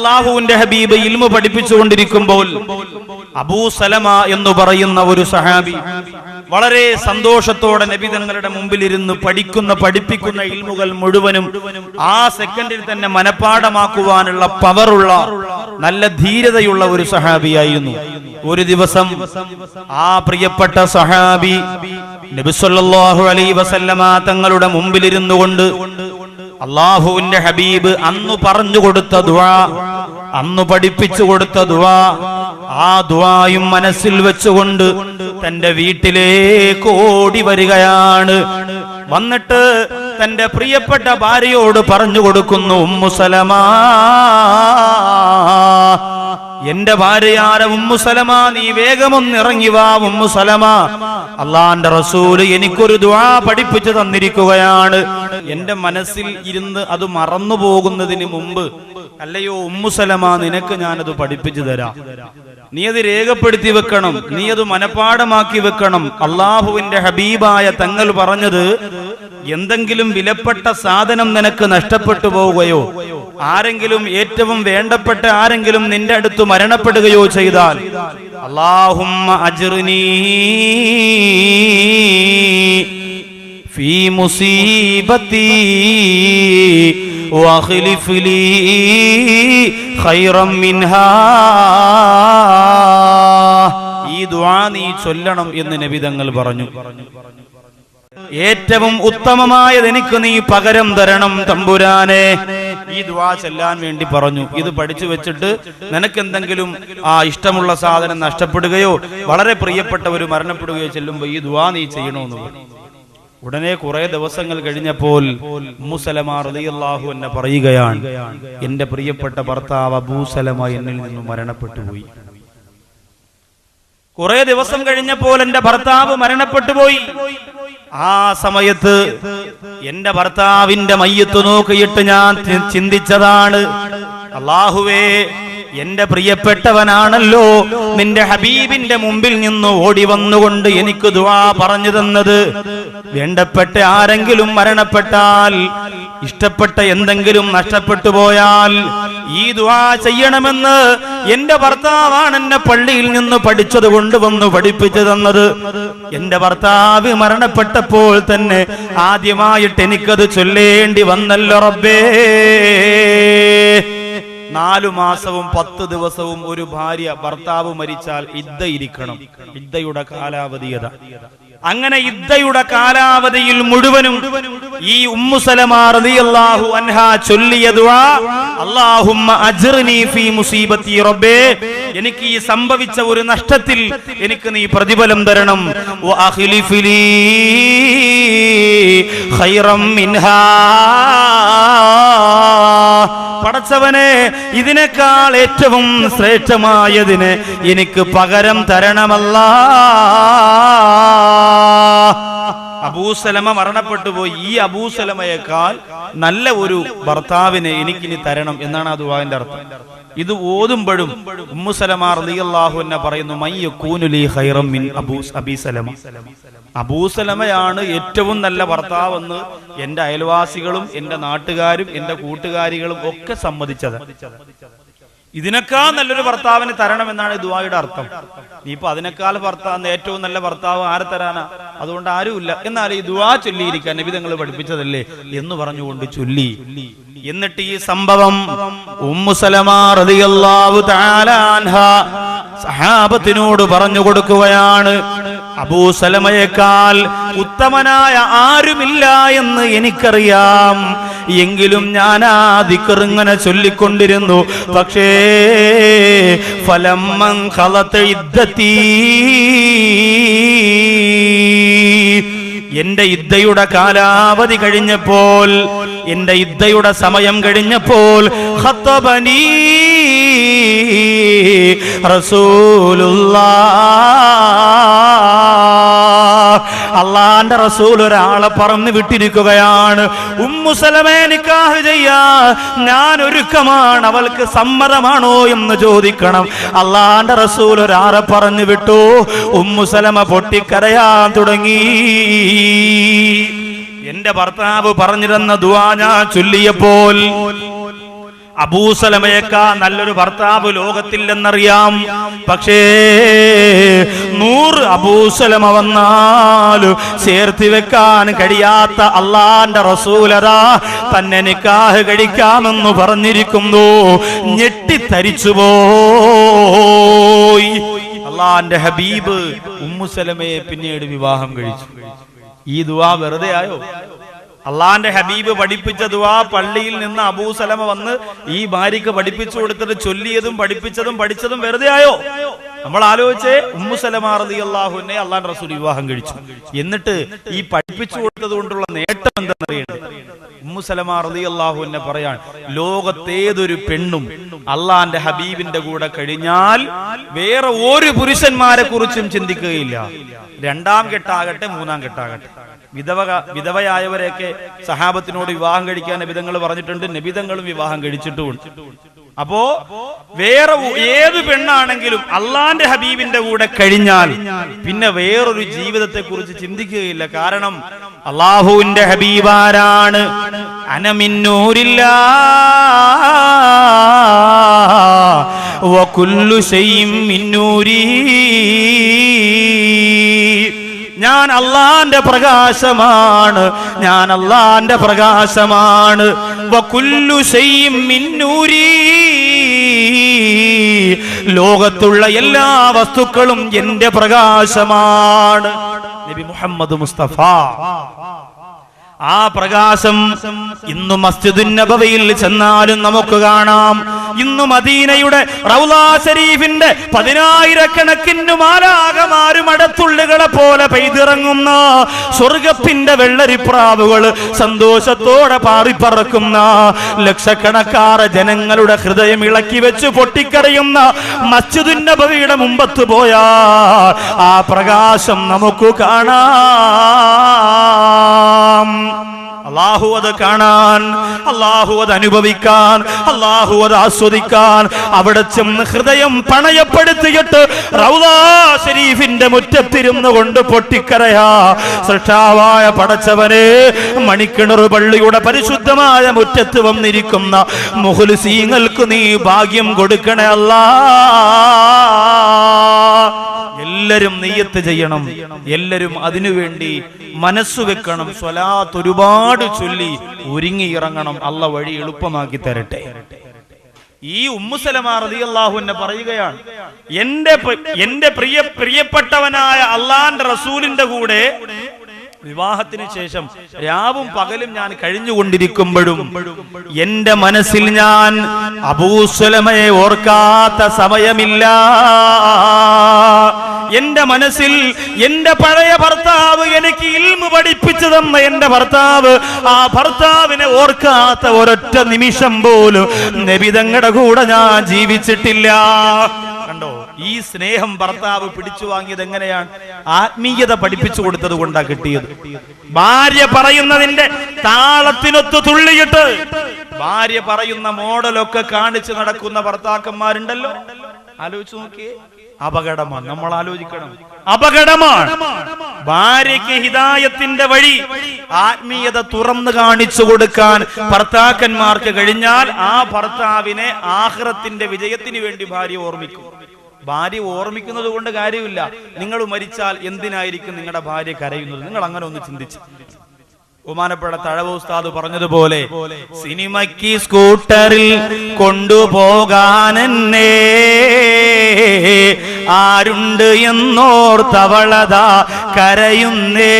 അല്ലാഹുവിന്റെ ഹബീബ് ഇൽമു പഠിപ്പിച്ചുകൊണ്ടിരിക്കുമ്പോൾ അബൂ സലമ എന്ന് പറയുന്ന ഒരു സഹാബി വളരെ സന്തോഷത്തോടെ നബി തങ്ങളുടെ മുമ്പിൽ ഇരുന്ന് പഠിപ്പിക്കുന്ന ഇൽമുകൾ മുഴുവനും ആ സെക്കൻഡിൽ തന്നെ മനഃപ്പാഠമാക്കുവാനുള്ള പവറുള്ള നല്ല ധീരതയുള്ള ഒരു സഹാബിയായിരുന്നു. ഒരു ദിവസം ആ പ്രിയപ്പെട്ട സഹാബി നബി സല്ലല്ലാഹു അലൈഹി വസല്ലമ തങ്ങളുടെ മുമ്പിൽ ഇരുന്നു കൊണ്ട് അല്ലാഹുവിന്റെ ഹബീബ് അന്ന് പറഞ്ഞു കൊടുത്ത ദുആ, അന്ന് പഠിപ്പിച്ചു കൊടുത്ത ദുആ, ആ ദുആയും മനസ്സിൽ വെച്ചുകൊണ്ട് തന്റെ വീട്ടിലേക്ക് ഓടി വരികയാണ്. വന്നിട്ട് തന്റെ പ്രിയപ്പെട്ട ഭാര്യയോട് പറഞ്ഞു കൊടുക്കുന്നു, ഉമ്മു സലമ, എന്റെ ഭാര്യയാര ഉമ്മു സലമ, നീ വേഗമൊന്ന് ഇറങ്ങി വാ ഉമ്മു സലമ, അള്ളാന്റെ റസൂല് എനിക്കൊരു ദുആ പഠിപ്പിച്ചു തന്നിരിക്കുകയാണ്. എന്റെ മനസ്സിൽ ഇരുന്ന് അത് മറന്നു പോകുന്നതിന് മുമ്പ്, അല്ലയോ ഉമ്മു സലമ, നിനക്ക് ഞാനത് പഠിപ്പിച്ചു തരാം, നീ അത് രേഖപ്പെടുത്തി വെക്കണം, നീ അത് മനഃപ്പാഠമാക്കി വെക്കണം. അള്ളാഹുവിന്റെ ഹബീബായ തങ്ങൾ പറഞ്ഞത്, എന്തെങ്കിലും വിലപ്പെട്ട സാധനം നിനക്ക് നഷ്ടപ്പെട്ടു പോവുകയോ ആരെങ്കിലും ഏറ്റവും വേണ്ടപ്പെട്ട ആരെങ്കിലും നിന്റെ അടുത്ത് മരണപ്പെടുകയോ ചെയ്താൽ, അല്ലാഹുമ്മ അജ്റിനീ ഫീ മുസീബത്തി വഖ്ലിഫ് ലീ ഖൈറൻ മിൻഹാ, ഈ ദുആ നീ ചൊല്ലണം എന്ന് നബി തങ്ങൾ പറഞ്ഞു. ഏറ്റവും ഉത്തമമായത് എനിക്ക് നീ പകരം തരണം തമ്പുരാനെ. ഈ ദുആ ചൊല്ലാൻ വേണ്ടി പറഞ്ഞു. ഇത് പഠിച്ചു വെച്ചിട്ട് നിനക്കെന്തെങ്കിലും ഇഷ്ടമുള്ള സാധനം നഷ്ടപ്പെടുകയോ വളരെ പ്രിയപ്പെട്ടവർ മരണപ്പെടുകയോ ചെല്ലുമ്പോൾ ഈ ദുആ നീ ചെയ്യണമെന്ന് പറഞ്ഞു. ഉടനെ കുറെ ദിവസങ്ങൾ കഴിഞ്ഞപ്പോൾ ഉമ്മു സലമ റളിയല്ലാഹു അൻഹ പറയുകയാണ്, എന്റെ പ്രിയപ്പെട്ട ഭർത്താവ് അബൂ സലമ എന്നിൽ നിന്നും മരണപ്പെട്ടു പോയി. കുറെ ദിവസം കഴിഞ്ഞപ്പോൾ എന്റെ ഭർത്താവ് മരണപ്പെട്ടു പോയി. ആ സമയത്ത് എന്റെ ഭർത്താവിന്റെ മയ്യത്ത് നോക്കിയിട്ട് ഞാൻ ചിന്തിച്ചതാണ്, അല്ലാഹുവേ, എന്റെ പ്രിയപ്പെട്ടവനാണല്ലോ നിന്റെ ഹബീബിന്റെ മുമ്പിൽ നിന്ന് ഓടി വന്നുകൊണ്ട് എനിക്ക് ദുആ പറഞ്ഞു തന്നത്. വേണ്ടപ്പെട്ട ആരെങ്കിലും മരണപ്പെട്ടാൽ, ഇഷ്ടപ്പെട്ട എന്തെങ്കിലും നഷ്ടപ്പെട്ടു പോയാൽ ഈ ദുആ ചെയ്യണമെന്ന് എന്റെ ഭർത്താവാണ് എന്നെ പള്ളിയിൽ നിന്ന് പഠിച്ചത് കൊണ്ടുവന്ന് പഠിപ്പിച്ചു തന്നത്. എന്റെ ഭർത്താവ് മരണപ്പെട്ടപ്പോൾ തന്നെ ആദ്യമായിട്ട് എനിക്കത് ചൊല്ലേണ്ടി വന്നല്ലോ റബ്ബേ. 4 മാസവും 10 ദിവസവും ഒരു ഭാര്യ ഭർത്താവ് മരിച്ചാൽ ഇദ്ദയിരിക്കണം, ഇദ്ദയുടെ കാലാവധിയത. അങ്ങനെ ഇദ്ദയുടെ കാലാവധിയിൽ മുഴുവനും ഈ ഉമ്മു സലമ റളിയല്ലാഹു അൻഹ ചൊല്ലിയ ദുആ, അല്ലാഹുമ്മ അജ്റിനി ഫീ മുസീബത്തി റബ്ബേ, എനിക്ക് ഈ സംഭവിച്ച ഒരു നഷ്ടത്തിൽ എനിക്ക് നീ പ്രതിഫലം തരണം. വഅഖ്ലിഫ് ലീ ഖൈറൻ മിൻഹാ, പടച്ചവനെ, ഇതിനേക്കാൾ ഏറ്റവും ശ്രേഷ്ഠമായതിനെ എനിക്ക് പകരം തരണമല്ലാ. അബൂ സലമ മരണപ്പെട്ടു പോയി. ഈ അബൂ സലമയേക്കാൾ നല്ല ഒരു ഭർത്താവിനെ എനിക്കിനി തരണം എന്നാണ് ആ ദുആന്റെ അർത്ഥം. ഇത് ഓതുമ്പോഴും ഉമ്മു സലമ റളിയല്ലാഹു അൻഹ പറയുന്നു, മയ്യകൂനു ലീ ഖൈറൻ മിൻ അബീ സലമ, അബൂ സലമയാണ് ഏറ്റവും നല്ല ഭർത്താവെന്ന് എന്റെ അയൽവാസികളും എന്റെ നാട്ടുകാരും എന്റെ കൂട്ടുകാരികളും ഒക്കെ സമ്മതിച്ചത്. ഇതിനേക്കാൾ നല്ലൊരു ഭർത്താവിന് തരണമെന്നാണ് ദുആയുടെ അർത്ഥം. ഇനിയിപ്പോ അതിനേക്കാൾ ഭർത്താവ്, ഏറ്റവും നല്ല ഭർത്താവ് ആരെ തരാനാ? അതുകൊണ്ട് ആരുമില്ല. എന്നാൽ ഈ ദുആ ചൊല്ലിയിരിക്കാൻ നബി തങ്ങൾ പഠിപ്പിച്ചതല്ലേ എന്ന് പറഞ്ഞുകൊണ്ട് ചൊല്ലി. എന്നിട്ട് ഈ സംഭവം ഉമ്മു സലമ റളിയല്ലാഹു തആല അൻഹ സഹാബത്തിനോട് പറഞ്ഞു കൊടുക്കുകയാണ്. അബൂ സലമയേക്കാൾ ഉത്തമനായ ആരുമില്ല എന്ന് എനിക്കറിയാം, എങ്കിലും ഞാൻ ആ ദിക്ർ ഇങ്ങനെ ചൊല്ലിക്കൊണ്ടിരുന്നു. പക്ഷേ ഫലമ്മൻ ഖലത ഇദ്ദതി, എന്റെ ഇദ്ദയുടെ കാലാവധി കഴിഞ്ഞപ്പോൾ, എന്റെ ഇദ്ദയുടെ സമയം കഴിഞ്ഞപ്പോൾ, ഖത്തബനി റസൂലുള്ളാഹ്, അള്ളാന്റെ റസൂൽ ഒരാളെ പറഞ്ഞു വിട്ടിരിക്കുകയാണ്. ഉമ്മു സലമയെ നിക്കാഹ് ചെയ്യാൻ ഞാൻ ഒരുക്കമാണ്, അവൾക്ക് സമ്മതമാണോ എന്ന് ചോദിക്കണം. അള്ളാന്റെ റസൂൽ ഒരാളെ പറഞ്ഞു വിട്ടു. ഉമ്മു സലമ പൊട്ടിക്കരയാൻ തുടങ്ങി. എന്റെ ഭർത്താവ് പറഞ്ഞിരുന്ന ദുആ ഞാൻ ചൊല്ലിയപ്പോൾ അബൂസലമയേക്കാൾ നല്ലൊരു ഭർത്താവ് ലോകത്തില്ലെന്നറിയാം. പക്ഷേ 100 അബൂസലമ വന്നാൽ ചേർത്തി വെക്കാൻ കഴിയാത്ത അള്ളാന്റെ റസൂലതാ തന്നെ നിക്കാഹ് കഴിക്കാമെന്ന് പറഞ്ഞിരിക്കുന്നു. ഞെട്ടിത്തരിച്ചുപോയി. അള്ളാന്റെ ഹബീബ് ഉമ്മു സലമയെ പിന്നീട് വിവാഹം കഴിച്ചു. ഈ ദുആ വെറുതെ ആയോ? അള്ളാന്റെ ഹബീബ് പഠിപ്പിച്ച ദുആ പള്ളിയിൽ നിന്ന് അബൂസലമ വന്ന് ഈ ഭാര്യക്ക് പഠിപ്പിച്ചു കൊടുത്തിട്ട് ചൊല്ലിയതും പഠിപ്പിച്ചതും പഠിച്ചതും വെറുതെ ആയോ? നമ്മൾ ആലോചിച്ചേ, ഉമ്മു സലമ റളിയല്ലാഹുവിനെ അള്ളാന്റെ റസൂൽ വിവാഹം കഴിച്ചു. എന്നിട്ട് ഈ പഠിപ്പിച്ചു കൊടുത്തത് കൊണ്ടുള്ള നേട്ടം എന്തെന്നറിയണ്ടേ? ഉമ്മു സലമ റളിയല്ലാഹുവിനെ പറയാൻ, ലോകത്തേതൊരു പെണ്ണും അള്ളാന്റെ ഹബീബിന്റെ കൂടെ കഴിഞ്ഞാൽ വേറെ ഒരു പുരുഷന്മാരെ കുറിച്ചും ചിന്തിക്കുകയില്ല. 2ാം കെട്ടാകട്ടെ 3ാം കെട്ടാകട്ടെ. വിധവയായവരെയൊക്കെ സഹാബത്തിനോട് വിവാഹം കഴിക്കാൻ നബിതങ്ങൾ പറഞ്ഞിട്ടുണ്ട്. നബിതങ്ങളും വിവാഹം കഴിച്ചിട്ടുമുണ്ട്. അപ്പോ വേറെ ഏത് പെണ്ണാണെങ്കിലും അള്ളാന്റെ ഹബീബിന്റെ കൂടെ കഴിഞ്ഞാൽ പിന്നെ വേറൊരു ജീവിതത്തെ കുറിച്ച് ചിന്തിക്കുകയില്ല. കാരണം അള്ളാഹുവിന്റെ ഹബീബാരാണ്? അനമിന്നൂരില്ലാ വകുല്ലു ശൈഇൻ മിന്നൂരി. ഞാൻ അള്ളാന്റെ പ്രകാശമാണ്, ഞാൻ അള്ളാന്റെ പ്രകാശമാണ്. വകുല്ലു ശൈഇൻ മിന്നൂരി. ലോകത്തുള്ള എല്ലാ വസ്തുക്കളും എന്റെ പ്രകാശമാണ്. നബി മുഹമ്മദ് മുസ്തഫ. ആ പ്രകാശം ഇന്ന് മസ്ജിദുൻ നബവിയിൽ ചെന്നാലും നമുക്ക് കാണാം. ഇന്ന് മദീനയുടെ റൗള ശരീഫിന്റെ 10,000 മാലാഖമാരും അടത്തുള്ളികളെ പോലെ പെയ്തിറങ്ങുന്ന സ്വർഗത്തിന്റെ വെള്ളരിപ്രാവുകൾ സന്തോഷത്തോടെ പാറിപ്പറക്കുന്ന ലക്ഷക്കണക്കാറ് ജനങ്ങളുടെ ഹൃദയം ഇളക്കി വെച്ച് പൊട്ടിക്കരയുന്ന മസ്ജിദുൻ നബവിയുടെ മുമ്പത്ത് പോയാ ആ പ്രകാശം നമുക്ക് കാണാം. അല്ലാഹു അത് കാണാൻ, അല്ലാഹു അത് അനുഭവിക്കാൻ, അല്ലാഹു അത് ആസ്വദിക്കാൻ അവിടെ ചെന്ന് ഹൃദയം പണയപ്പെടുത്തിയിട്ട് റൗള ശരീഫിന്റെ മുറ്റത്തിരുന്നു കൊണ്ട് പൊട്ടിക്കരയാ. സൃഷ്ടാവായ പടച്ചവനെ, മണിക്കിണർ പള്ളിയുടെ പരിശുദ്ധമായ മുറ്റത്ത് വന്നിരിക്കുന്ന മുഖ്ലിസീങ്ങൾക്ക് നീ ഭാഗ്യം കൊടുക്കണേ അല്ലാ. എല്ലാരും നിയ്യത്ത് ചെയ്യണം, എല്ലാരും അതിനുവേണ്ടി മനസ്സു വെക്കണം. സ്വലാത്ത് ഒരുപാട് ചൊല്ലി ഒരുങ്ങി ഇറങ്ങണം. അള്ള വഴി എളുപ്പമാക്കി തരട്ടെ. ഈ ഉമ്മു സലമ റളിയല്ലാഹു അൻഹ പറയുകയാണ്, എന്റെ പ്രിയപ്പെട്ടവനായ അള്ളാന്റെ റസൂലിന്റെ കൂടെ വിവാഹത്തിന് ശേഷം രാവും പകലും ഞാൻ കഴിഞ്ഞുകൊണ്ടിരിക്കുമ്പോഴും എന്റെ മനസ്സിൽ ഞാൻ അബൂസലമയെ ഓർക്കാത്ത സമയമില്ല. എന്റെ മനസ്സിൽ എന്റെ പഴയ ഭർത്താവ്, എനിക്ക് ഇൽമു പഠിപ്പിച്ചു തന്ന എന്റെ ഭർത്താവ്, ആ ഭർത്താവിനെ ഓർക്കാത്ത ഒരൊറ്റ നിമിഷം പോലും നബി തങ്ങളുടെ കൂടെ ഞാൻ ജീവിച്ചിട്ടില്ല. കണ്ടോ, ഈ സ്നേഹം ഭർത്താവ് പിടിച്ചു വാങ്ങിയത് എങ്ങനെയാണ്? ആത്മീയത പഠിപ്പിച്ചു കൊടുത്തത് കൊണ്ടാ കിട്ടിയത്. ഭാര്യ പറയുന്നതിന്റെ താളത്തിനൊത്ത് തുള്ളിയിട്ട് ഭാര്യ പറയുന്ന മോഡലൊക്കെ കാണിച്ചു നടക്കുന്ന ഭർത്താക്കന്മാരുണ്ടല്ലോ. ആലോചിച്ചു നോക്കിയേ, അപകടമാണ്. നമ്മൾ ആലോചിക്കണം, അപകടമാണ്. ഭാര്യയ്ക്ക് ഹിദായത്തിന്റെ വഴി, ആത്മീയത തുറന്നു കാണിച്ചു കൊടുക്കാൻ ഭർത്താക്കന്മാർക്ക് കഴിഞ്ഞാൽ ആ ഭർത്താവിനെ ആഖിറത്തിന്റെ വിജയത്തിന് വേണ്ടി ഭാര്യ ഓർമ്മിക്കും. ഭാര്യ ഓർമ്മിക്കുന്നത് കൊണ്ട് കാര്യമില്ല. നിങ്ങൾ മരിച്ചാൽ എന്തിനായിരിക്കും നിങ്ങളുടെ ഭാര്യ കരയുന്നത്? നിങ്ങൾ അങ്ങനെ ഒന്ന് ചിന്തിച്ചു. ബഹുമാനപ്പെട്ട തഴവ ഉസ്താദ് പറഞ്ഞതുപോലെ, സിനിമയ്ക്ക് സ്കൂട്ടറിൽ കൊണ്ടുപോകാനെന്നെ ആരുണ്ട് എന്നോർത്തവളതാ കരയുന്നേ.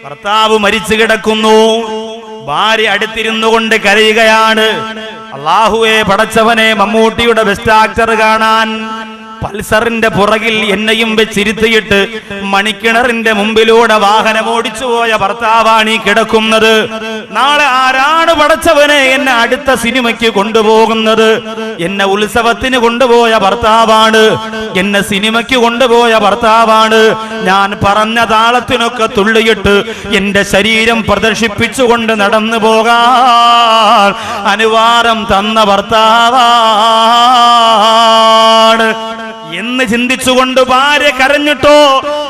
ഭർത്താവ് മരിച്ചു കിടക്കുന്നു, ഭാര്യ അടുത്തിരുന്നു കൊണ്ട് കരയുകയാണ്. അല്ലാഹുവേ പടച്ചവനെ, മമ്മൂട്ടിയുടെ ബെസ്റ്റ് ആക്ടർ കാണാൻ പൾസറിന്റെ പുറകിൽ എന്നെയും വെച്ചിരുത്തിയിട്ട് മണിക്കിണറിന്റെ മുമ്പിലൂടെ വാഹനം ഓടിച്ചു പോയ ഭർത്താവാണ് ഈ കിടക്കുന്നത്. നാളെ ആരാണ് പടച്ചവനെ എന്നെ അടുത്ത സിനിമയ്ക്ക് കൊണ്ടുപോകുന്നത്? എന്നെ ഉത്സവത്തിന് കൊണ്ടുപോയ ഭർത്താവാണ്, എന്നെ സിനിമയ്ക്ക് കൊണ്ടുപോയ ഭർത്താവാണ്. ഞാൻ പറഞ്ഞ താളത്തിനൊക്കെ തുള്ളിയിട്ട് എന്റെ ശരീരം പ്രദർശിപ്പിച്ചുകൊണ്ട് നടന്നു പോകാൻ അനുവാദം തന്ന ഭർത്താവാണ്. എന്ന് ചിന്തിച്ചുകൊണ്ട് ഭാര്യ കരഞ്ഞിട്ടോ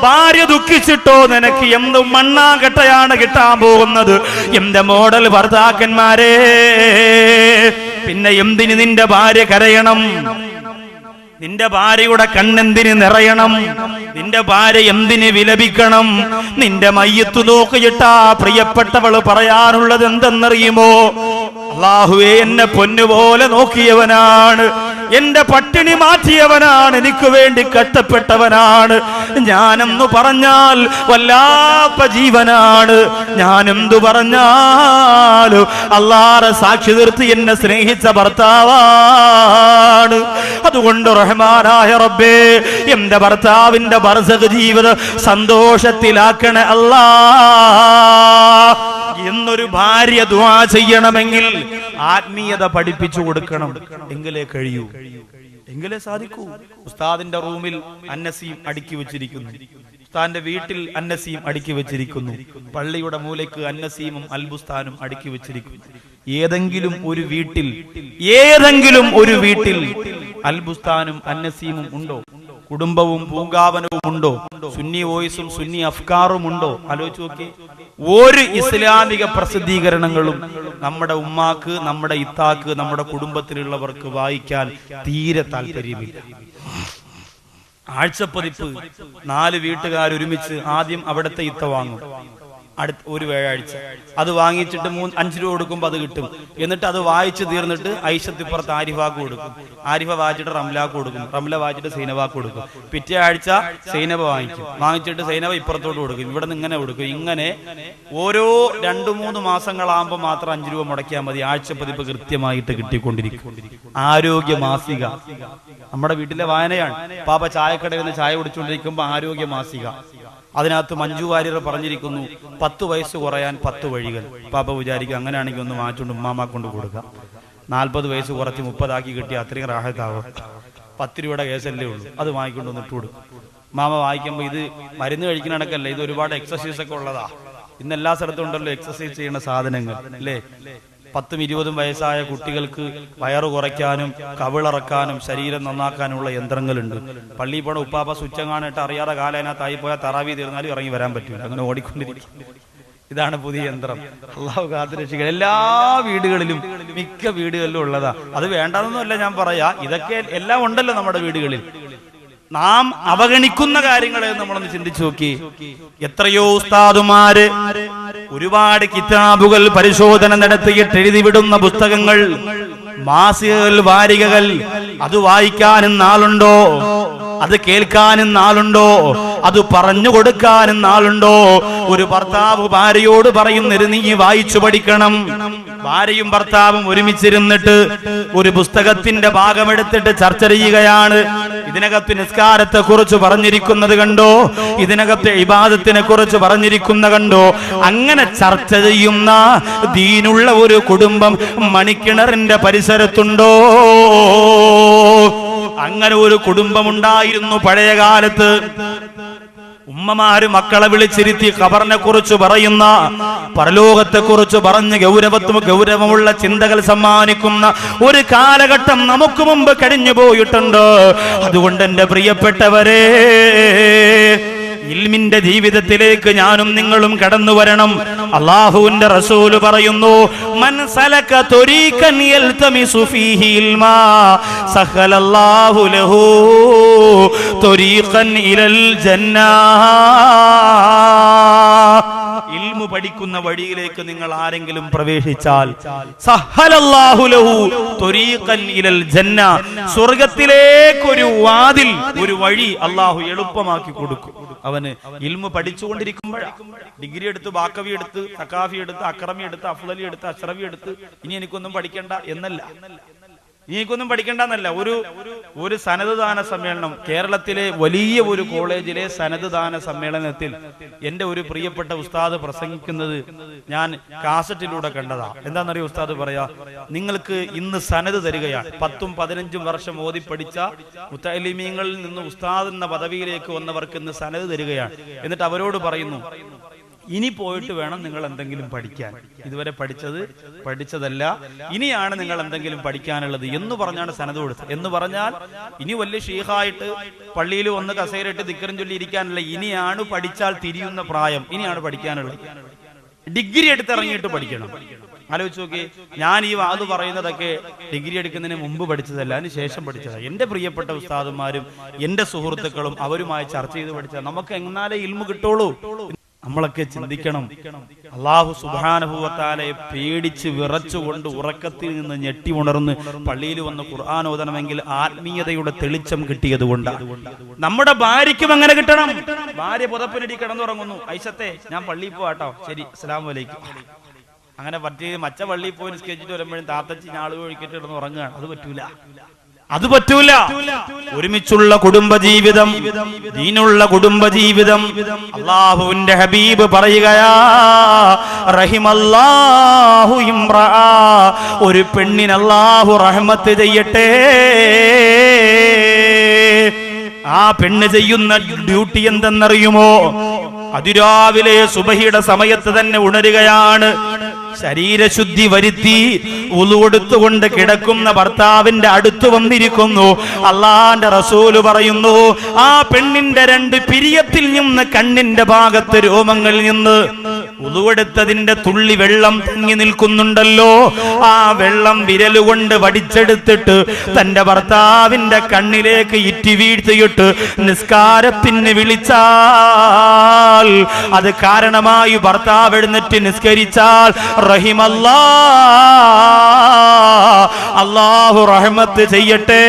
ഭാര്യ ദുഃഖിച്ചിട്ടോ നിനക്ക് എന്ത് മണ്ണാകട്ടയാണ് കിട്ടാൻ പോകുന്നത്? എന്റെ മോഡൽ ഭർത്താക്കന്മാരെ, പിന്നെ എന്തിന് നിന്റെ ഭാര്യ കരയണം? നിന്റെ ഭാര്യയുടെ കണ്ണെന്തിന് നിറയണം? നിന്റെ ഭാര്യ എന്തിന് വിലപിക്കണം? നിന്റെ മയ്യത്ത് നോക്കിയിട്ടാ പ്രിയപ്പെട്ടവള് പറയാനുള്ളത് എന്തെന്നറിയുമോ? അല്ലാഹുവേ, എന്നെ പൊന്നുപോലെ നോക്കിയവനാണ്, എന്റെ പട്ടിണി മാറ്റിയവനാണ്, എനിക്ക് വേണ്ടി കഷ്ടപ്പെട്ടവനാണ്. ഞാനെന്ന് പറഞ്ഞാൽ വല്ലാത്ത ജീവനാണ്. ഞാനെന്തു പറഞ്ഞാലും അല്ലാഹുവേ സാക്ഷി നിർത്തി എന്നെ സ്നേഹിച്ച ഭർത്താവാണ്. അതുകൊണ്ട് റഹ്മാനായ റബ്ബേ, എന്റെ ഭർത്താവിന്റെ ബർസഖ് ജീവിതം സന്തോഷത്തിലാക്കണേ അല്ലാ എന്നൊരു ഭാര്യ ദുആ ചെയ്യണമെങ്കിൽ ആത്മീയത പഠിപ്പിച്ചു കൊടുക്കണം. എങ്കിലേ കഴിയൂ, എങ്കിലേ സാധിക്കൂ. ഉസ്താദിന്റെ റൂമിൽ അന്നസീം അടുക്കി വെച്ചിരിക്കുന്നു, ഉസ്താദിന്റെ വീട്ടിൽ അന്നസീം അടുക്കി വെച്ചിരിക്കുന്നു, പള്ളിയുടെ മൂലയ്ക്ക് അന്നസീമും അൽബുസ്താനും അടുക്കി വെച്ചിരിക്കുന്നു. ഏതെങ്കിലും ഒരു വീട്ടിൽ അൽബുസ്താനും അന്നസീമും ഉണ്ടോ? കുടുംബവും പൂങ്കാവനവും ഉണ്ടോ? സുന്നി വോയിസും സുന്നി അഫ്കാറും ഉണ്ടോ? ആലോചിച്ച് നോക്കി. ഒരു ഇസ്ലാമിക പ്രസിദ്ധീകരണങ്ങളും നമ്മുടെ ഉമ്മാക്ക്, നമ്മുടെ ഇത്താക്ക്, നമ്മുടെ കുടുംബത്തിലുള്ളവർക്ക് വായിക്കാൻ തീരെ താല്പര്യമില്ല. ആഴ്ചപ്പതിപ്പ് 4 വീട്ടുകാർ ഒരുമിച്ച് ആദ്യം അവിടുത്തെ ഇത്ത വാങ്ങും, അടുത്ത ഒരു വ്യാഴാഴ്ച അത് വാങ്ങിച്ചിട്ട് 5 രൂപ കൊടുക്കുമ്പോൾ അത് കിട്ടും. എന്നിട്ട് അത് വായിച്ചു തീർന്നിട്ട് ഐഷത്തിപ്പുറത്ത് ആരിഫാക്ക് കൊടുക്കും, ആരിഫ വായിച്ചിട്ട് റംലാക്ക് കൊടുക്കും, റംല വായിച്ചിട്ട് സൈനബാക്ക് കൊടുക്കും. പിറ്റേ ആഴ്ച സൈനബ വാങ്ങിച്ചിട്ട് സൈനബ ഇപ്പുറത്തോട്ട് കൊടുക്കും, ഇവിടെ നിന്ന് ഇങ്ങനെ കൊടുക്കും. ഇങ്ങനെ ഓരോ 2-3 മാസങ്ങളാകുമ്പോൾ മാത്രം 5 രൂപ മുടക്കിയാൽ മതി. ആഴ്ചപ്പതിപ്പ് കൃത്യമായിട്ട് കിട്ടിക്കൊണ്ടിരിക്കും. ആരോഗ്യ മാസിക നമ്മുടെ വീട്ടിലെ വായനയാണ്. പാപ്പ ചായക്കടയിൽ നിന്ന് ചായ കുടിച്ചുകൊണ്ടിരിക്കുമ്പോൾ ആരോഗ്യ മാസിക, അതിനകത്ത് മഞ്ജു വാര്യർ പറഞ്ഞിരിക്കുന്നു 10 വയസ്സ് കുറയാൻ 10 വഴികൾ. പാപ്പ വിചാരിക്കും അങ്ങനെയാണെങ്കിൽ ഒന്ന് വാങ്ങിച്ചുകൊണ്ട് ഉമ്മാമാ കൊണ്ട് കൊടുക്കാം. 40 വയസ്സ് കുറച്ച് 30 ആക്കി കിട്ടിയ അത്രയും റാഹത്താവും. 10 രൂപയുടെ കേസല്ലേ ഉള്ളൂ, അത് വാങ്ങിക്കൊണ്ട് വന്നിട്ട് കൊടുക്കും. മാമ വായിക്കുമ്പോൾ ഇത് മരുന്ന് കഴിക്കുന്ന കണക്കല്ല, ഇത് ഒരുപാട് എക്സസൈസ് ഒക്കെ ഉള്ളതാ. ഇന്ന് എല്ലാ സ്ഥലത്തും ഉണ്ടല്ലോ എക്സസൈസ് ചെയ്യുന്ന സാധനങ്ങൾ അല്ലേ. 10-20 വയസ്സായ കുട്ടികൾക്ക് വയറു കുറയ്ക്കാനും കവിളിറക്കാനും ശരീരം നന്നാക്കാനുള്ള യന്ത്രങ്ങളുണ്ട്. പള്ളിയിൽ പോണ ഉപ്പാപ്പ സ്വിച്ച് കാണിട്ട് അറിയാതെ കാലതിനകത്തായി പോയാൽ തറാവി തീർന്നാലും ഇറങ്ങി വരാൻ പറ്റില്ല, അങ്ങനെ ഓടിക്കൊണ്ടിരിക്കും. ഇതാണ് പുതിയ യന്ത്രം. അള്ളാഹു കാത്തുരക്ഷിക്കുക. എല്ലാ വീടുകളിലും, മിക്ക വീടുകളിലും ഉള്ളതാ. അത് വേണ്ടെന്നൊന്നുമല്ല ഞാൻ പറയാ, ഇതൊക്കെ എല്ലാം ഉണ്ടല്ലോ നമ്മുടെ വീടുകളിൽ. നാം അവഗണിക്കുന്ന കാര്യങ്ങളെ നമ്മളൊന്ന് ചിന്തിച്ചു നോക്കി. എത്രയോ ഉസ്താദുമാര് ഒരുപാട് കിതാബുകൾ പരിശോധന നടത്തിയിട്ട് എഴുതിവിടുന്ന പുസ്തകങ്ങൾ, മാസികകൾ, വാരികകൾ, അത് വായിക്കാനും നാളുണ്ടോ? അത് കേൾക്കാനും നാളുണ്ടോ? അത് പറഞ്ഞു കൊടുക്കാനും നാളുണ്ടോ? ഒരു ഭർത്താവ് ഭാര്യയോട് പറയുന്നത് നീ വായിച്ചു പഠിക്കണം. ഭാര്യയും ഭർത്താവും ഒരുമിച്ചിരുന്നിട്ട് ഒരു പുസ്തകത്തിന്റെ ഭാഗമെടുത്തിട്ട് ചർച്ച ചെയ്യുകയാണ്. ഇതിനകത്ത് നിസ്കാരത്തെ കുറിച്ച് പറഞ്ഞിരിക്കുന്നത് കണ്ടോ? ഇതിനകത്ത് ഇബാദത്തിനെ കുറിച്ച് പറഞ്ഞിരിക്കുന്ന കണ്ടോ? അങ്ങനെ ചർച്ച ചെയ്യുന്ന ദീനുള്ള ഒരു കുടുംബം മണിക്കിണറിന്റെ പരിസരത്തുണ്ടോ? അങ്ങനെ ഒരു കുടുംബമുണ്ടായിരുന്നു പഴയ കാലത്ത്. ഉമ്മമാര് മക്കളെ വിളിച്ചിരുത്തി ഖബറിനെ കുറിച്ച് പറയുന്ന, പരലോകത്തെ കുറിച്ച് പറഞ്ഞ് ഗൗരവമുള്ള ചിന്തകൾ സമ്മാനിക്കുന്ന ഒരു കാലഘട്ടം നമുക്ക് മുമ്പ് കഴിഞ്ഞു പോയിട്ടുണ്ട്. അതുകൊണ്ട് എന്റെ പ്രിയപ്പെട്ടവരെ, ഇൽമിന്റെ ജീവിതത്തിലേക്ക് ഞാനും നിങ്ങളും കടന്നു വരണം. അല്ലാഹുവിന്റെ റസൂല് പറയുന്നു, മൻ സലക ത്വരീഖൻ യൽതമിസു ഫീഹി ഇൽമാ സഖലല്ലാഹു ലഹു ത്വരീഖൻ ഇലൽ ജന്നാ. ഇൽമു പഠിക്കുന്ന വഴിയിലേക്ക് നിങ്ങൾ ആരെങ്കിലും പ്രവേശിച്ചാൽ സഹലല്ലാഹു ലഹു ത്വരീഖൻ ഇലൽ ജന്ന, സ്വർഗ്ഗത്തിലേക്ക് ഒരു വാതിൽ, ഒരു വഴി അല്ലാഹു എളുപ്പമാക്കി കൊടുക്കും. അവന് ഇൽമു പഠിച്ചുകൊണ്ടിരിക്കുമ്പോഴാണ്. ഡിഗ്രി എടുത്ത്, ബാക്കവി എടുത്ത്, സക്കാഫി എടുത്ത്, അക്രമി എടുത്ത്, അഫ്ളലി എടുത്ത്, അഷ്റഫി എടുത്ത് ഇനി എനിക്കൊന്നും പഠിക്കണ്ട എന്നല്ല, എനിക്കൊന്നും പഠിക്കണ്ടെന്നല്ല. ഒരു സനദ് ദാന സമ്മേളനം, കേരളത്തിലെ വലിയ ഒരു കോളേജിലെ സനദ് ദാന സമ്മേളനത്തിൽ എന്റെ ഒരു പ്രിയപ്പെട്ട ഉസ്താദ് പ്രസംഗിക്കുന്നത് ഞാൻ കാസറ്റിലൂടെ കണ്ടതാ. എന്താണെന്നറിയോ ഉസ്താദ് പറയാ, നിങ്ങൾക്ക് ഇന്ന് സനദ് തരികയാണ്. 10-15 വർഷം ഓതി പഠിച്ച മുത്തഅല്ലിമീങ്ങളിൽ നിന്ന് ഉസ്താദ് എന്ന പദവിയിലേക്ക് വന്നവർക്ക് ഇന്ന് സനദ് തരികയാണ്. എന്നിട്ട് അവരോട് പറയുന്നു, ഇനി പോയിട്ട് വേണം നിങ്ങൾ എന്തെങ്കിലും പഠിക്കാൻ, ഇതുവരെ പഠിച്ചതല്ല, ഇനിയാണ് നിങ്ങൾ എന്തെങ്കിലും പഠിക്കാനുള്ളത് എന്ന് പറഞ്ഞാണ് സനത് കൊടുത്തത്. എന്ന് പറഞ്ഞാൽ ഇനി വലിയ ഷീഖായിട്ട് പള്ളിയിൽ വന്ന് കസേരയിട്ട് ദിക്റും ചൊല്ലി ഇരിക്കാനല്ല, ഇനിയാണ് പഠിച്ചാൽ തിരിയുന്ന പ്രായം, ഇനിയാണ് പഠിക്കാനുള്ളത്. ഡിഗ്രി എടുത്തിറങ്ങിയിട്ട് പഠിക്കണം. ആലോചിച്ച് നോക്കി, ഞാൻ ഈ വാത് പറയുന്നതൊക്കെ ഡിഗ്രി എടുക്കുന്നതിന് മുമ്പ് പഠിച്ചതല്ല, അതിന് ശേഷം പഠിച്ചതാണ്. എന്റെ പ്രിയപ്പെട്ട ഉസ്താദുമാരും എന്റെ സുഹൃത്തുക്കളും അവരുമായി ചർച്ച ചെയ്ത് പഠിച്ചത്. നമുക്ക് എങ്ങനാലേ ഇൽമു കിട്ടുള്ളൂ. നമ്മളൊക്കെ ചിന്തിക്കണം, അല്ലാഹു സുബ്ഹാനഹു വ തആലയെ പേടിച്ച് വിറച്ചുകൊണ്ട് ഉറക്കത്തിൽ നിന്ന് ഞെട്ടി ഉണർന്ന് പള്ളിയിൽ വന്ന് ഖുർആൻ ഓതണമെങ്കിൽ ആത്മീയതയുടെ തെളിച്ചം കിട്ടിയത് കൊണ്ടാണ്. നമ്മുടെ ഭാര്യയ്ക്കും അങ്ങനെ കിട്ടണം. ഭാര്യ പുതപ്പിനടി കിടന്നുറങ്ങുന്നു, ഐശത്തെ ഞാൻ പള്ളിയിൽ പോവാട്ടോ, ശരി അസ്സലാമു അലൈക്കും. അങ്ങനെ മച്ച പള്ളിയിൽ പോയി നിസ്കരിച്ചിട്ട് വരുമ്പോഴും താത്തച്ചി ഞാള് ഒഴിക്കിട്ട് കിടന്ന് ഉറങ്ങുകയാണ്. അത് പറ്റൂല. ഒരുമിച്ചുള്ള കുടുംബജീവിതം, ദീനുള്ള കുടുംബജീവിതം. അല്ലാഹുവിന്റെ ഹബീബ് പറയുകയാ, റഹിമല്ലാഹു ഇംറഅ, ഒരു പെണ്ണിന് അല്ലാഹു റഹ്മത്ത് ചെയ്യട്ടെ. ആ പെണ്ണ് ചെയ്യുന്ന ഡ്യൂട്ടി എന്തെന്നറിയുമോ? അതിരാവിലെ സുബഹിയുടെ സമയത്ത് തന്നെ ഉണരുകയാണ്, ശരീരശുദ്ധി വരുത്തി വുളു എടുത്തുകൊണ്ട് കിടക്കുന്ന ഭർത്താവിന്റെ അടുത്ത് വന്നിരിക്കുന്നു. അള്ളാന്റെ റസൂല് പറയുന്നു, ആ പെണ്ണിന്റെ 2 പിരിയത്തിൽ നിന്ന് കണ്ണിന്റെ ഭാഗത്ത് രോമങ്ങളിൽ നിന്ന് വുളു എടുത്തതിന്റെ തുള്ളി വെള്ളം തങ്ങി നിൽക്കുന്നുണ്ടല്ലോ, ആ വെള്ളം വിരലുകൊണ്ട് വടിച്ചെടുത്തിട്ട് തന്റെ ഭർത്താവിന്റെ കണ്ണിലേക്ക് ഇറ്റി വീഴ്ത്തിയിട്ട് നിസ്കാരത്തിന് വിളിച്ചാൽ, അത് കാരണമായി ഭർത്താവ് എഴുന്നേറ്റ് നിസ്കരിച്ചാൽ റഹിമല്ലാ, അല്ലാഹു റഹ്മത്ത് ചെയ്യട്ടെ.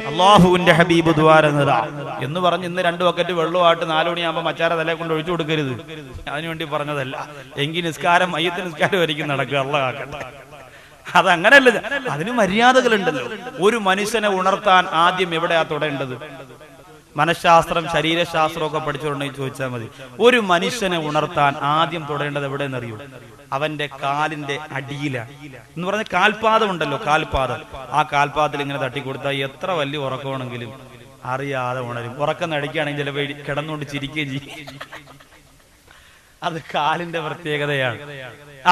അല്ലാഹുവിന്റെ ഹബീബ് ദ്വാരന്നതാ എന്ന് പറഞ്ഞ് ഇന്ന് 2 ബക്കറ്റ് വെള്ളമായിട്ട് 4 മണിയാകുമ്പോൾ മച്ചാര തലയെ കൊണ്ട് ഒഴിച്ചു കൊടുക്കരുത്, അതിനുവേണ്ടി പറഞ്ഞതല്ല. എങ്കിൽ നിസ്കാരം മയ്യത്ത് നിസ്കാരം ഒരിക്കലും നടക്കുക, അല്ലാഹ് കാക്കട്ടെ. അതങ്ങനല്ല, അതിന് മര്യാദകളുണ്ടല്ലോ. ഒരു മനുഷ്യനെ ഉണർത്താൻ ആദ്യം എവിടെയാ തൊടേണ്ടത്? മനഃശാസ്ത്രം ശരീരശാസ്ത്രം ഒക്കെ പഠിച്ചുകൊണ്ടെങ്കിൽ ചോദിച്ചാൽ മതി. ഒരു മനുഷ്യനെ ഉണർത്താൻ ആദ്യം തൊടേണ്ടത് എവിടെയെന്നറിയോ? അവന്റെ കാലിന്റെ അടിയിലാണ്. എന്ന് പറഞ്ഞ കാൽപാദം ഉണ്ടല്ലോ, കാൽപാദം. ആ കാൽപാദത്തിൽ ഇങ്ങനെ തട്ടിക്കൊടുത്താൽ എത്ര വലിയ ഉറക്കമാണെങ്കിലും അറിയാതെ ഉണരും. ഉറക്കം നടിക്കുകയാണെങ്കിൽ ചിലപ്പോൾ കിടന്നുകൊണ്ട് ചിരിക്കുകയും ചെയ്യും. അത് കാലിന്റെ പ്രത്യേകതയാണ്.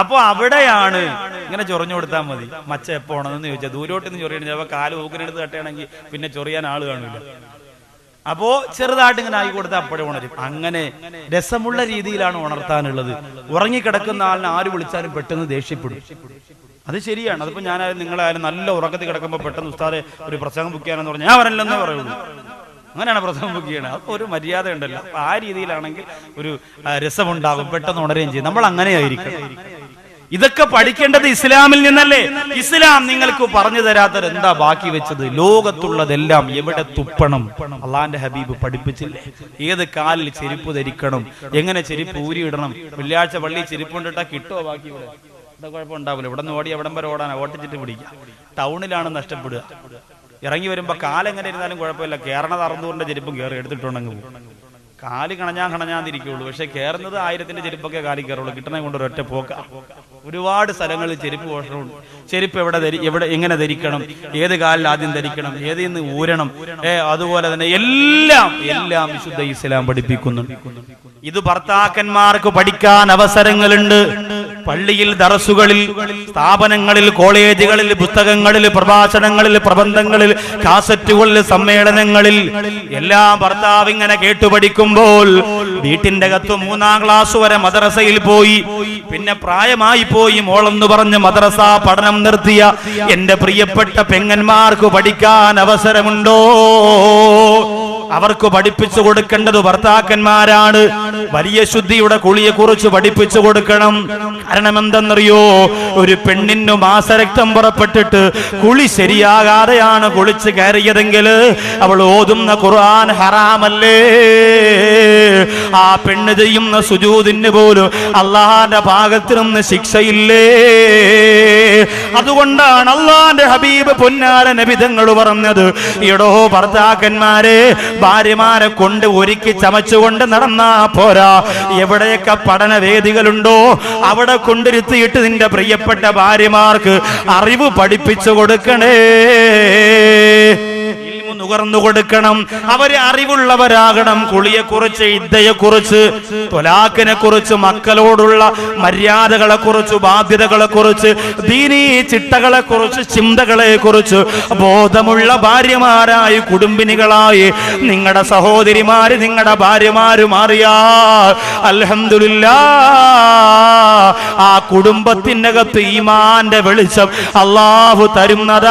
അപ്പൊ അവിടെയാണ് ഇങ്ങനെ ചൊറിഞ്ഞു കൊടുത്താൽ മതി. മച്ച എപ്പോ ഉണർന്നെന്ന് ചോദിച്ചാൽ ദൂരോട്ട് നിന്ന് ചൊറിയണം. ചിലപ്പോൾ കാല് ഊക്കിനെടുത്ത് തട്ടുകയാണെങ്കിൽ പിന്നെ ചൊറിയാൻ ആള് കാണില്ല. അപ്പോ ചെറുതായിട്ട് ഇങ്ങനെ ആയി കൊടുത്താൽ അപ്പോഴും ഉണരും. അങ്ങനെ രസമുള്ള രീതിയിലാണ് ഉണർത്താനുള്ളത്. ഉറങ്ങിക്കിടക്കുന്ന ആളിനെ ആര് വിളിച്ചാലും പെട്ടെന്ന് ദേഷ്യപ്പെടും. അത് ശരിയാണ്. അതിപ്പോ ഞാനായാലും നിങ്ങളായാലും നല്ല ഉറക്കത്തിൽ കിടക്കുമ്പോൾ പെട്ടെന്ന് ഉസ്താദെ ഒരു പ്രസംഗം ബുക്ക് ചെയ്യാനെന്ന് പറഞ്ഞാൽ ഞാൻ വരല്ലെന്നേ പറയുള്ളൂ. അങ്ങനെയാണ് പ്രസംഗം ബുക്ക് ചെയ്യണത്. അപ്പൊ ഒരു മര്യാദ ഉണ്ടല്ലോ. അപ്പൊ ആ രീതിയിലാണെങ്കിൽ ഒരു രസമുണ്ടാകും, പെട്ടെന്ന് ഉണരുകയും ചെയ്യും. നമ്മൾ അങ്ങനെ ആയിരിക്കണം. ഇതൊക്കെ പഠിക്കേണ്ടത് ഇസ്ലാമിൽ നിന്നല്ലേ? ഇസ്ലാം നിങ്ങൾക്ക് പറഞ്ഞു തരാത്തത് എന്താ ബാക്കി വെച്ചത്? ലോകത്തുള്ളതെല്ലാം എവിടെ തുപ്പണം അള്ളാന്റെ ഹബീബ് പഠിപ്പിച്ചില്ലേ? ഏത് കാലിൽ ചെരുപ്പ് ധരിക്കണം, എങ്ങനെ ചെരുപ്പ് ഊരിയിടണം. വെള്ളിയാഴ്ച പള്ളി ചെരുപ്പ് കൊണ്ടിട്ടാ കിട്ടുമോ ബാക്കി? ഇവിടെ കുഴപ്പമുണ്ടാവില്ല. ഇവിടെ നിന്ന് ഓടി എവിടം വരെ ഓടാനാ? ഓട്ടിച്ചിട്ട് പിടിക്കാം. ടൗണിലാണ് നഷ്ടപ്പെടുക. ഇറങ്ങി വരുമ്പോ കാലെങ്ങനെ ഇരുന്നാലും കുഴപ്പമില്ല. കേരള അറുന്നൂറിന്റെ ചെരുപ്പും കയറി എടുത്തിട്ടുണ്ടെങ്കിൽ കാല് കണഞ്ഞാന്നിരിക്കുള്ളൂ. പക്ഷെ കയറുന്നത് 1000ന്റെ ചെരുപ്പൊക്കെ കാലിൽ കയറുള്ളൂ. കിട്ടണേ കൊണ്ട് ഒരൊറ്റ പോക്ക. ഒരുപാട് സ്ഥലങ്ങളിൽ ചെരുപ്പ് പോഷണമുണ്ട്. ചെരുപ്പ് എവിടെ എങ്ങനെ ധരിക്കണം, ഏത് കാലിൽ ആദ്യം ധരിക്കണം, ഏതിൽ നിന്ന് ഊരണം, അതുപോലെ തന്നെ എല്ലാം വിശുദ്ധ ഇസ്ലാം പഠിപ്പിക്കുന്നുണ്ട്. ഇത് ഭർത്താക്കന്മാർക്ക് പഠിക്കാൻ അവസരങ്ങളുണ്ട്. പള്ളിയിൽ, ദറസുകളിൽ, സ്ഥാപനങ്ങളിൽ, കോളേജുകളിൽ, പുസ്തകങ്ങളിൽ, പ്രഭാഷണങ്ങളിൽ, പ്രബന്ധങ്ങളിൽ, കാസറ്റുകളിൽ, സമ്മേളനങ്ങളിൽ എല്ലാം ഭർത്താവ് ഇങ്ങനെ കേട്ടുപഠിക്കുമ്പോൾ വീട്ടിന്റെ അകത്ത് 3ാം ക്ലാസ് വരെ മദ്രസയിൽ പോയി, പിന്നെ പ്രായമായി പോയി മോളെന്ന് പറഞ്ഞ് മദ്രസ പഠനം നിർത്തിയ എന്റെ പ്രിയപ്പെട്ട പെങ്ങന്മാർക്ക് പഠിക്കാൻ അവസരമുണ്ടോ? അവർക്ക് പഠിപ്പിച്ചു കൊടുക്കേണ്ടത് ഭർത്താക്കന്മാരാണ്. വലിയ ശുദ്ധിയുടെ കുളിയെ കുറിച്ച് പഠിപ്പിച്ചു കൊടുക്കണം. കാരണം എന്തെന്നറിയോ? ഒരു പെണ്ണിന് മാസരക്തം പുറപ്പെട്ടിട്ട് കുളി ശരിയാകാതെയാണ് കുളിച്ച് കയറിയതെങ്കിൽ അവൾ ഓതുന്ന ഖുർആൻ ഹറാമല്ലേ? ആ പെണ്ണ് ചെയ്യുന്ന സുജൂദിന് പോലും അള്ളാന്റെ ഭാഗത്ത് നിന്ന് ശിക്ഷയില്ലേ? അതുകൊണ്ടാണ് അള്ളാന്റെ ഹബീബ് പൊന്നാര നബി തങ്ങൾ പറഞ്ഞത്, എടോ ഭർത്താക്കന്മാരെ, ഭാര്യമാരെ കൊണ്ട് ഒരുക്കി ചമച്ചുകൊണ്ട് നടന്നാ പോരാ. എവിടെയൊക്കെ പഠനവേദികളുണ്ടോ അവിടെ കൊണ്ടിരുത്തിയിട്ട് നിന്റെ പ്രിയപ്പെട്ട ഭാര്യമാർക്ക് അറിവ് പഠിപ്പിച്ചു കൊടുക്കണേ. നുകർന്നു കൊടുക്കണം. അവര് അറിവുള്ളവരാകണം. കുളിയെക്കുറിച്ച്, ഇദ്ദയെക്കുറിച്ച്, ത്വലാഖിനെ കുറിച്ച്, മക്കളോടുള്ള മര്യാദകളെ കുറിച്ച്, ബാധ്യതകളെ കുറിച്ച്, ദീനീ ചിട്ടകളെ കുറിച്ച്, ചിന്തകളെ കുറിച്ച് ബോധമുള്ള ഭാര്യമാരായി, കുടുംബിനികളായി നിങ്ങളുടെ സഹോദരിമാര്, നിങ്ങളുടെ ഭാര്യമാര് മാറിയാ അൽഹംദുലില്ലാഹ്, ആ കുടുംബത്തിനകത്ത് ഈമാന്റെ വെളിച്ചം അല്ലാഹു തരുന്നതാണ്.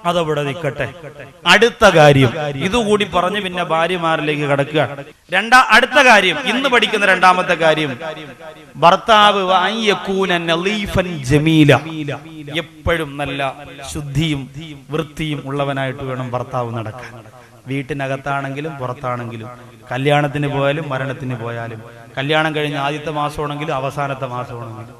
അതവിടെ നിൽക്കട്ടെ. അടുത്ത കാര്യം ഇതുകൂടി പറഞ്ഞ് പിന്നെ ഭാര്യമാരിലേക്ക് കടക്കുക. അടുത്ത കാര്യം, ഇന്ന് പഠിക്കുന്ന രണ്ടാമത്തെ കാര്യം, ഭർത്താവ് എപ്പോഴും നല്ല ശുദ്ധിയും വൃത്തിയും ഉള്ളവനായിട്ട് വേണം ഭർത്താവ് നടക്കാൻ. വീട്ടിനകത്താണെങ്കിലും പുറത്താണെങ്കിലും, കല്യാണത്തിന് പോയാലും മരണത്തിന് പോയാലും, കല്യാണം കഴിഞ്ഞ ആദ്യത്തെ മാസമാണെങ്കിലും അവസാനത്തെ മാസമാണെങ്കിലും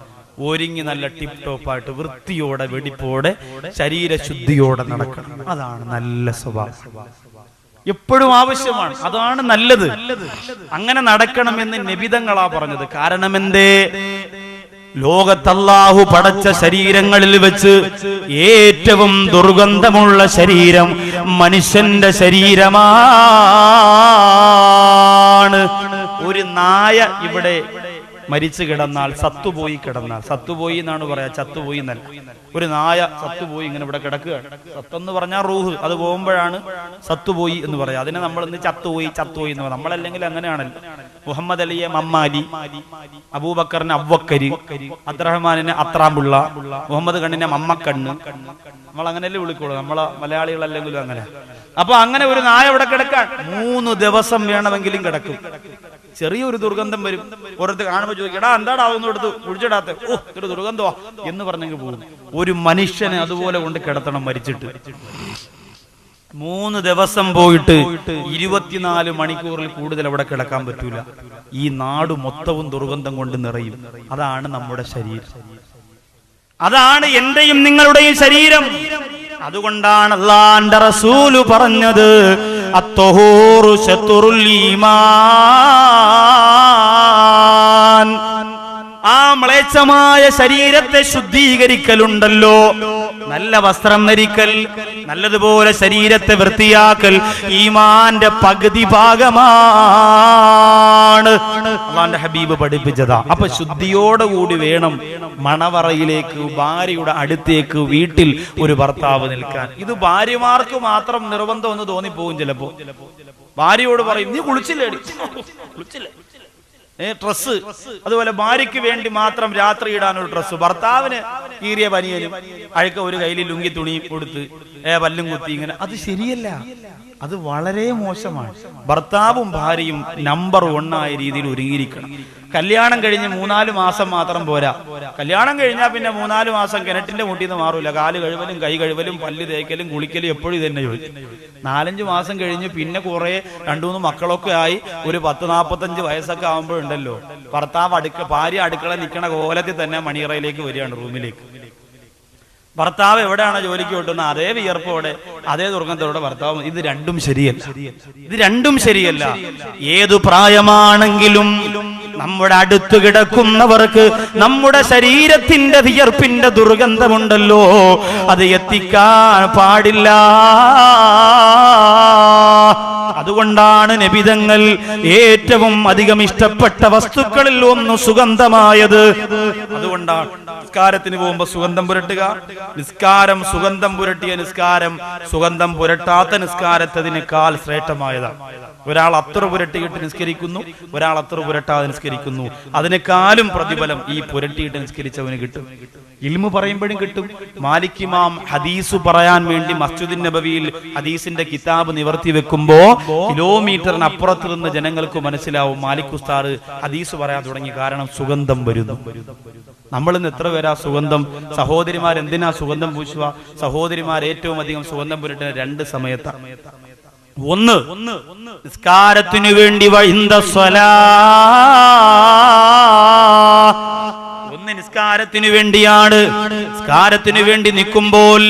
ഒരുങ്ങി നല്ല ടിപ് ടോപ്പായിട്ട് വൃത്തിയോടെ വെടിപ്പോടെ ശരീരശുദ്ധിയോടെ നടക്കണം. അതാണ് നല്ല സ്വഭാവം, എപ്പോഴും ആവശ്യമാണ്. അതാണ് നല്ലത്. അങ്ങനെ നടക്കണമെന്ന് നബിതങ്ങളാ പറഞ്ഞത്. കാരണം എന്തേ? ലോകത്തല്ലാഹു പടച്ച ശരീരങ്ങളിൽ വെച്ച് ഏറ്റവും ദുർഗന്ധമുള്ള ശരീരം മനുഷ്യന്റെ ശരീരമാണ്. ഒരു നായ ഇവിടെ മരിച്ചു കിടന്നാൽ, സത്തുപോയി കിടന്നാൽ, സത്തുപോയി എന്നാണ് പറയാ, ചത്തുപോയി എന്നല്ല. ഒരു നായ സത്തുപോയി ഇങ്ങനെ ഇവിടെ കിടക്കുകയാണ്. സത്തെന്ന് പറഞ്ഞാൽ റൂഹ്, അത് പോകുമ്പോഴാണ് സത്തുപോയി എന്ന് പറയാം. അതിനെ നമ്മൾ ഇന്ന് ചത്തുപോയി എന്ന് പറയാം. നമ്മളല്ലെങ്കിൽ അങ്ങനെയാണല്ലോ. മുഹമ്മദ് അലിയെ മമ്മാലി, അബൂബക്കറിനെ അവ്വക്കരി, അബ്ദുറഹ്മാനിനെ അത്രാമ്പുള്ള, മുഹമ്മദ് കണ്ണിനെ മമ്മക്കണ്ണ്, നമ്മൾ അങ്ങനെയല്ലേ വിളിക്കുള്ളൂ. നമ്മളെ മലയാളികളല്ലെങ്കിലും അങ്ങനെ. അപ്പൊ അങ്ങനെ ഒരു നായ ഇവിടെ കിടക്കാൻ 3 ദിവസം വേണമെങ്കിലും കിടക്കും. ചെറിയൊരു ദുർഗന്ധം വരും. ഓരോരുത്തർ കാണുമ്പോൾ ചോദിക്കടാ എന്താടാ അതൊന്നും എടുത്ത് കുഴിച്ചിടാത്ത, ഓ ഇതൊരു ദുർഗന്ധമാ എന്ന് പറഞ്ഞെങ്കിൽ പോകും. ഒരു മനുഷ്യനെ അതുപോലെ കൊണ്ട് കിടത്തണം മരിച്ചിട്ട്. 3 ദിവസം പോയിട്ട് 24 മണിക്കൂറിൽ കൂടുതൽ അവിടെ കിടക്കാൻ പറ്റൂല. ഈ നാട് മൊത്തവും ദുർഗന്ധം കൊണ്ട് നിറയും. അതാണ് നമ്മുടെ ശരീരം, അതാണ് എന്റെയും നിങ്ങളുടെയും ശരീരം. അതുകൊണ്ടാണ് അല്ലാഹുവിന്റെ റസൂല് പറഞ്ഞത്, അത്തൊഹൂറു ശത്റുൽ ഈമാൻ. ആ മ്ലേച്ഛമായ ശരീരത്തെ ശുദ്ധീകരിക്കലുണ്ടല്ലോ, നല്ല വസ്ത്രം ധരിക്കൽ, നല്ലതുപോലെ ശരീരത്തെ വൃത്തിയാക്കൽ ഈമാന്റെ പകുതി ഭാഗമാണ്. അല്ലാഹുവിന്റെ ഹബീബ് പഠിപ്പിച്ചതാ. അപ്പൊ ശുദ്ധിയോടുകൂടി വേണം മണവറയിലേക്ക്, ഭാര്യയുടെ അടുത്തേക്ക്, വീട്ടിൽ ഒരു ഭർത്താവ് നിൽക്കാൻ. ഇത് ഭാര്യമാർക്ക് മാത്രം നിർബന്ധം എന്ന് തോന്നിപ്പോകും ചിലപ്പോ. ഭാര്യയോട് പറയും നീ കുളിച്ചില്ലേ, ഡ്രസ്സ്. അതുപോലെ ഭാര്യയ്ക്ക് വേണ്ടി മാത്രം രാത്രി ഇടാനൊരു ഡ്രസ്സ്, ഭർത്താവിന് കീറിയ ബനിയനും അഴുക്ക ഒരു കയ്യിൽ ലുങ്കി തുണി കൊടുത്ത് പല്ലും കുത്തി ഇങ്ങനെ, അത് ശരിയല്ല. അത് വളരെ മോശമാണ്. ഭർത്താവും ഭാര്യയും നമ്പർ 1 ആയ രീതിയിൽ ഒരുങ്ങിയിരിക്കണം. കല്യാണം കഴിഞ്ഞ് 3-4 മാസം മാത്രം പോരാ. കല്യാണം കഴിഞ്ഞാൽ പിന്നെ 3-4 മാസം കിണറ്റിന്റെ മുട്ടിൽ നിന്ന് മാറൂല. കാല് കഴുകലും, കൈ കഴുകലും, പല്ല് തേക്കലും, കുളിക്കലും എപ്പോഴും ഇതന്നെ ചോദിച്ചു. 4-5 മാസം കഴിഞ്ഞ് പിന്നെ കുറെ 2-3 മക്കളൊക്കെ ആയി ഒരു 10-45 വയസ്സൊക്കെ ആകുമ്പോഴുണ്ടല്ലോ ഭർത്താവ് ഭാര്യ അടുക്കള നിൽക്കണ കോലത്തിൽ തന്നെ മണിയറയിലേക്ക് വരികയാണ്, റൂമിലേക്ക്. ഭർത്താവ് എവിടെയാണ് ജോലിക്ക് കിട്ടുന്നത് അതേ വിയർപ്പോടെ, അതേ ദുർഗന്ധത്തോടെ ഭർത്താവ്. ഇത് രണ്ടും ശരിയല്ല. ഏതു പ്രായമാണെങ്കിലും നമ്മുടെ അടുത്ത് കിടക്കുന്നവർക്ക് നമ്മുടെ ശരീരത്തിന്റെ വിയർപ്പിന്റെ ദുർഗന്ധമുണ്ടല്ലോ, അത് എത്തിക്കാൻ പാടില്ല. അതുകൊണ്ടാണ് നബിതങ്ങൾ ഏറ്റവും അധികം ഇഷ്ടപ്പെട്ട വസ്തുക്കളിൽ ഒന്ന് സുഗന്ധമായത്. അതുകൊണ്ടാണ് നിസ്കാരത്തിന് പോകുമ്പോ സുഗന്ധം പുരട്ടുക. നിസ്കാരം സുഗന്ധം പുരട്ടിയ നിസ്കാരം സുഗന്ധം പുരട്ടാത്ത നിസ്കാരത്തിനേക്കാൾ ശ്രേഷ്ഠമായതാണ്. ഒരാൾ അത്തർ പുരട്ടിയിട്ട് നിസ്കരിക്കുന്നു, ഒരാൾ അത്തർ പുരട്ടാതെ നിസ്കരിക്കുന്നു. അതിനേക്കാളും പ്രതിഫലം ഈ പുരട്ടിയിട്ട് നിസ്കരിച്ചവന് കിട്ടും. ഇൽമു പറയുമ്പോഴും കിട്ടും. മാലിക് ഇമാം ഹദീസ് പറയാൻ വേണ്ടി മസ്ജിദുൻ നബവിയിൽ ഹദീസിന്റെ കിതാബ് നിവർത്തി വെക്കുമ്പോ കിലോമീറ്ററിന് അപ്പുറത്ത് നിന്ന് ജനങ്ങൾക്ക് മനസ്സിലാവും മാലിക് ഉസ്താദ് ഹദീസ് പറയാൻ തുടങ്ങി. കാരണം സുഗന്ധം വരുന്നു. നമ്മൾ ഇന്ന് എത്ര പേരാ സുഗന്ധം? സഹോദരിമാർ എന്തിനാ സുഗന്ധം പൂശുക? സഹോദരിമാർ ഏറ്റവും അധികം സുഗന്ധം പുരട്ടുന്ന 2 സമയത്താണ്. ഒന്ന് നിസ്കാരത്തിനു വേണ്ടി ഒന്ന് നിസ്കാരത്തിനു വേണ്ടിയാണ്. നിസ്കാരത്തിനു വേണ്ടി നിൽക്കുമ്പോൾ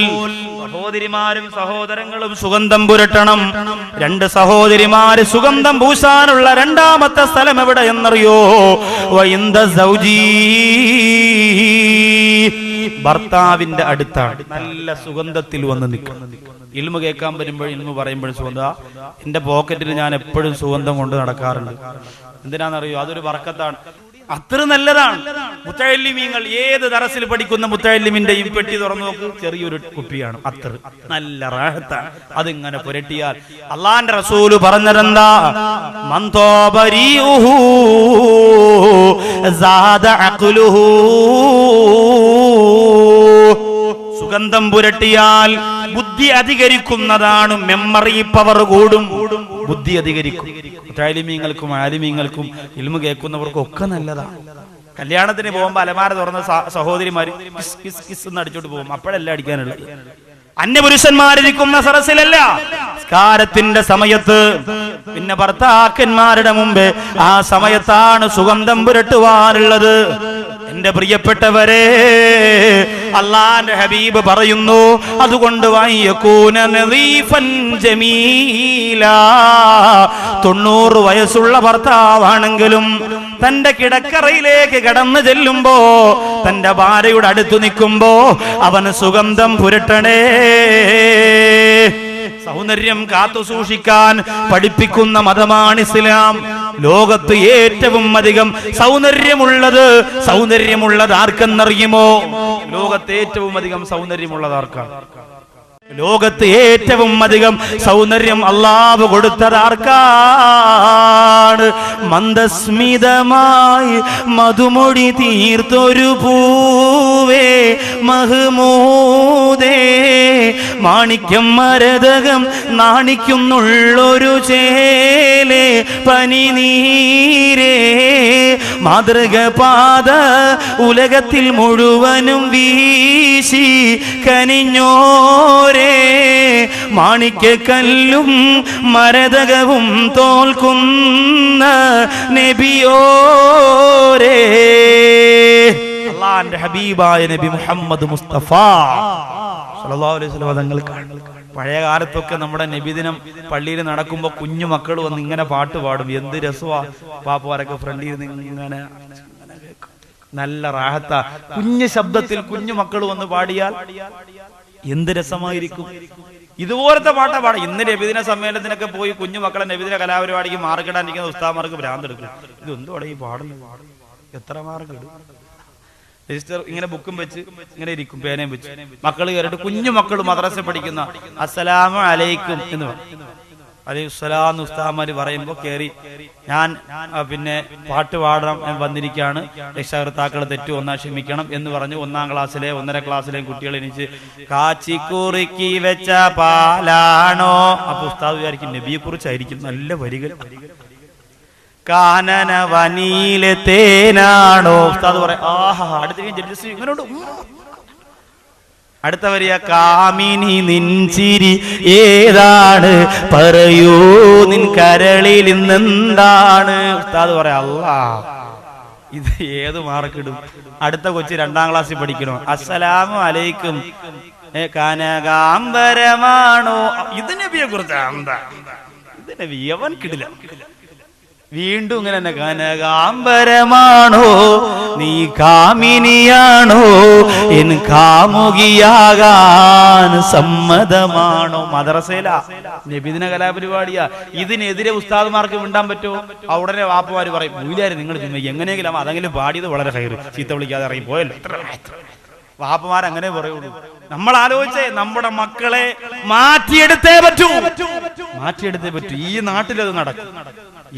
സഹോദരിമാരും സഹോദരങ്ങളും സുഗന്ധം പുരട്ടണം. 2 സഹോദരിമാര് സുഗന്ധം പൂശാനുള്ള രണ്ടാമത്തെ സ്ഥലം എവിടെ എന്നറിയോ? ഭർത്താവിന്റെ അടുത്താണ്, നല്ല സുഗന്ധത്തിൽ വന്ന് നിൽക്കും. ഇൽമു കേൾക്കാൻ വരുമ്പോഴും ഇൽമു പറയുമ്പോഴും സുഗന്ധ. എന്റെ പോക്കറ്റിൽ ഞാൻ എപ്പോഴും സുഗന്ധം കൊണ്ട് നടക്കാറുണ്ട്. എന്തിനാണെന്നറിയോ? അതൊരു ബർക്കത്താണ്, അത്ര നല്ലതാണ്. മുത്തഅല്ലിമീങ്ങൾ ഏത് ദറസിൽ പഠിക്കുന്ന മുത്തഅല്ലിമിന്റെയും പെട്ടി തുറന്നു നോക്ക്, ചെറിയൊരു കുപ്പിയാണ്, അത്ര നല്ല റാഹത്താണ്. അതിങ്ങനെ പുരട്ടിയാൽ അള്ളാന്റെ റസൂല് പറഞ്ഞതെന്താ? മൻ തോബ റീഉഹു സാദ അഖ്ലുഹു. സുഗന്ധം പുരട്ടിയാൽ ബുദ്ധി അധികരിക്കുന്നതാണ്, മെമ്മറി പവർ കൂടും, ബുദ്ധി അധികരിക്കും. മുത്തഅല്ലിമീങ്ങൾക്കും ആലിമീങ്ങൾക്കും ഇൽമു കേൾക്കുന്നവർക്കും ഒക്കെ നല്ലതാണ്. കല്യാണത്തിന് പോകുമ്പോ അലമാര തുറന്ന സഹോദരിമാര് കിസ് കിസ് കിസ് എന്ന് അടിച്ചോട്ട് പോകും. അപ്പോഴല്ല അടിക്കാനുള്ളത്. അന്യപുരുഷന്മാരിരിക്കുന്ന സരസിലല്ല, സ്കാരത്തിന്റെ സമയത്ത്, പിന്നെ ഭർത്താക്കന്മാരുടെ മുമ്പ് ആ സമയത്താണ് സുഗന്ധം പുരട്ടുവാനുള്ളത്. എന്റെ പ്രിയപ്പെട്ടവരെ, അല്ലാഹുവിന്റെ ഹബീബ് പറയുന്നു, അതുകൊണ്ട് 90 വയസ്സുള്ള ഭർത്താവാണെങ്കിലും തന്റെ കിടക്കറയിലേക്ക് കടന്നു ചെല്ലുമ്പോ, തന്റെ ഭാര്യയുടെ അടുത്ത് നിൽക്കുമ്പോ അവന് സുഗന്ധം പുരട്ടണേ. സൗന്ദര്യം കാത്തു സൂക്ഷിക്കാൻ പഠിപ്പിക്കുന്ന മതമാണ് ഇസ്ലാം. ലോകത്ത് ഏറ്റവും അധികം സൗന്ദര്യമുള്ളത് ആർക്കെന്നറിയുമോ? ലോകത്ത് ഏറ്റവും അധികം സൗന്ദര്യമുള്ളത് ആർക്കാണ്? ലോകത്ത് ഏറ്റവും അധികം സൗന്ദര്യം അല്ലാഹു കൊടുത്തത് ആർക്കാണ്? മന്ദസ്മിതമായി മധുമൊഴി തീർത്തൊരു പൂവേ മഹ്മൂദേ, മാണിക്യം മരതകം നാണിക്കുന്നുള്ളൊരു ചേലേ പനിനീരേ, മാതൃക പാത ഉലകത്തിൽ മുഴുവനും വീശി കനിഞ്ഞോരേ, മാണിക്യക്കല്ലും മരതകവും തോൽക്കുന്ന നബിയോരേ. അല്ലാഹുവിന്റെ ഹബീബായ നബി മുഹമ്മദ് മുസ്തഫ സല്ലല്ലാഹു അലൈഹി വസല്ലം തങ്ങൾ കാണും. പഴയ കാലത്തൊക്കെ നമ്മുടെ നബിദിനം പള്ളിയിൽ നടക്കുമ്പോൾ കുഞ്ഞു മക്കൾ വന്ന് ഇങ്ങനെ പാട്ട് പാടും. എന്ത് രസമാ! പാപ്പമാരൊക്കെ ഫ്രണ്ടിൽ നിന്ന് ഇങ്ങനെ നല്ല റാഹത്ത, കുഞ്ഞു ശബ്ദത്തിൽ കുഞ്ഞു മക്കൾ വന്ന് പാടിയാൽ എന്ത് രസമായിരിക്കും. ഇതുപോലത്തെ പാട്ടാ പാടാം. ഇന്ന് നബിദിന സമ്മേളനത്തിനൊക്കെ പോയി കുഞ്ഞു മക്കളെ നബിദിന കലാപരിപാടിക്ക് മാർക്കിടാനിരിക്കുന്ന ഉസ്താദന്മാർക്ക് ഭ്രാന്തെടുക്കും. ഇതെന്തോടെ ഈ പാടുന്നത്? എത്ര മാർക്ക് ഇടും? രജിസ്റ്റർ ഇങ്ങനെ ബുക്കും വെച്ച് ഇങ്ങനെ ഇരിക്കും, പേനയും വെച്ച്. മക്കൾ കയറിയിട്ട് കുഞ്ഞു മക്കൾ മദ്രസ പഠിക്കുന്ന അസ്സലാമു അലൈക്കും എന്ന് പറയും. അലൈഹിസ്സലാം ഉസ്താദന്മാര് പറയുമ്പോ കയറി ഞാൻ പിന്നെ പാട്ട് പാടാൻ വന്നിരിക്കുകയാണ്, രക്ഷകർത്താക്കൾ തെറ്റു ഒന്നാ ക്ഷമിക്കണം എന്ന് പറഞ്ഞ് 1ാം ക്ലാസ്സിലെ 1.5 ക്ലാസ്സിലെയും കുട്ടികൾ എണീച്ച് കാച്ചിക്കുറുക്കി വെച്ച പാലാണോ? അപ്പൊ ഉസ്താദ് വിചാരിക്കും നബിയെ കുറിച്ചായിരിക്കും. നല്ല വരികൾ. കാനന വനീലെ തേനാണോ? ഉസ്താദ് പറയാം ആഹാ. അടുത്ത ഇങ്ങനോട്ട് അടുത്ത വരിക കാമിനി നിൻചിരി ഏതാണ്, പറയൂ നിൻ കരളിൽ ഇന്നെന്താണ്? ഉസ്താദ് പറയാം അല്ലാ ഇത് ഏത് മാർക്കിടും? അടുത്ത കൊച്ചി 2ാം ക്ലാസ്സിൽ പഠിക്കണോ? അസ്സലാമു അലൈക്കും കനകാംബരമാണോ? ഇത് നബിയെ കുറിച്ചാണ്. ഇത് നബി അവൻ കിടില. വീണ്ടും ഇങ്ങനെ തന്നെ കനകാംബരമാണോ, നീ കാമിനിയാണോ, എൻ കാമുകിയാകാൻ സമ്മതമാണോ? മദ്രസയിലാ നബിദിന കലാപരിപാടിയാ. ഇതിനെതിരെ ഉസ്താദുമാർക്ക് മിണ്ടാൻ പറ്റുമോ? ഉടനെ വാപ്പമാര് പറയും മൂലാര് നിങ്ങൾ എങ്ങനെയെങ്കിലും അതെങ്കിലും പാടിയത് വളരെ ഹൈറ്, ചീത്ത വിളിക്കാതെ ഇറങ്ങി പോയല്ലോ. വാപ്പമാർ അങ്ങനെ പറയുള്ളൂ. നമ്മൾ ആലോചിച്ചേ, നമ്മുടെ മക്കളെ മാറ്റിയെടുത്തേ പറ്റൂ. ഈ നാട്ടിലത് നടക്കും.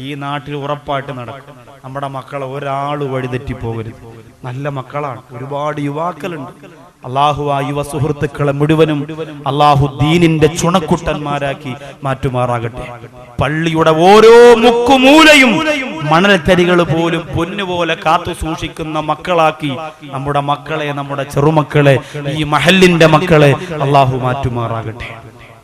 ഈ നാട്ടിൽ ഉറപ്പായിട്ട് നടക്കും. നമ്മുടെ മക്കളെ ഒരാൾ വഴിതെറ്റിപ്പോകരുത്. നല്ല മക്കളാണ്, ഒരുപാട് യുവാക്കളുണ്ട്. അള്ളാഹു ആ യുവ സുഹൃത്തുക്കളെ മുഴുവനും അള്ളാഹു ദീനിന്റെ ചുണക്കുട്ടന്മാരാക്കി മാറ്റുമാറാകട്ടെ. പള്ളിയുടെ ഓരോ മുക്കുമൂലയും മണൽത്തരികൾ പോലും പൊന്നുപോലെ കാത്തു സൂക്ഷിക്കുന്ന മക്കളാക്കി നമ്മുടെ മക്കളെ, നമ്മുടെ ചെറുമക്കളെ, ഈ മഹല്ലിന്റെ മക്കളെ അള്ളാഹു മാറ്റുമാറാകട്ടെ.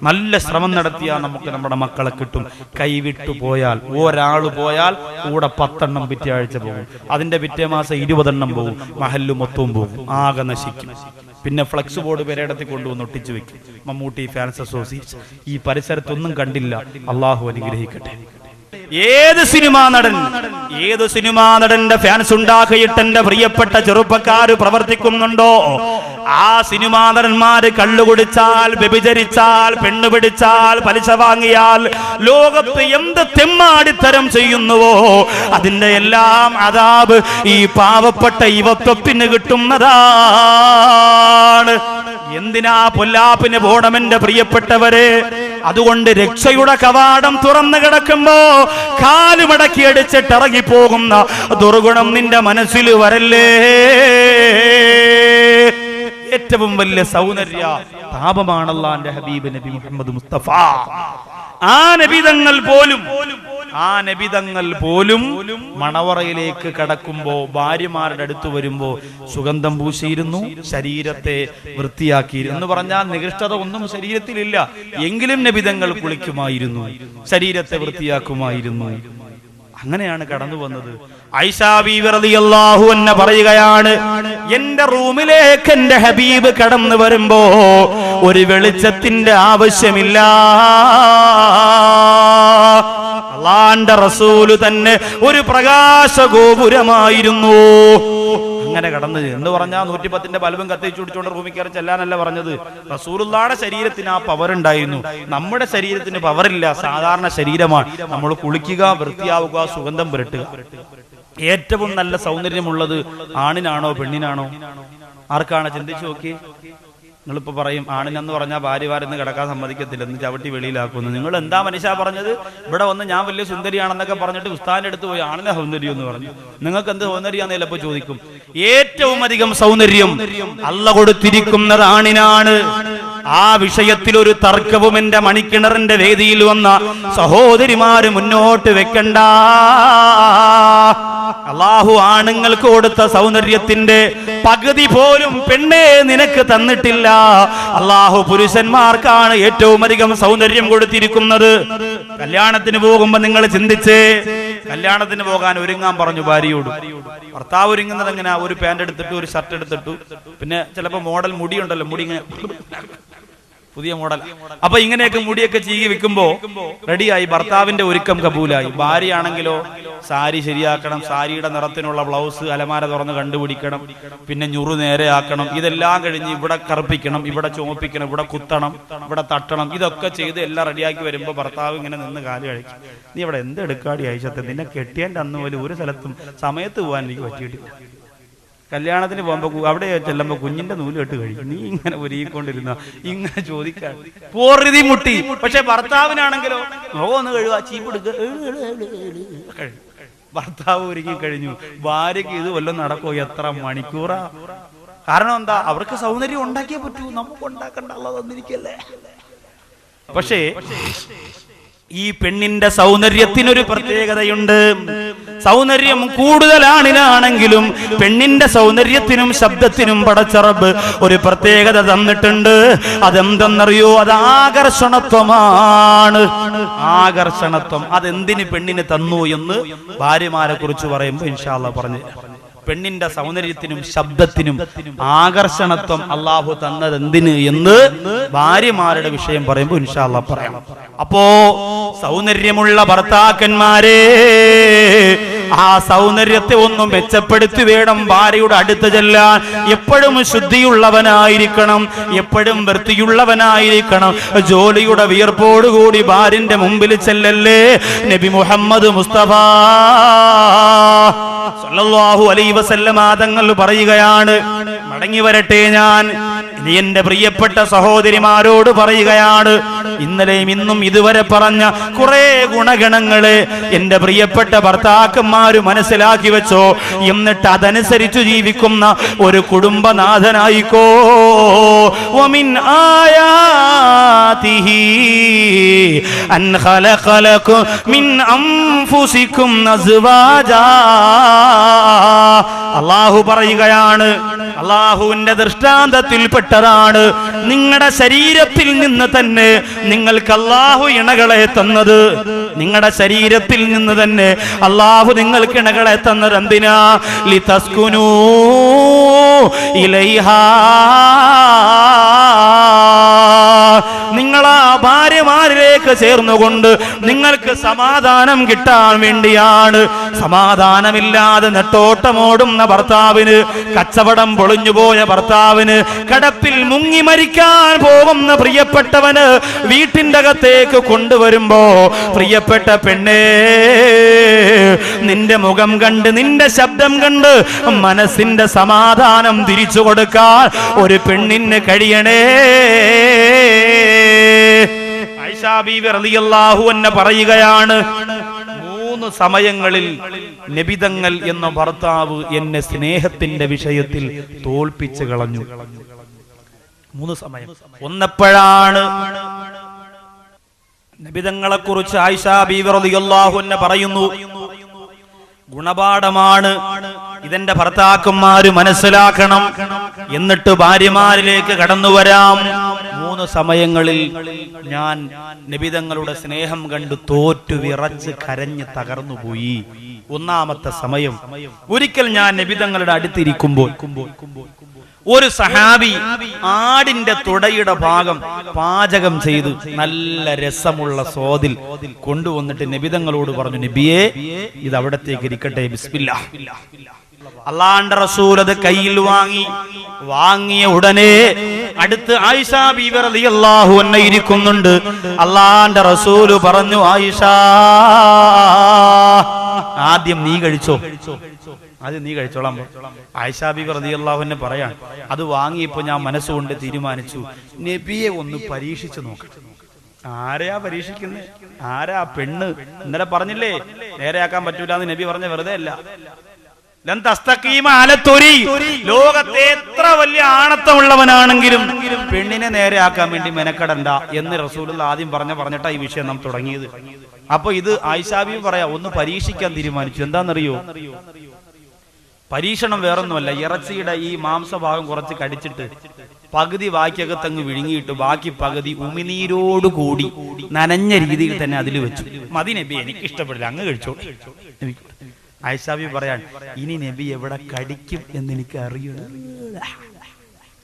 നല്ല ശ്രമം നടത്തിയാൽ നമുക്ക് നമ്മുടെ മക്കളെ കിട്ടും. കൈവിട്ടു പോയാൽ, ഒരാൾ പോയാൽ കൂടെ 10 എണ്ണം പിറ്റേ ആഴ്ച പോകും, അതിന്റെ പിറ്റേ മാസം 20 എണ്ണം പോകും, മഹല്ല് മൊത്തവും പോകും, ആകെ നശിക്കും. പിന്നെ ഫ്ലക്സ് ബോർഡ് പെരേടത്തിൽ കൊണ്ടുവന്ന് ഒട്ടിച്ചു വെക്കും. മമ്മൂട്ടി ഫാൻസ് അസോസിയേഷൻ ഈ പരിസരത്തൊന്നും കണ്ടില്ല. അള്ളാഹു അനുഗ്രഹിക്കട്ടെ. ഏത് സിനിമാ നടന്റെ ഫാൻസ് ഉണ്ടാക്കിയിട്ട് എന്റെ പ്രിയപ്പെട്ട ചെറുപ്പക്കാര് പ്രവർത്തിക്കുന്നുണ്ടോ, ആ സിനിമാ നടന്മാര് കള്ളുകുടിച്ചാൽ, വ്യഭിചരിച്ചാൽ, പെണ്ണുപിടിച്ചാൽ, പലിശ വാങ്ങിയാൽ, ലോകത്ത് എന്ത് തെമ്മാടിത്തരം ചെയ്യുന്നുവോ അതിന്റെ എല്ലാം അദാബ് ഈ പാവപ്പെട്ട യുവത്വത്തിന് കിട്ടുന്നതാണ്. എന്തിനാ പൊല്ലാപ്പിന് പോണം എന്റെ പ്രിയപ്പെട്ടവരെ? അതുകൊണ്ട് രക്ഷയുടെ കവാടം തുറന്നു കിടക്കുമ്പോ കാലുമടക്കി അടിച്ചിട്ട് ഇറങ്ങിപ്പോകുന്ന ദുർഗുണം നിന്റെ മനസ്സിൽ വരല്ലേ. ഏറ്റവും വലിയ സൗന്ദര്യ താപമാണ് അല്ലാഹുവിന്റെ ഹബീബ് നബി മുഹമ്മദ് മുസ്തഫ. ആ നബിതങ്ങൾ പോലും മണവറയിലേക്ക് കടക്കുമ്പോ, ഭാര്യമാരുടെ അടുത്ത് വരുമ്പോ സുഗന്ധം പൂശിയിരുന്നു, ശരീരത്തെ വൃത്തിയാക്കിയിരുന്നു. എന്ന് പറഞ്ഞാൽ നികൃഷ്ടത ഒന്നും ശരീരത്തിലില്ല, എങ്കിലും നബിതങ്ങൾ കുളിക്കുമായിരുന്നു, ശരീരത്തെ വൃത്തിയാക്കുമായിരുന്നു. അങ്ങനെയാണ് കടന്നു വന്നത്. ആയിഷാ ബീവി റളിയല്ലാഹു അൻഹ പറയുകയാണ്, എന്റെ റൂമിലേക്ക് എന്റെ ഹബീബ് കടന്നു വരുമ്പോ ഒരു വെളിച്ചത്തിന്റെ ആവശ്യമില്ല, അല്ലാഹുവിന്റെ റസൂല് തന്നെ ഒരു പ്രകാശ ഗോപുരമായിരുന്നു. അങ്ങനെ കടന്നത് എന്ന് പറഞ്ഞാൽ 110ന്റെ ബൽബും കത്തിച്ചു പിടിച്ചുകൊണ്ട് റൂമിൽ കയറി ചെല്ലാനല്ല പറഞ്ഞത്. റസൂലുള്ളാഹിയുടെ ശരീരത്തിന് ആ പവർ ഉണ്ടായിരുന്നു, നമ്മുടെ ശരീരത്തിന് പവറില്ല, സാധാരണ ശരീരമാണ്. നമ്മൾ കുളിക്കുക, വൃത്തിയാവുക, സുഗന്ധം പുരട്ടുക. ഏറ്റവും നല്ല സൗന്ദര്യമുള്ളത് ആണിനാണോ പെണ്ണിനാണോ? ആർക്കാണ്? ചിന്തിച്ചു നോക്കി. നിങ്ങളിപ്പോ പറയും ആണിനെന്ന് പറഞ്ഞാൽ ഭാര്യമാരെന്ന് കിടക്കാൻ സമ്മതിക്കത്തില്ല, എന്ന് ചവിട്ടി വെളിയിലാക്കുന്നു. നിങ്ങൾ എന്താ മനുഷ്യ പറഞ്ഞത്? ഇവിടെ വന്ന് ഞാൻ വലിയ സുന്ദരിയാണെന്നൊക്കെ പറഞ്ഞിട്ട് ഉസ്താദിന്റെ അടുത്ത് പോയി ആണിനെ സൗന്ദര്യം എന്ന് പറഞ്ഞു. നിങ്ങൾക്ക് എന്ത് സൗന്ദര്യാന്ന് ചിലപ്പോ ചോദിക്കും. ഏറ്റവും അധികം സൗന്ദര്യം അല്ലാഹു കൊടുത്തിരിക്കുന്നത് ആണിനാണ്. ആ വിഷയത്തിൽ ഒരു തർക്കവും എന്റെ മണിക്കിണറിന്റെ വേദിയിൽ വന്ന സഹോദരിമാര് മുന്നോട്ട് വെക്കണ്ട. അല്ലാഹു ആണുങ്ങൾക്ക് കൊടുത്ത സൗന്ദര്യത്തിന്റെ പകുതി പോലും പെണ്ണേ നിനക്ക് തന്നിട്ടില്ല. അല്ലാഹു പുരുഷന്മാർക്കാണ് ഏറ്റവും അധികം സൗന്ദര്യം കൊടുത്തിരിക്കുന്നത്. കല്യാണത്തിന് പോകുമ്പോ നിങ്ങൾ ചിന്തിച്ചേ, കല്യാണത്തിന് പോകാൻ ഒരുങ്ങാൻ പറഞ്ഞു ഭാര്യയോട്. ഭർത്താവ് ഒരുങ്ങുന്നത് എങ്ങനെ? ഒരു പാന്റ് എടുത്തിട്ടു, ഒരു ഷർട്ട് എടുത്തിട്ടു, പിന്നെ ചിലപ്പോ മോഡൽ മുടിയുണ്ടല്ലോ, മുടി ഇങ്ങനെ പുതിയ മോഡൽ. അപ്പൊ ഇങ്ങനെയൊക്കെ മുടിയൊക്കെ ചീകി വെക്കുമ്പോ റെഡിയായി, ഭർത്താവിന്റെ ഒരുക്കം കബൂലായി. ഭാര്യയാണെങ്കിലോ സാരി ശരിയാക്കണം, സാരിയുടെ നിറത്തിനുള്ള ബ്ലൗസ് അലമാര തുറന്ന് കണ്ടുപിടിക്കണം, പിന്നെ ഞുറു നേരെ ആക്കണം, ഇതെല്ലാം കഴിഞ്ഞ് ഇവിടെ കറുപ്പിക്കണം, ഇവിടെ ചുമപ്പിക്കണം, ഇവിടെ കുത്തണം, ഇവിടെ തട്ടണം, ഇതൊക്കെ ചെയ്ത് എല്ലാം റെഡിയാക്കി വരുമ്പോ ഭർത്താവ് ഇങ്ങനെ നിന്ന് കാല് കഴിക്കും. നീ ഇവിടെ എന്ത് എടുക്കാടി ആയിഷത്തെ, നിന്നെ കെട്ടിയതിന്റെ അന്ന് പോലും ഒരു സ്ഥലത്തും സമയത്ത് പോകാൻ എനിക്ക് പറ്റിയിട്ടില്ല. കല്യാണത്തിന് പോകുമ്പോ അവിടെ ചെല്ലുമ്പോ കുഞ്ഞിന്റെ നൂല് കെട്ട് കഴിക്കും. നീ ഇങ്ങനെ ഒരുങ്ങിക്കൊണ്ടിരുന്ന ഇങ്ങനെ ചോദിക്കാൻ പോറിതി മുട്ടി. പക്ഷെ ഭർത്താവിനാണെങ്കിലോ ഒന്ന് കഴിയുക, ചീപ്പെടുക്ക, ഭർത്താവ് ഒരുങ്ങി കഴിഞ്ഞു. ഭാര്യക്ക് ഇത് വല്ലതും നടക്കോ? എത്ര മണിക്കൂറാ? കാരണം എന്താ? അവർക്ക് സൗന്ദര്യം ഉണ്ടാക്കിയേ പറ്റൂ, നമുക്ക് ഉണ്ടാക്കണ്ട, അല്ലാതെ തന്നിരിക്കല്ലേ. പക്ഷേ ഈ പെണ്ണിന്റെ സൗന്ദര്യത്തിനൊരു പ്രത്യേകതയുണ്ട്. സൗന്ദര്യം കൂടുതലാണിനാണെങ്കിലും പെണ്ണിന്റെ സൗന്ദര്യത്തിനും ശബ്ദത്തിനും പടച്ച റബ്ബ് ഒരു പ്രത്യേകത തന്നിട്ടുണ്ട്. അതെന്തെന്നറിയോ? അത് ആകർഷണത്വമാണ്. ആകർഷണത്വം അതെന്തിന് പെണ്ണിന് തന്നു എന്ന് ഭാര്യമാരെ കുറിച്ച് പറയുമ്പോൾ ഇൻഷാ അല്ലാഹ് പറഞ്ഞു. പെണ്ണിന്റെ സൗന്ദര്യത്തിനും ശബ്ദത്തിനും ആകർഷണത്വം അല്ലാഹു തന്നത് എന്തിന് എന്ന് ഭാര്യമാരുടെ വിഷയം പറയുമ്പോൾ ഇൻഷാ അല്ലാഹ് പറയാം. അപ്പോ സൗന്ദര്യമുള്ള ഭർത്താക്കന്മാരെ, ആ സൗന്ദര്യത്തെ ഒന്നും മെച്ചപ്പെടുത്തി വേണം ഭാര്യയുടെ അടുത്ത് ചെല്ലാൻ. എപ്പോഴും ശുദ്ധിയുള്ളവനായിരിക്കണം, എപ്പോഴും വൃത്തിയുള്ളവനായിരിക്കണം. ജോലിയുടെ വിയർപ്പോടുകൂടി ഭാര്യന്റെ മുമ്പിൽ ചെല്ലല്ലേ. നബി മുഹമ്മദ് മുസ്തഫ സല്ലല്ലാഹു അലൈഹി വസല്ലം തങ്ങൾ പറയുകയാണ്, മടങ്ങി വരട്ടെ ഞാൻ ഇനി എന്റെ പ്രിയപ്പെട്ട സഹോദരിമാരോട് പറയുകയാണ്, ഇന്നലെയും ഇന്നും ഇതുവരെ പറഞ്ഞ കുറെ ഗുണഗണങ്ങള് എന്റെ പ്രിയപ്പെട്ട ഭർത്താക്കന്മാര് മനസ്സിലാക്കി വെച്ചോ. എന്നിട്ട് അതനുസരിച്ച് ജീവിക്കുന്ന ഒരു കുടുംബനാഥനായിക്കോ. വമിൻ ആയാതിഹി അൻ ഖലഖലകും മിൻ അൻഫുസികും അസ്വാജാ. അല്ലാഹു പറയുകയാണ്, അല്ലാഹുവിന്റെ ദൃഷ്ടാന്തത്തിൽപ്പെട്ടതാണ് നിങ്ങളുടെ ശരീരത്തിൽ നിന്ന് തന്നെ നിങ്ങൾക്ക് അല്ലാഹു ഇണകളെ തന്നത്. നിങ്ങളുടെ ശരീരത്തിൽ നിന്ന് തന്നെ അല്ലാഹു നിങ്ങൾക്ക് ഇണകളെ തന്നത് എന്തിനാ? ലിതസ്കുനൂ ഇലൈഹാ. നിങ്ങളാ ഭാര്യമാരിലേക്ക് ജമാഅത്തിലേക്ക് ചേർന്നുകൊണ്ട് നിങ്ങൾക്ക് സമാധാനം കിട്ടാൻ വേണ്ടിയാണ്. സമാധാനമില്ലാതെ നെട്ടോട്ടമോടുന്ന ഭർത്താവിന്, കച്ചവടം പൊളിഞ്ഞുപോയ ഭർത്താവിന്, കടപ്പിൽ മുങ്ങി മരിക്കാൻ പോകുന്ന പ്രിയപ്പെട്ടവന് വീട്ടിന്റെ അകത്തേക്ക് കൊണ്ടുവരുമ്പോ, പ്രിയപ്പെട്ട പെണ്ണേ, നിന്റെ മുഖം കണ്ട് നിന്റെ ശബ്ദം കണ്ട് മനസ്സിന്റെ സമാധാനം തിരിച്ചു കൊടുക്കാൻ ഒരു പെണ്ണിന് കഴിയണേ. ആയിഷാ ബീവി റളിയല്ലാഹു അൻഹ പറയുകയാണ്, 3 സമയങ്ങളിൽ നബിതങ്ങൾ എന്ന ഭർത്താവ് എന്നെ സ്നേഹത്തിന്റെ വിഷയത്തിൽ തോൽപ്പിച്ചു കളഞ്ഞു. 3 സമയം. ഒന്നെപ്പോഴാണ്? നബിതങ്ങളെ കുറിച്ച് ആയിഷാ ബീവി റളിയല്ലാഹു അൻഹ പറയുന്നു, ഗുണപാഠമാണ്, ഇതെന്റെ ഭർത്താക്കന്മാര് മനസ്സിലാക്കണം, എന്നിട്ട് ഭാര്യമാരിലേക്ക് കടന്നു വരാം. 3 സമയങ്ങളിൽ ഞാൻ നബിതങ്ങളുടെ സ്നേഹം കണ്ട് തോറ്റു വിറച്ച് കരഞ്ഞ് തകർന്നുപോയി. ഒന്നാമത്തെ സമയം, ഒരിക്കൽ ഞാൻ നബിതങ്ങളുടെ അടുത്തിരിക്കുമ്പോൾ ഒരു സഹാബി ആടിന്റെ തുടയുടെ ഭാഗം പാചകം ചെയ്ത് നല്ല രസമുള്ള സ്വാദിൽ കൊണ്ടുവന്നിട്ട് നബിതങ്ങളോട് പറഞ്ഞു, നബിയേ, ഇത് അവിടത്തേക്ക് ഇരിക്കട്ടെ, ബിസ്മില്ലാഹ്. അല്ലാഹുവിന്റെ റസൂൽ അത് കയ്യിൽ വാങ്ങിയ ഉടനെ അടുത്ത് ആയിഷാ ബീവി റളിയല്ലാഹു അൻഹ ഇരിക്കുന്നുണ്ട്. അല്ലാഹുവിന്റെ റസൂൽ പറഞ്ഞു, ആയിഷാ, ആദ്യം നീ കഴിച്ചോ, ആദ്യം നീ കഴിച്ചോളാം. ആയിഷാ ബീവി റളിയല്ലാഹു അൻഹ പറയാൻ, അത് വാങ്ങിയപ്പോ ഞാൻ മനസ്സുകൊണ്ട് തീരുമാനിച്ചു, നബിയെ ഒന്ന് പരീക്ഷിച്ചു നോക്കാം. ആരെയാ പരീക്ഷിക്കുന്നത്? ആരാ പെണ്ണ്? ഇന്നലെ പറഞ്ഞില്ലേ നേരെയാക്കാൻ പറ്റൂല എന്ന് നബി പറഞ്ഞ വെറുതെ അല്ല. ലോകത്തെ എത്ര വലിയ ആണത്തമുള്ളവനാണെങ്കിലും പെണ്ണിനെ നേരെയാക്കാൻ വേണ്ടി മെനക്കെടണ്ട എന്ന് റസൂലുള്ളാഹി ആദ്യം പറഞ്ഞിട്ടാ ഈ വിഷയം നാം തുടങ്ങിയത്. അപ്പൊ ഇത് ആയിഷാ ബീവി പറയാ, ഒന്ന് പരീക്ഷിക്കാൻ തീരുമാനിച്ചു. എന്താണെന്നറിയോ? പരീക്ഷണം വേറൊന്നുമല്ല, ഇറച്ചിയുടെ ഈ മാംസഭാഗം കുറച്ച് കടിച്ചിട്ട് പകുതി വാക്കിയകത്തങ്ങ് വിഴുങ്ങിയിട്ട് ബാക്കി പകുതി ഉമിനീരോടുകൂടി നനഞ്ഞ രീതിയിൽ തന്നെ അതിൽ വെച്ചു. മതി നബി, എനിക്ക് ഇഷ്ടപ്പെടില്ല, അങ്ങ് കഴിച്ചോ. ആയിഷാ ബീവി പറയാൻ, ഇനി നബി എവിടെ കടിക്കും എന്ന് എനിക്ക് അറിയണം.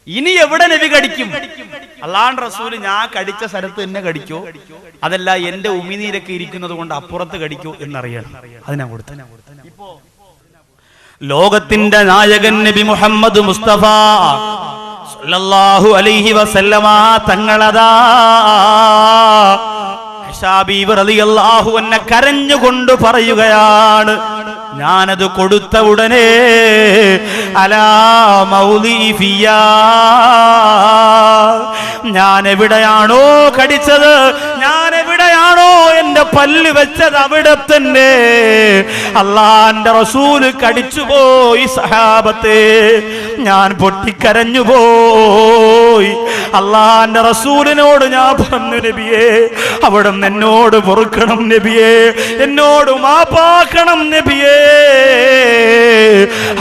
ഇനി എവിടെ നബി കടിക്കും? അല്ലാഹുവിന്റെ റസൂല് ഞാൻ കടിച്ച സ്ഥലത്ത് തന്നെ കടിക്കോ, അതല്ല എന്റെ ഉമിനീരൊക്കെ ഇരിക്കുന്നത് കൊണ്ട് അപ്പുറത്ത് കടിക്കോ എന്നറിയണം. അതിനാ കൊടുത്ത. ലോകത്തിന്റെ നായകൻ നബി മുഹമ്മദ് മുസ്തഫ സല്ലല്ലാഹു അലൈഹി വസല്ലമ തങ്ങളതാ ആയിഷാ ബീവി റളിയല്ലാഹു അൻഹ കരഞ്ഞുകൊണ്ട് പറയുകയാണ്, ഞാനത് കൊടുത്ത ഉടനെ അലാ മൗലി ഫിയാ, ഞാൻ എവിടെയാണോ കടിച്ചത്, ഞാൻ എവിടെയാണോ എന്റെ പല്ല് വെച്ചത്, അവിടെ തന്നെ അല്ലാഹുവിന്റെ റസൂല് കടിച്ചുപോയി. സഹാബത്തെ, ഞാൻ പൊട്ടിക്കരഞ്ഞുപോയി. അല്ലാഹുവിന്റെ റസൂലിനോട് ഞാൻ പറഞ്ഞു, നബിയേ, അവിടെ എന്നോട് പൊറുക്കണം നബിയേ, എന്നോട് മാപ്പാക്കണം നബിയേ.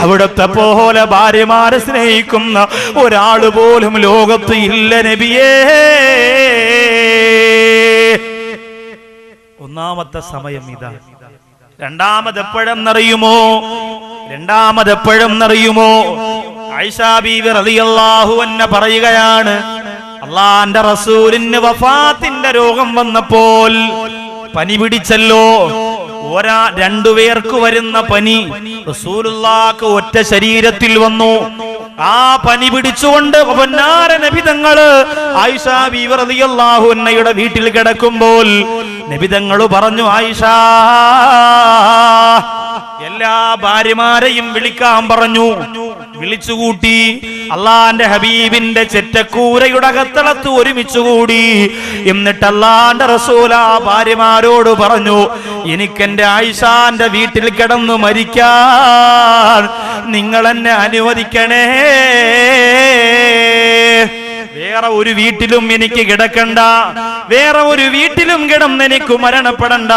അവിടുത്തെ പോലെ ഭാര്യമാരെ സ്നേഹിക്കുന്ന ഒരാള് പോലും ലോകത്ത് ഇല്ല നബിയേ. ഒന്നാമത്തെ സമയം ഇതാ. രണ്ടാമതെപ്പോഴെന്നറിയുമോ? ആയിഷാ ബീവി റളിയല്ലാഹു അൻഹ പറയുകയാണ്, അല്ലാഹുവിന്റെ റസൂലിന് വഫാത്തിന്റെ രോഗം വന്നപ്പോൾ പനി പിടിച്ചല്ലോ. 2 പേർക്ക് വരുന്ന പനി റസൂലുള്ളാഹിക്ക് ഒറ്റ ശരീരത്തിൽ വന്നു. ആ പനി പിടിച്ചുകൊണ്ട് പൊന്നാര നബി തങ്ങള് ആയിഷാ ബീവി റളിയല്ലാഹു അൻഹയുടെ വീട്ടിൽ കിടക്കുമ്പോൾ നബി തങ്ങൾ പറഞ്ഞു, ആയിഷാ, എല്ലാ ഭാര്യമാരെയും വിളിക്കാൻ പറഞ്ഞു. വിളിച്ചുകൂട്ടി. അള്ളാന്റെ ഹബീബിന്റെ ചെറ്റക്കൂരയുടെ അകത്തളത്ത് ഒരുമിച്ചുകൂടി. എന്നിട്ട് അള്ളാന്റെ റസൂൽ ആ ഭാര്യമാരോട് പറഞ്ഞു, എനിക്കെന്റെ ആയിഷാന്റെ വീട്ടിൽ കിടന്നു മരിക്കാൻ നിങ്ങൾ എന്നെ അനുവദിക്കണേ. വേറെ ഒരു വീട്ടിലും എനിക്ക് കിടക്കണ്ട, വേറെ ഒരു വീട്ടിലും കിടന്ന് എനിക്ക് മരണപ്പെടണ്ട.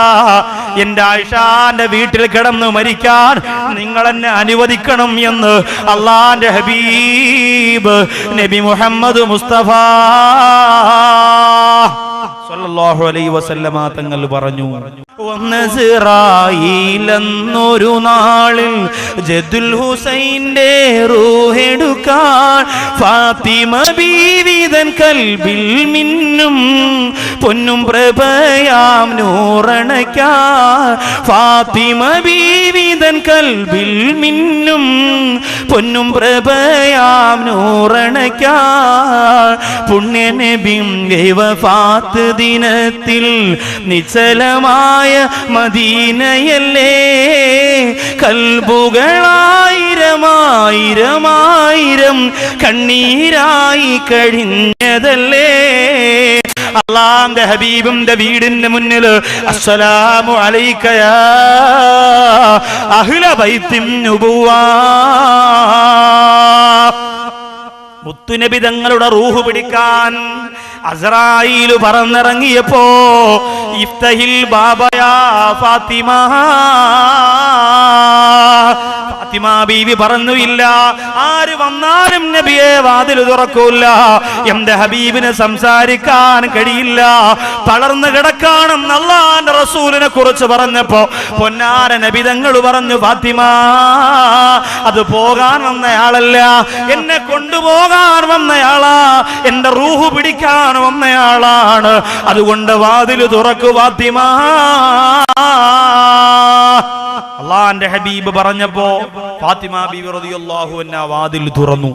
എന്റെ ആയിഷാന്റെ വീട്ടിൽ കിടന്ന് മരിക്കാൻ നിങ്ങൾ എന്നെ അനുവദിക്കണം എന്ന് അള്ളാന്റെ ഹബീബ് നബി മുഹമ്മദ് മുസ്തഫ സല്ലല്ലാഹു അലൈഹി വസല്ലമ തങ്ങൾ പറഞ്ഞു. ഒന്നൊരു നാളിൽ ജദ്ദുൽ ഹുസൈന്റെ റൂഹെടുക്കാൻ ചേർക്കാൻ ഫാത്തിമ ബീവിതൻ കൽബിൽ മിന്നും പൊന്നും പ്രഭയാം നൂറണയ്ക്കാൻ ഫാത്തിമ ബീവിതൻ കൽബിൽ മിന്നും പൊന്നും പ്രഭയാം നൂറണയ്ക്കാൻ പുണ്യനബിയുടെ വഫാത്ത് ദിനത്തിൽ നിശ്ചലമായ മദീനയല്ലേ കൽബുകളായിരമായിരമായിരം കണ്ണീരായി കഴിഞ്ഞതല്ലേ അല്ലാഹുവിന്റെ ഹബീബിന്റെ വീടിന്റെ മുന്നിൽ അസ്സലാമു അലൈക യാ അഹ്ല ബൈത്തിൻ നുബുവ മുത്തുനബി തങ്ങളുടെ റൂഹ് പിടിക്കാൻ അസ്രായീൽ പറന്നിറങ്ങിയപ്പോ ഇഫ്തഹിൽ ബാബയാ ഫാത്തിമ ഫാത്തിമ ബീവി പറഞ്ഞു ഇല്ല ആര് വന്നാലും നബിയെ വാതിൽ തുറക്കൂല എന്റെ ഹബീബിന് സംസാരിക്കാൻ കഴിയില്ല തളർന്നു കിടക്കാണെന്ന് അല്ലാഹുവിന്റെ റസൂലിനെ കുറിച്ച് പറഞ്ഞപ്പോ പൊന്നാര നബി തങ്ങൾ പറഞ്ഞു ഫാത്തിമ അത് പോകാൻ വന്നയാളല്ല എന്നെ കൊണ്ടുപോകാൻ വന്നയാളാ എന്റെ റൂഹ് പിടിക്കാൻ വന്നയാളാണ് അതുകൊണ്ട് വാതിൽ തുറക്കു ഫാത്തിമ അല്ലാഹുവിന്റെ ഹബീബ് പറഞ്ഞപ്പോ ഫാത്തിമ ബീവി റളിയല്ലാഹു അൻഹാ വാതിൽ തുറന്നു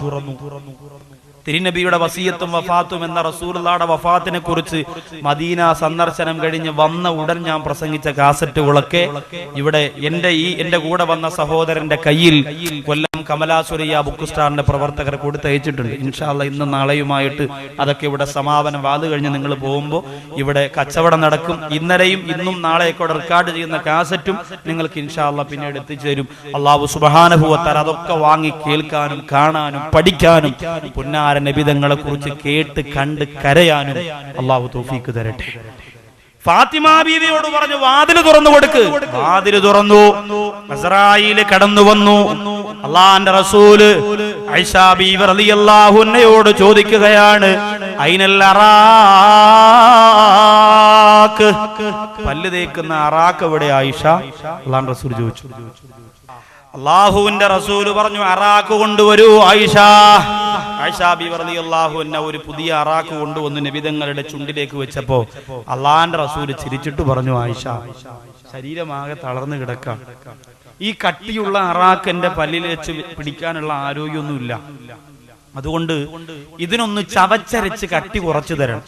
തിരുനബിയുടെ വസിയത്തും വഫാത്തും എന്ന റസൂലുള്ളാഹിയുടെ വഫാത്തിനെ കുറിച്ച് മദീന സന്ദർശനം കഴിഞ്ഞ് വന്ന ഉടൻ ഞാൻ പ്രസംഗിച്ച കാസറ്റുകളൊക്കെ ഇവിടെ എന്റെ കൂടെ വന്ന സഹോദരന്റെ കയ്യിൽ കൊല്ലം കമലാസുരയ്യ ബുക്ക് സ്റ്റാറിന്റെ പ്രവർത്തകർ കൊടുത്തയച്ചിട്ടുണ്ട്. ഇൻഷാ അല്ലാഹ് ഇന്ന് നാളെയുമായിട്ട് അതൊക്കെ ഇവിടെ സമാപനം വാത് കഴിഞ്ഞ് നിങ്ങൾ പോകുമ്പോൾ ഇവിടെ കച്ചവടം നടക്കും. ഇന്നലെയും ഇന്നും നാളെയൊക്കെ റെക്കോർഡ് ചെയ്യുന്ന കാസറ്റും നിങ്ങൾക്ക് ഇൻഷാ അല്ലാഹ് പിന്നീട് എത്തിച്ചു തരും. അല്ലാഹു സുബ്ഹാനഹു വ തആല അതൊക്കെ വാങ്ങി കേൾക്കാനും കാണാനും പഠിക്കാനും പുന്നാര നബിതങ്ങളെ കുറിച്ച് കേട്ട് കണ്ട് കരയാനും അല്ലാഹു തൗഫീഖ് തരട്ടെ. ഫാത്തിമ ബീവിയോട് പറഞ്ഞു വാതിൽ തുറന്നു കൊടുക്ക്. വാതിൽ തുറന്നു. അസ്രായീൽ കടന്നു വന്നു. അല്ലാഹുവിന്റെ റസൂല് ആയിഷ ബീവി റളിയല്ലാഹു അൻഹയോട് ചോദിക്കുകയാണ് ഐനൽ അറാഖ് പല്ല് തേക്കുന്ന അറാഖ് എവിടെ ആയിഷ? അല്ലാഹുവിന്റെ റസൂൽ ചോദിച്ചു. അല്ലാഹുവിന്റെ റസൂല് പറഞ്ഞു അറാഖ് കൊണ്ടുവരൂ ആയിഷ. ആയിഷ ബീവി റളിയല്ലാഹു അൻഹ ഒരു പുതിയ അറാഖ് കൊണ്ടുവന്ന് നബിതങ്ങളുടെ ചുണ്ടിലേക്ക് വെച്ചപ്പോ അല്ലാഹുവിന്റെ റസൂല് ചിരിച്ചിട്ട് പറഞ്ഞു ആയിഷ ശരീരമാകെ തളർന്നു കിടക്കാം, ഈ കട്ടിയുള്ള അറാഖ് എന്റെ പല്ലിൽ വെച്ച് പിടിക്കാനുള്ള ആരോഗ്യമൊന്നുമില്ല, അതുകൊണ്ട് ഇതിനൊന്ന് ചവച്ചരച്ച് കട്ടി കുറച്ചു തരണം.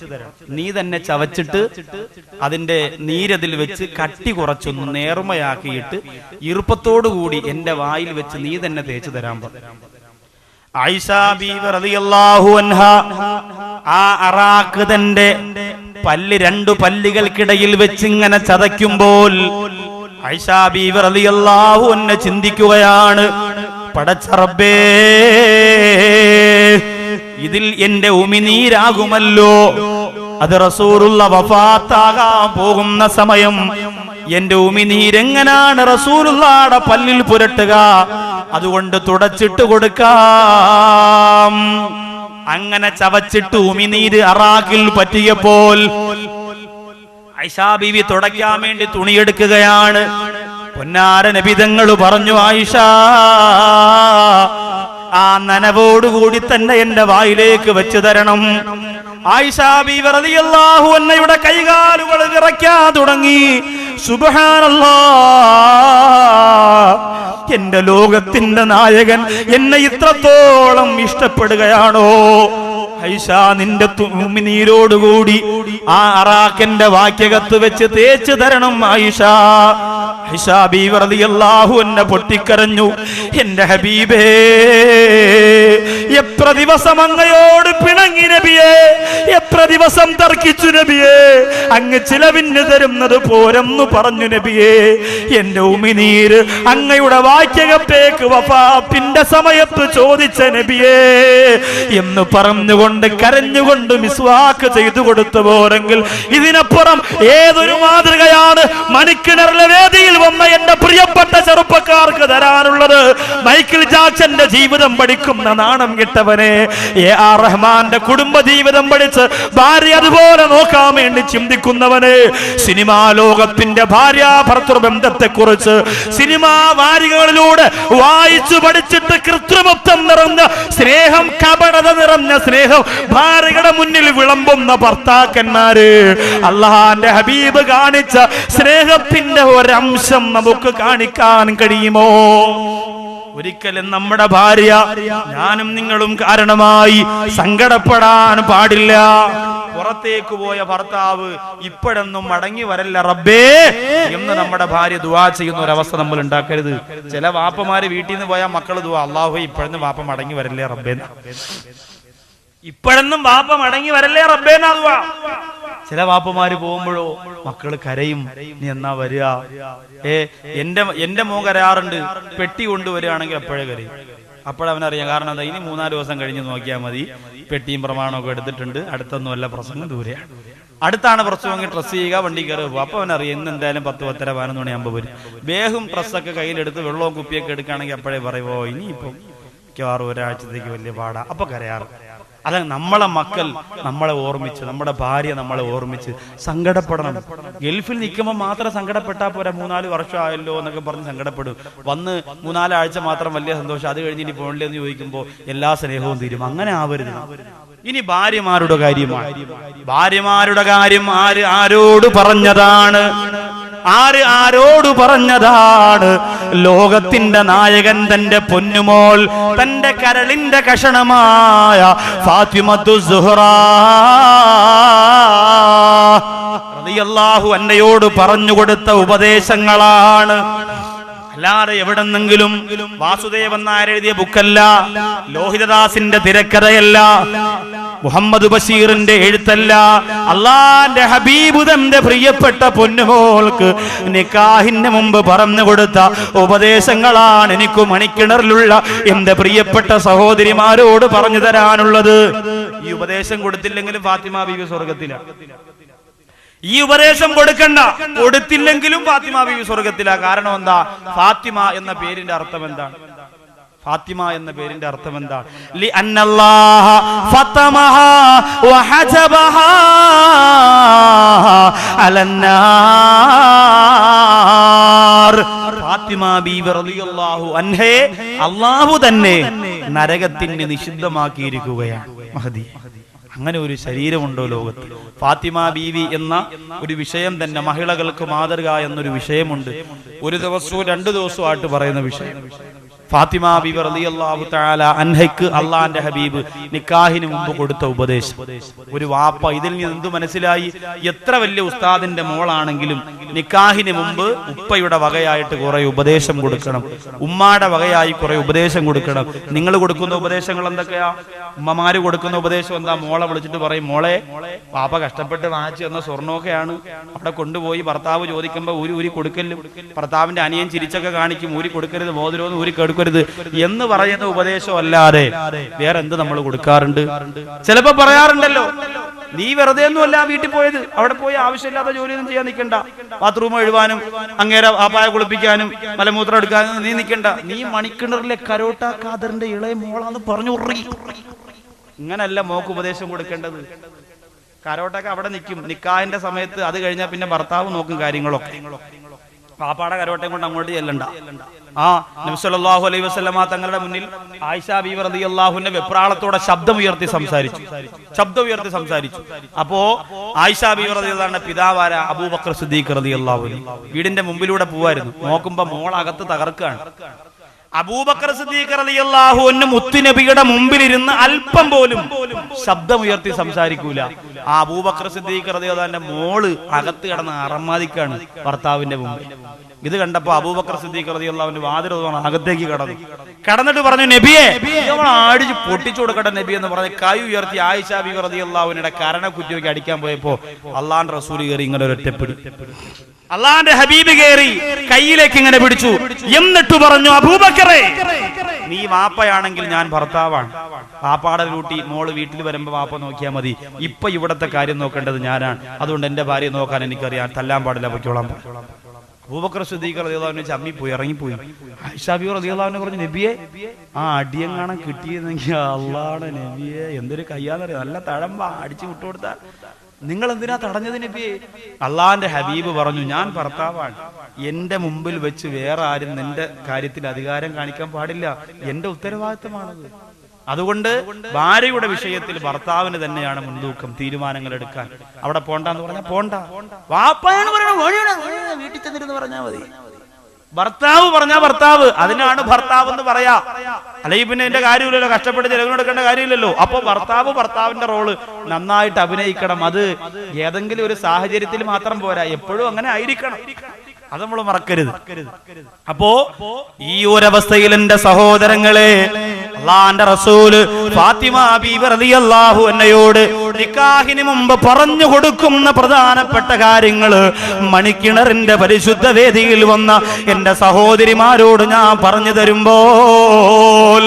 നീ തന്നെ ചവച്ചിട്ട് അതിന്റെ നീരതിൽ വെച്ച് കട്ടി കുറച്ചൊന്ന് നേർമയാക്കിയിട്ട് ഈർപ്പത്തോടുകൂടി എന്റെ വായിൽ വെച്ച് നീ തന്നെ തേച്ചു തരാൻ പറഞ്ഞു. ആയിഷ ബീവി റളിയല്ലാഹു അൻഹ ആ അറാഖ് തന്റെ പല്ല് രണ്ടു പല്ലുകൾക്കിടയിൽ വെച്ച് ഇങ്ങനെ ചതയ്ക്കുമ്പോൾ ആയിഷ ബീവി റളിയല്ലാഹു അൻഹ ചിന്തിക്കുകയാണ്, പടച്ച റബ്ബേ ഇതിൽ എന്റെ ഉമിനീരാകുമല്ലോ, അത് റസൂലുള്ള വഫാത്താകാൻ പോകുന്ന സമയം എന്റെ ഉമിനീരെങ്ങനാണ് റസൂലുള്ളാഹിയുടെ പല്ലിൽ പുരട്ടുക, അതുകൊണ്ട് തുടച്ചിട്ട് കൊടുക്കാം. അങ്ങനെ ചവച്ചിട്ട് ഉമിനീര് അറാഖിൽ പറ്റിയപ്പോൾ ആയിഷ ബീവി തുടയ്ക്കാൻ വേണ്ടി തുണിയെടുക്കുകയാണ്. പൊന്നാര നബിതങ്ങൾ പറഞ്ഞു ആയിഷ ആ നനവോടുകൂടി തന്നെ എന്റെ വായിലേക്ക് വെച്ചു തരണം. ആയിഷ ബീവി റളിയല്ലാഹു അൻഹയുടെ കൈകാലുകൾ വിറയ്ക്കാൻ തുടങ്ങി. സുബ്ഹാനല്ലാഹ്, എന്റെ ലോകത്തിന്റെ നായകൻ എന്നെ ഇത്രത്തോളം ഇഷ്ടപ്പെടുകയാണോ? ആയിഷ നിന്റെ ഉമിനീരോടുകൂടി ആ അറാഖിന്റെ വാക്യകത്ത് വെച്ച് തേച്ചു തരണം ആയിഷ. ആയിഷ ബീവി റളിയല്ലാഹു അൻഹ പൊട്ടിക്കരഞ്ഞു, എന്റെ ഹബീബേ എത്ര ദിവസം അങ്ങയോട് പിണങ്ങി നബിയേ, എത്ര ദിവസം തർക്കിച്ചു നബിയേ, അങ്ങ് ചിലവിന് തരുന്നത് പോരെന്നു പറഞ്ഞു നബിയേ, എന്റെ ഉമിനീര് അങ്ങയുടെ വാക്യകത്തേക്ക് വഫാത്തിന്റെ സമയത്ത് ചോദിച്ച നബിയേ എന്ന് പറഞ്ഞുകൊണ്ട് കരഞ്ഞുകൊണ്ട് മിസ്വാക്ക് ചെയ്തു കൊടുത്തു പോരെങ്കിൽ ഇതിനപ്പുറം ഏതൊരു മാതൃകയാണ് മണിക്കിണറിലെ വേദിയിൽ വന്ന എന്റെ പ്രിയപ്പെട്ട ചെറുപ്പക്കാർക്ക് തരാനുള്ളത്? മൈക്കിൾ ജാക്സന്റെ ജീവിതം പഠിക്കുന്ന നാണം കിട്ടവനെ, എ ആർ റഹ്മാന്റെ കുടുംബ ജീവിതം പഠിച്ച് ഭാര്യ അതുപോലെ നോക്കാൻ വേണ്ടി ചിന്തിക്കുന്നവന്, സിനിമാ ലോകത്തിന്റെ ഭാര്യ ഭർത്തൃ ബന്ധത്തെ കുറിച്ച് സിനിമാ വാരികകളിലൂടെ വായിച്ചു പഠിച്ചിട്ട് കൃത്രിമത്വം നിറഞ്ഞ സ്നേഹം, കപടത നിറഞ്ഞ സ്നേഹം ഭാര്യയുടെ മുന്നിൽ വിളമ്പുന്ന ഭർത്താക്കന്മാര്, അള്ളാന്റെ ഹബീബ് കാണിച്ച സ്നേഹത്തിന്റെ ഒരംശം നമുക്ക് കാണിക്കാൻ കഴിയുമോ? ഒരിക്കലും നമ്മുടെ ഭാര്യ ഞാനും നിങ്ങളും കാരണമായി സങ്കടപ്പെടാൻ പാടില്ല. പുറത്തേക്ക് പോയ ഭർത്താവ് ഇപ്പോഴൊന്നും മടങ്ങി വരല്ല റബ്ബേ എന്ന് നമ്മുടെ ഭാര്യ ദുആ ചെയ്യുന്ന ഒരവസ്ഥ നമ്മൾ ഉണ്ടാക്കരുത്. ചില വാപ്പമാര് വീട്ടിൽ നിന്ന് പോയാൽ മക്കള് ദുആ, അല്ലാഹു ഇപ്പോഴൊന്നും വാപ്പ മടങ്ങി വരല്ലേ റബ്ബേ, ഇപ്പോഴൊന്നും വാപ്പ മടങ്ങി വരല്ലേ റബ്ബേന്നാ ദുആ. ചില വാപ്പമാര് പോകുമ്പോഴോ മക്കള് കരയും, നീ എന്നാ വരിക? എന്റെ മോൻ കരയാറുണ്ട്, പെട്ടി കൊണ്ടുവരികയാണെങ്കിൽ എപ്പോഴേ കരയും. അപ്പോഴവനറിയാം, കാരണം എന്താ, ഇനി 3-4 ദിവസം കഴിഞ്ഞ് നോക്കിയാൽ മതി, പെട്ടിയും പ്രമാണമൊക്കെ എടുത്തിട്ടുണ്ട്, അടുത്തൊന്നും അല്ല പ്രസംഗം, ദൂരെയാണ്. അടുത്താണ് പ്രസവമെങ്കിൽ ഡ്രസ് ചെയ്യുക, വണ്ടി കയറി പോകും. അപ്പൊ അവനറിയാം ഇന്ന് എന്തായാലും 10, 10:30, 11 മണിയാകുമ്പോൾ വരും. വേഗം ഡ്രസ്സൊക്കെ കയ്യിലെടുത്ത് വെള്ളവും കുപ്പിയൊക്കെ എടുക്കുകയാണെങ്കിൽ അപ്പോഴേ പറയുമോ ഇനിയിപ്പം മിക്കവാറും ഒരാഴ്ചത്തേക്ക് വലിയ പാടാ. അപ്പൊ കരയാറ്. അല്ല, നമ്മളെ മക്കൾ നമ്മളെ ഓർമ്മിച്ച്, നമ്മുടെ ഭാര്യ നമ്മളെ ഓർമ്മിച്ച് സങ്കടപ്പെടണം. ഗൾഫിൽ നിൽക്കുമ്പോൾ മാത്രം സങ്കടപ്പെട്ടാൽ പോരാ, 3-4 വർഷം ആയല്ലോ എന്നൊക്കെ പറഞ്ഞ് സങ്കടപ്പെടും. വന്ന് 3-4 ആഴ്ച മാത്രം വലിയ സന്തോഷം, അത് കഴിഞ്ഞ് ഇനി പോണില്ലേ എന്ന് ചോദിക്കുമ്പോൾ എല്ലാ സ്നേഹവും തീരും. അങ്ങനെ ആവരുത്. ഇനി ഭാര്യമാരുടെ കാര്യമാണ്. ഭാര്യമാരുടെ കാര്യം ആരോട് പറഞ്ഞതാണ്? ആരോട് പറഞ്ഞതാണ്? ലോകത്തിന്റെ നായകൻ തന്റെ പൊന്നുമോൾ, തന്റെ കരളിന്റെ കഷണമായ ഫാത്തിമത്തു സുഹ്റ റളിയല്ലാഹു അൻഹയോട് പറഞ്ഞുകൊടുത്ത ഉപദേശങ്ങളാണ്. അല്ലാതെ എവിടെന്നെങ്കിലും വാസുദേവൻ നായർ എഴുതിയ ബുക്കല്ല, ലോഹിതദാസിന്റെ തിരക്കഥയല്ല, മുഹമ്മദ് ബഷീറിന്റെ എഴുത്തല്ല. അള്ളാന്റെ ഹബീബ് തന്റെ പ്രിയപ്പെട്ട പൊന്നുമോൾക്ക് നിക്കാഹിന് മുമ്പ് പറഞ്ഞു കൊടുത്ത ഉപദേശങ്ങളാണ് എനിക്ക് മണിക്കിണറിലുള്ള എന്റെ പ്രിയപ്പെട്ട സഹോദരിമാരോട് പറഞ്ഞു തരാനുള്ളത്. ഈ ഉപദേശം കൊടുത്തില്ലെങ്കിലും ഫാത്തിമ ബീവി സ്വർഗത്തിലാണ്. ഈ ഉപദേശം കൊടുത്തില്ലെങ്കിലും ഫാത്തിമ ബീവി സ്വർഗത്തിലാ. കാരണം എന്താ? ഫാത്തിമ എന്ന പേരിന്റെ അർത്ഥം എന്താണ്? ഫാത്തിമ എന്ന പേരിന്റെ അർത്ഥം എന്താണ്? ലി അന്നല്ലാഹ ഫതമഹാ വഹജബഹാ അലന്നാർ. ഫാത്തിമ ബീവി റളിയല്ലാഹു അൻഹയെ അല്ലാഹു തന്നെ നരകത്തിന് നിഷിദ്ധമാക്കിയിരിക്കുകയാണ്. മഹദി, അങ്ങനെ ഒരു ശരീരമുണ്ടോ ലോകത്ത്? ഫാത്തിമ ബീവി എന്ന ഒരു വിഷയം തന്നെ, മഹിളകൾക്ക് മാതൃക എന്നൊരു വിഷയമുണ്ട്. ഒരു ദിവസവും 2 ദിവസമായിട്ട് പറയുന്ന വിഷയം. ഫാത്തിമ ബീവി റളിയല്ലാഹു തആല അൻഹയ്ക്ക് അള്ളാന്റെ ഹബീബ് നിക്കാഹിന് മുമ്പ് കൊടുത്ത ഉപദേശം. ഒരു വാപ്പ ഇതിൽ നിന്ന് എന്തു മനസ്സിലായി? എത്ര വലിയ ഉസ്താദിന്റെ മോളാണെങ്കിലും നിക്കാഹിന് മുമ്പ് ഉപ്പയുടെ വകയായിട്ട് കുറെ ഉപദേശം കൊടുക്കണം, ഉമ്മാടെ വകയായി കുറെ ഉപദേശം കൊടുക്കണം. നിങ്ങൾ കൊടുക്കുന്ന ഉപദേശങ്ങൾ എന്തൊക്കെയാ? ഉമ്മമാര് കൊടുക്കുന്ന ഉപദേശം എന്താ? മോളെ വിളിച്ചിട്ട് പറയും, മോളെ പാപ്പ കഷ്ടപ്പെട്ട് വാങ്ങിച്ചു തന്ന സ്വർണ്ണമൊക്കെയാണ്, അവിടെ കൊണ്ടുപോയി ഭർത്താവ് ചോദിക്കുമ്പോ ഊരി കൊടുക്കലും, ഭർത്താവിന്റെ അനിയൻ ചിരിച്ചൊക്കെ കാണിക്കും, ഊരി കൊടുക്കരുത്, മോതിരോന്ന് ഊരി കൊടുക്കരുത് എന്ന് പറയുന്ന ഉപദേശം അല്ലാതെ വേറെ എന്ത് നമ്മൾ കൊടുക്കാറുണ്ട്? ചിലപ്പോ പറയാറുണ്ടല്ലോ, നീ വെറുതെ ഒന്നുമല്ല വീട്ടിൽ പോയത്, അവിടെ പോയി ആവശ്യമില്ലാത്ത ജോലിയൊന്നും ചെയ്യാൻ നിൽക്കണ്ട, ബാത്റൂം എഴുവാനും അങ്ങേരെ ആപ്പായ കുളിപ്പിക്കാനും മലമൂത്രം എടുക്കാനും നീ നിൽക്കണ്ട, നീ മണിക്കിണറിലെ കരോട്ട ഖാദറിന്റെ ഇളയ മോളാന്ന് പറഞ്ഞു ഉറങ്ങി. ഇങ്ങനല്ല മോക്ക് ഉപദേശം കൊടുക്കേണ്ടത്. കരോട്ടൊക്കെ അവിടെ നിൽക്കും നിക്കാഹിന്റെ സമയത്ത്, അത് കഴിഞ്ഞാൽ പിന്നെ ഭർത്താവ് നോക്കും കാര്യങ്ങളൊക്കെ. പാപ്പാടെ കരോട്ടയും കൊണ്ട് അങ്ങോട്ട് ചെല്ലണ്ട. നബി സല്ലല്ലാഹു അലൈഹി വസല്ലമ തങ്ങളുടെ മുന്നിൽ ആയിഷ ബീവി റളിയല്ലാഹു അൻഹ വെപ്രാളത്തോടെ ശബ്ദം ഉയർത്തി സംസാരിച്ചു. അപ്പോ ആയിഷ ബീവി റളിയല്ലാഹു അൻഹ പിതാവാര അബൂബക്കർ സിദ്ദീഖ് റളിയല്ലാഹു അൻഹു വീടിന്റെ മുമ്പിലൂടെ പോവായിരുന്നു. നോക്കുമ്പോ മോൾ അകത്ത് തകർക്കാണ്. അബൂബക്കർ സിദ്ദീഖ് റളിയല്ലാഹു അൻഹു മുത്തുനബിയുടെ മുമ്പിലിരുന്ന് അല്പം പോലും ശബ്ദമുയർത്തി സംസാരിക്കൂല. ആ അബൂബക്കർ സിദ്ദീഖ് റളിയല്ലാഹു അൻഹു മോള് അകത്ത് കിടന്ന് അറമാദിക്കാണ് ഭർത്താവിന്റെ മുമ്പിൽ. ഇത് കണ്ടപ്പോ അബൂബക്കർ സിദ്ദീഖ് റളിയല്ലാഹു അൻഹു വാതിൽ അകത്തേക്ക് കടന്നിട്ട് പറഞ്ഞു, നബിയെ അടിച്ച് പൊട്ടിച്ചു കൊടുക്കട്ടെ നബി എന്ന് പറഞ്ഞ് കൈ ഉയർത്തി ആയിഷ ബീവി റളിയല്ലാഹു അൻഹയുടെ കരണക്കുറ്റിയൊക്കെ അടിക്കാൻ പോയപ്പോ അള്ളാന്റെ റസൂൽ കയറി ഇങ്ങനെ ഒരൊറ്റപ്പിടി. അള്ളാന്റെ ഹബീബ് കയറി കയ്യിലേക്ക് ഇങ്ങനെ പിടിച്ചു. എന്നിട്ട് പറഞ്ഞു, അബൂബക്കറേ, നീ വാപ്പയാണെങ്കിൽ ഞാൻ ഭർത്താവാണ്. വാപ്പാടെ ഡ്യൂട്ടി മോള് വീട്ടിൽ വരുമ്പോ വാപ്പ നോക്കിയാൽ മതി. ഇപ്പൊ ഇവിടത്തെ കാര്യം നോക്കേണ്ടത് ഞാനാണ്. അതുകൊണ്ട് എന്റെ ഭാര്യയെ നോക്കാൻ എനിക്കറിയാം, തല്ലാൻ പാടില്ല, പൊയ്ക്കോളാം. അബൂബക്കർ സിദ്ദീഖ് റളിയല്ലാഹു അൻഹു ചമ്മി പോയി, ഇറങ്ങിപ്പോയി. ആയിഷ ബീവി റളിയല്ലാഹു അൻഹ പറഞ്ഞു, നബിയെ ആ അടിയങ്ങാണം കിട്ടിയെന്നെങ്കിൽ അള്ളാടെ നബിയെ എന്തൊരു കയ്യാന്നറിയാം, നല്ല തഴമ്പ അടിച്ചു വിട്ടുകൊടുത്ത, നിങ്ങൾ എന്തിനാ തടഞ്ഞത് നബിയെ? അള്ളാന്റെ ഹബീബ് പറഞ്ഞു, ഞാൻ ഭർത്താവാണ്, എന്റെ മുമ്പിൽ വെച്ച് വേറെ ആരും നിന്റെ കാര്യത്തിൽ അധികാരം കാണിക്കാൻ പാടില്ല, എന്റെ ഉത്തരവാദിത്തമാണത്. അതുകൊണ്ട് ഭാര്യയുടെ വിഷയത്തിൽ ഭർത്താവിന് തന്നെയാണ് മുൻതൂക്കം തീരുമാനങ്ങൾ എടുക്കാൻ. അവിടെ പോണ്ടെന്ന് പറഞ്ഞാൽ പോണ്ട, വാപ്പയാണ് വീട്ടിൽ ചെന്നിരുന്ന് പറഞ്ഞാൽ മതി. ഭർത്താവ് പറഞ്ഞാ ഭർത്താവ്, അതിനാണ് ഭർത്താവ് എന്ന് പറയാ. അല്ലെങ്കിൽ പിന്നെ എന്റെ കാര്യമില്ലല്ലോ, കഷ്ടപ്പെട്ട് ചെലവിനെടുക്കേണ്ട കാര്യമില്ലല്ലോ. അപ്പൊ ഭർത്താവിന്റെ റോള് നന്നായിട്ട് അഭിനയിക്കണം. അത് ഏതെങ്കിലും ഒരു സാഹചര്യത്തിൽ മാത്രം പോരാ, എപ്പോഴും അങ്ങനെ ആയിരിക്കണം. അത് നമ്മൾ മറക്കരുത്. അപ്പോ ഈ ഒരവസ്ഥയിൽ എന്റെ സഹോദരങ്ങളെ, അല്ലാഹുവിന്റെ റസൂല് ഫാത്തിമ ബീവി റളിയല്ലാഹു അൻഹയോട് നിക്കാഹിന് മുമ്പ് പറഞ്ഞു കൊടുക്കുന്ന പ്രധാനപ്പെട്ട കാര്യങ്ങള് മണിക്കിണറിന്റെ പരിശുദ്ധ വേദിയിൽ വന്ന എന്റെ സഹോദരിമാരോട് ഞാൻ പറഞ്ഞു തരുമ്പോൾ,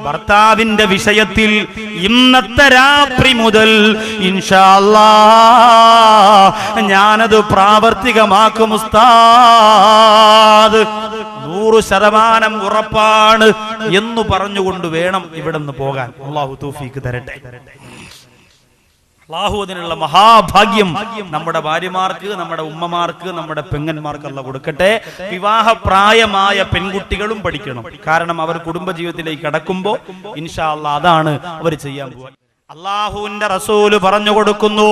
ഭർത്താവിന്റെ വിഷയത്തിൽ ഇന്നത്തെ രാത്രി മുതൽ ഇൻഷാ അല്ലാഹ് ഞാനത് പ്രാവർത്തികമാക്കും ഉസ്താദ്, 100% ഉറപ്പാണ് എന്ന് പറഞ്ഞുകൊണ്ട് വേണം ഇവിടെ നിന്ന് പോകാൻ. അല്ലാഹു തൗഫീഖ് തരട്ടെ. അല്ലാഹു അതിനുള്ള മഹാഭാഗ്യം നമ്മുടെ ഭാര്യമാർക്ക്, നമ്മുടെ ഉമ്മമാർക്ക്, നമ്മുടെ പെങ്ങന്മാർക്ക് അല്ലാഹു കൊടുക്കട്ടെ. വിവാഹപ്രായമായ പെൺകുട്ടികളും പഠിക്കണം. കാരണം അവർ കുടുംബജീവിതത്തിലേക്ക് കടക്കുമ്പോൾ ഇൻഷാ അല്ലാഹ് അതാണ് അവർ ചെയ്യാൻ പോകുക. അല്ലാഹുവിന്റെ റസൂല് പറഞ്ഞു കൊടുക്കുന്നു,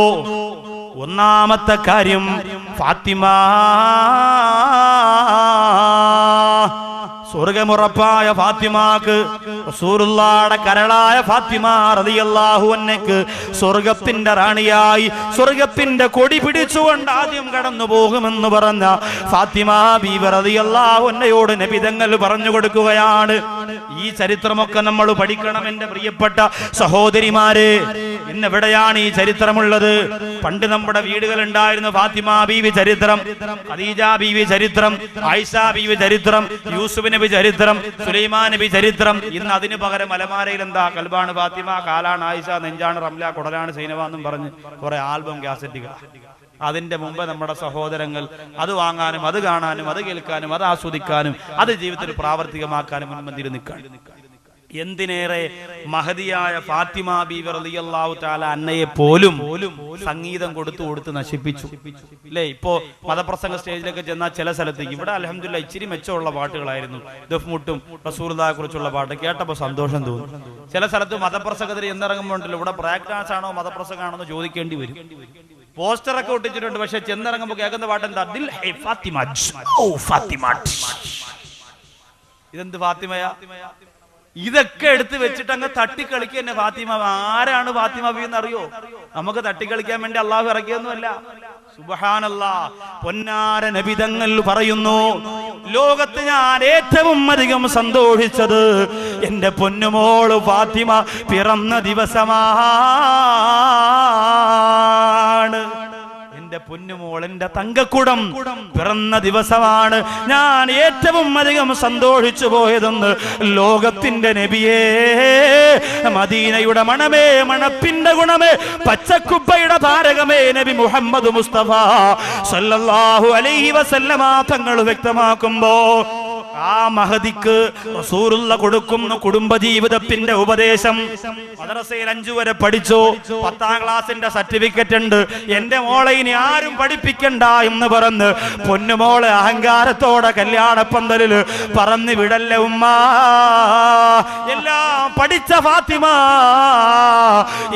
ഒന്നാമത്തെ കാര്യം ഫാത്തിമ സ്വർഗമുറപ്പായ ഫാത്തിമാക്ക്, റസൂലുള്ളാഹിയുടെ കരളായ ഫാത്തിമ റളിയല്ലാഹു അൻഹയ്ക്ക് സ്വർഗത്തിന്റെ റാണിയായി സ്വർഗത്തിന്റെ കൊടി പിടിച്ചുകൊണ്ട് ആദ്യം കടന്നു പോകുമെന്ന് പറഞ്ഞ ഫാത്തിമ ബീവി റളിയല്ലാഹു അൻഹയോട് നബി തങ്ങൾ പറഞ്ഞു കൊടുക്കുകയാണ്. ഈ ചരിത്രമൊക്കെ നമ്മൾ പഠിക്കണം എന്റെ പ്രിയപ്പെട്ട സഹോദരിമാരെ. ഇന്നെവിടെയാണ് ഈ ചരിത്രമുള്ളത്? പണ്ട് നമ്മുടെ വീടുകൾ ഉണ്ടായിരുന്നു ഫാത്തിമ ബീവി ചരിത്രം, ഖദീജ ബീവി ചരിത്രം, ആയിഷ ബീവി ചരിത്രം, യൂസുഫ് നബി ചരിത്രം, സുലൈമാൻ നബി ചരിത്രം. ഇന്ന് അതിന് പകരം അലമാരയിൽ എന്താ? കൽബാണ് ഫാത്തിമ, കാലാണ് ആയിഷ, നെഞ്ചാണ് റംല, കുടലാണ് സൈനബ എന്നും പറഞ്ഞ് കുറെ ആൽബം കാസറ്റുകൾ. അതിന്റെ മുമ്പ് നമ്മുടെ സഹോദരങ്ങൾ അത് വാങ്ങാനും അത് കാണാനും അത് കേൾക്കാനും അത് ആസ്വദിക്കാനും അത് ജീവിതത്തിൽ പ്രാവർത്തികമാക്കാനും മുൻപന്തിയിൽ നിൽക്കാൻ. എന്തിനേറെ മഹദിയായ ഫാത്തിമ ബീവി റളിയല്ലാഹു തആല അന്നയെ പോലും സംഗീതം കൊടുത്ത് നശിപ്പിച്ചു. അല്ലേ? ഇപ്പോ മതപ്രസംഗ സ്റ്റേജിലൊക്കെ ചെന്നാൽ ചില സ്ഥലത്തേക്ക്, ഇവിടെ അൽഹംദുലില്ലാഹ് ഇച്ചിരി മെച്ചമുള്ള പാട്ടുകളായിരുന്നു, ദഫ്മുട്ടും റസൂലുള്ളാഹിയെ കുറിച്ചുള്ള പാട്ട് കേട്ടപ്പോൾ സന്തോഷം തോന്നി. ചില സ്ഥലത്ത് മതപ്രസംഗത്തിൽ എന്നിറങ്ങുമ്പോണ്ടല്ലോ, ഇവിടെ പ്രാക്ടീസ് ആണോ മതപ്രസംഗമാണോ എന്ന് ചോദിക്കേണ്ടി വരും. പോസ്റ്ററൊക്കെ ഒട്ടിച്ചിട്ടുണ്ട്, പക്ഷെ ചെന്നിറങ്ങുമ്പോൾ കേൾക്കുന്ന പാട്ട് എന്താ? ദിൽ ഹൈ ഫാത്തിമ, ഓ ഫാത്തിമ. ഇതെന്ത് ഫാത്തിമയാ? ഇതൊക്കെ എടുത്ത് വെച്ചിട്ട് അങ്ങ് തട്ടിക്കളിക്കുക തന്നെ ഫാത്തിമ. ആരാണ് ഫാത്തിമ ബീവി എന്നറിയോ? നമുക്ക് തട്ടിക്കളിക്കാൻ വേണ്ടി അള്ളാഹു ഇറക്കിയൊന്നുമല്ല. സുബ്ഹാനല്ലാഹ്. പൊന്നാര നബി തങ്ങൾ പറയുന്നു, ലോകത്ത് ഞാൻ ഏറ്റവും അധികം സന്തോഷിച്ചത് എന്റെ പൊന്നുമോള് ഫാത്തിമ പിറന്ന ദിവസമാണ്. എന്റെ പൊന്നുമോൾ, എന്റെ തങ്കക്കുടം പിറന്ന ദിവസമാണ് ഞാൻ ഏറ്റവും അധികം സന്തോഷിച്ചു പോയതെന്ന് ലോകത്തിന്റെ നബിയേ, മദീനയുടെ മണമേ, മണപ്പിന്റെ ഗുണമേ, പച്ചക്കുപ്പയുടെ താരകമേ നബി മുഹമ്മദ് മുസ്തഫ സല്ലല്ലാഹു അലൈഹി വസല്ലമ തങ്ങൾ വ്യക്തമാക്കുമ്പോ, ആ മഹദിക്ക് റസൂലുള്ള കൊടുക്കുന്ന കുടുംബജീവിതത്തിന്റെ ഉപദേശം. മദ്രസയിൽ 5 വരെ പഠിച്ചു, 10ാം ക്ലാസിന്റെ സർട്ടിഫിക്കറ്റ് ഉണ്ട്, എന്റെ മോളെ ഇനി ആരും പഠിപ്പിക്കണ്ട എന്ന് പറഞ്ഞ് പൊന്നുമോളെ അഹങ്കാരത്തോടെ കല്യാണപ്പന്തലില് പറഞ്ഞു വിടല്ല ഉമ്മ. എല്ലാം പഠിച്ച ഫാത്തിമ,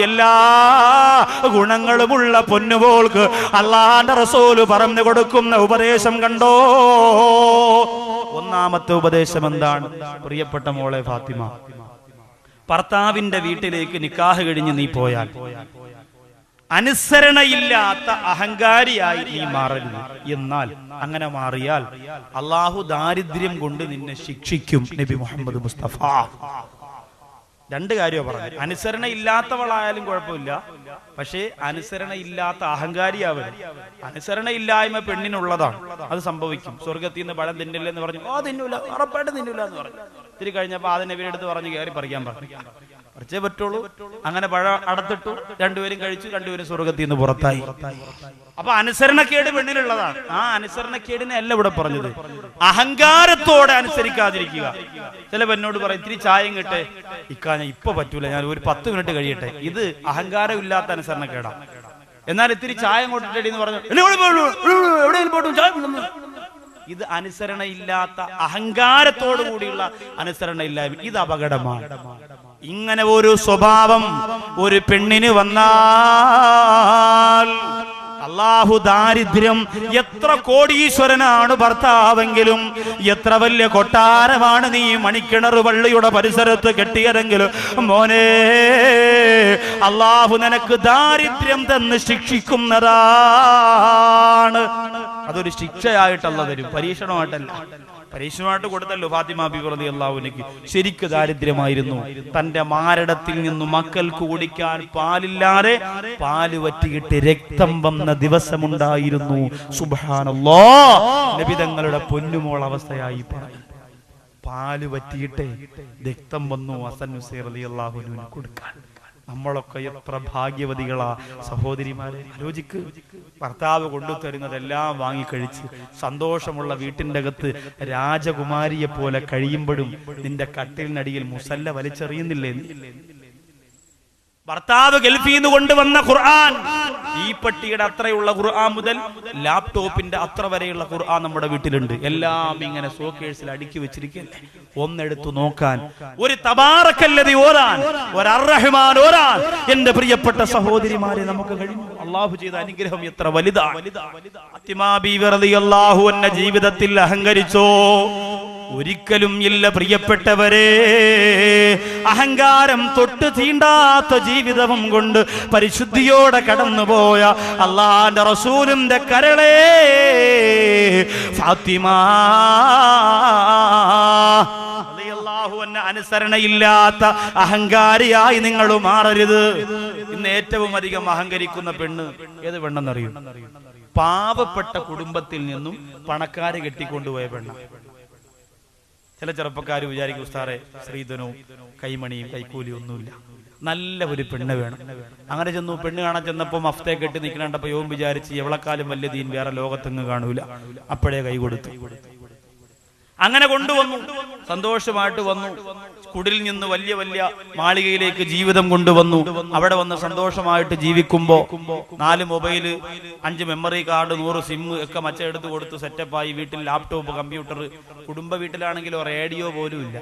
എല്ലാ ഗുണങ്ങളുമുള്ള പൊന്നുമോൾക്ക് അല്ലാഹുവിന്റെ റസൂല് പറഞ്ഞു കൊടുക്കുന്ന ഉപദേശം കണ്ടോ? ഒന്നാമത്തെ ഉപദേശം എന്താണ്? പ്രിയപ്പെട്ട മോളെ ഫാത്തിമ, ഭർത്താവിന്റെ വീട്ടിലേക്ക് നിക്കാഹ് കഴിഞ്ഞ് നീ പോയാൽ അനുസരണയില്ലാത്ത അഹങ്കാരിയായി നീ മാറരുത്. എന്നാൽ അങ്ങനെ മാറിയാൽ അള്ളാഹു ദാരിദ്ര്യം കൊണ്ട് നിന്നെ ശിക്ഷിക്കും. നബി മുഹമ്മദ് മുസ്തഫ 2 കാര്യം പറഞ്ഞു. അനുസരണ ഇല്ലാത്തവളായാലും കുഴപ്പമില്ല, പക്ഷേ അനുസരണ ഇല്ലാത്ത അഹങ്കാരിയാവരുത്. അനുസരണ ഇല്ലായ്മ പെണ്ണിനുള്ളതാണ്, അത് സംഭവിക്കും. സ്വർഗത്തിൽ നിന്ന് പഴം തിന്നില്ല എന്ന് പറഞ്ഞു, തിന്നൂല, ഉറപ്പായിട്ട് തിന്നൂല എന്ന് പറഞ്ഞു. ഇത്തിരി കഴിഞ്ഞപ്പോ അതിനെ ഇവരെടുത്ത് പറഞ്ഞു കയറി പറിക്കാൻ പറഞ്ഞു. പറിച്ചേ പറ്റുള്ളൂ. അങ്ങനെ പഴം അടത്തിട്ടു, 2 പേരും കഴിച്ചു, 2 പേരും സ്വർഗത്തിൽ നിന്ന് പുറത്തായി. അപ്പൊ അനുസരണക്കേട് പെണ്ണിലുള്ളതാണ്. ആ അനുസരണക്കേടിനെ അല്ല ഇവിടെ പറഞ്ഞത്, അഹങ്കാരത്തോടെ അനുസരിക്കാതിരിക്കുക. ചില പെണ്ണോട് പറയും, ഇത്തിരി ചായം കിട്ടെ, ഇക്കാഞ്ഞ ഇപ്പൊ പറ്റൂല, ഞാൻ ഒരു 10 മിനിറ്റ് കഴിയട്ടെ. ഇത് അഹങ്കാരം ഇല്ലാത്ത അനുസരണക്കേടാ. എന്നാൽ ഇത്തിരി ചായം കൊണ്ടിട്ടടി എന്ന് പറഞ്ഞു, ഇത് അനുസരണ ഇല്ലാത്ത അഹങ്കാരത്തോടു കൂടിയുള്ള അനുസരണ ഇല്ലായ്മ. ഇത് അപകടമാണ്. ഇങ്ങനെ ഒരു സ്വഭാവം ഒരു പെണ്ണിന് വന്നാൽ അല്ലാഹു ദാരിദ്ര്യം, എത്ര കോടീശ്വരനാണ് ഭർത്താവെങ്കിലും, എത്ര വലിയ കൊട്ടാരമാണ് നീ മണിക്കിണർ പള്ളിയുടെ പരിസരത്ത് കെട്ടിയതെങ്കിലും, മോനെ അല്ലാഹു നിനക്ക് ദാരിദ്ര്യം തന്ന് ശിക്ഷിക്കുന്നതാണ്. അതൊരു ശിക്ഷയായിട്ടല്ല തരും, പരീക്ഷണമായിട്ടല്ല. പരീക്ഷണമായിട്ട് കൊടുത്തല്ലോ ഫാത്തിമ ബീവി റളിയല്ലാഹു അൻഹയ്ക്ക്. ശരിക്ക് ദാരിദ്ര്യമായിരുന്നു. തന്റെ മാരടത്തിൽ നിന്നും മക്കൾക്ക് കുടിക്കാൻ പാലില്ലാതെ പാല് വറ്റിയിട്ട് രക്തം വന്ന ദിവസമുണ്ടായിരുന്നു. സുബ്ഹാനല്ലാഹ്, നബി തങ്ങളുടെ പൊന്നുമോൾ അവസ്ഥയായി പറയും. പാല് വറ്റിയിട്ട് രക്തം വന്നു ഹസൻ ഹുസൈൻ റളിയല്ലാഹു അൻഹുവിന് കൊടുക്കാൻ. നമ്മളൊക്കെ എത്ര ഭാഗ്യവതികളാ സഹോദരിമാരെ. ആലോചിക്ക്, ഭർത്താവ് കൊണ്ടുതരുന്നതെല്ലാം വാങ്ങിക്കഴിച്ച് സന്തോഷമുള്ള വീട്ടിൻ്റെ അകത്ത് രാജകുമാരിയെ പോലെ കഴിയുമ്പോഴും നിന്റെ കട്ടിലിനടിയിൽ മുസല്ല വലിച്ചെറിയുന്നില്ലേ? ഭർത്താവ് ഗൾഫിൽ നിന്ന് കൊണ്ടുവന്ന ഖുർആൻ, ഈ പട്ടിയുടെ അത്രയുള്ള ഖുർആൻ മുതൽ ലാപ്ടോപ്പിന്റെ അത്ര വരെയുള്ള ഖുർആൻ നമ്മുടെ വീട്ടിലുണ്ട്. എല്ലാം ഇങ്ങനെ ഷോക്കേഴ്സിൽ അടുക്കി വെച്ചിരിക്കല്ലേ. ഒന്നെടുത്തു നോക്കാൻ, ഒരു തബാറക്കല്ലദി ഓരാൻ, ഒരു അർറഹ്മാൻ ഓരാൻ എന്റെ പ്രിയപ്പെട്ട സഹോദരിമാരെ നമുക്ക് കഴിഞ്ഞു. അല്ലാഹു ചെയ്ത അനുഗ്രഹം എത്ര വലുതാണ്. ഫാത്തിമ ബീവി റളിയല്ലാഹു അൻഹ ജീവിതത്തിൽ അഹങ്കരിച്ചോ? ഒരിക്കലും ഇല്ല പ്രിയപ്പെട്ടവരെ. അഹങ്കാരം തൊട്ട് തീണ്ടാത്ത ജീവിതവും കൊണ്ട് പരിശുദ്ധിയോടെ കടന്നുപോയ അല്ലാഹുവിന്റെ റസൂലിന്റെ കരളെ ഫാത്തിമ അനുസരണയില്ലാത്ത അഹങ്കാരിയായി നിങ്ങൾ മാറരുത്. ഇന്ന് ഏറ്റവും അധികം അഹങ്കരിക്കുന്ന പെണ്ണ് ഏത് പെണ്ണെന്നറിയും? പാവപ്പെട്ട കുടുംബത്തിൽ നിന്നും പണക്കാരെ കെട്ടിക്കൊണ്ടുപോയ പെണ്ണ. ചില ചെറുപ്പക്കാർ വിചാരിക്കും ഉസ്താറെ ശ്രീധനവും കൈമണിയും കൈക്കൂലിയും ഒന്നുമില്ല, നല്ല ഒരു പെണ്ണ് വേണം. അങ്ങനെ ചെന്നു, പെണ്ണ് കാണാൻ ചെന്നപ്പോൾ മഫ്തയെ കെട്ടി നിൽക്കണപ്പോ യോം വിചാരിച്ച് എവളക്കാലം വലിയ ദീൻ വേറെ ലോകത്തെങ്ങ് കാണൂല, അപ്പോഴേ കൈ കൊടുത്തു. അങ്ങനെ കൊണ്ടുവന്നു, സന്തോഷമായിട്ട് വന്നു. കുടിൽ നിന്ന് വലിയ വലിയ മാളികയിലേക്ക് ജീവിതം കൊണ്ടുവന്നു. അവിടെ വന്ന് സന്തോഷമായിട്ട് ജീവിക്കുമ്പോ 4 മൊബൈല്, 5 മെമ്മറി കാർഡ്, 100 സിം ഒക്കെ മച്ചെടുത്ത് കൊടുത്ത് സെറ്റപ്പായി. വീട്ടിൽ ലാപ്ടോപ്പ്, കമ്പ്യൂട്ടർ. കുടുംബ വീട്ടിലാണെങ്കിലോ റേഡിയോ പോലും ഇല്ല.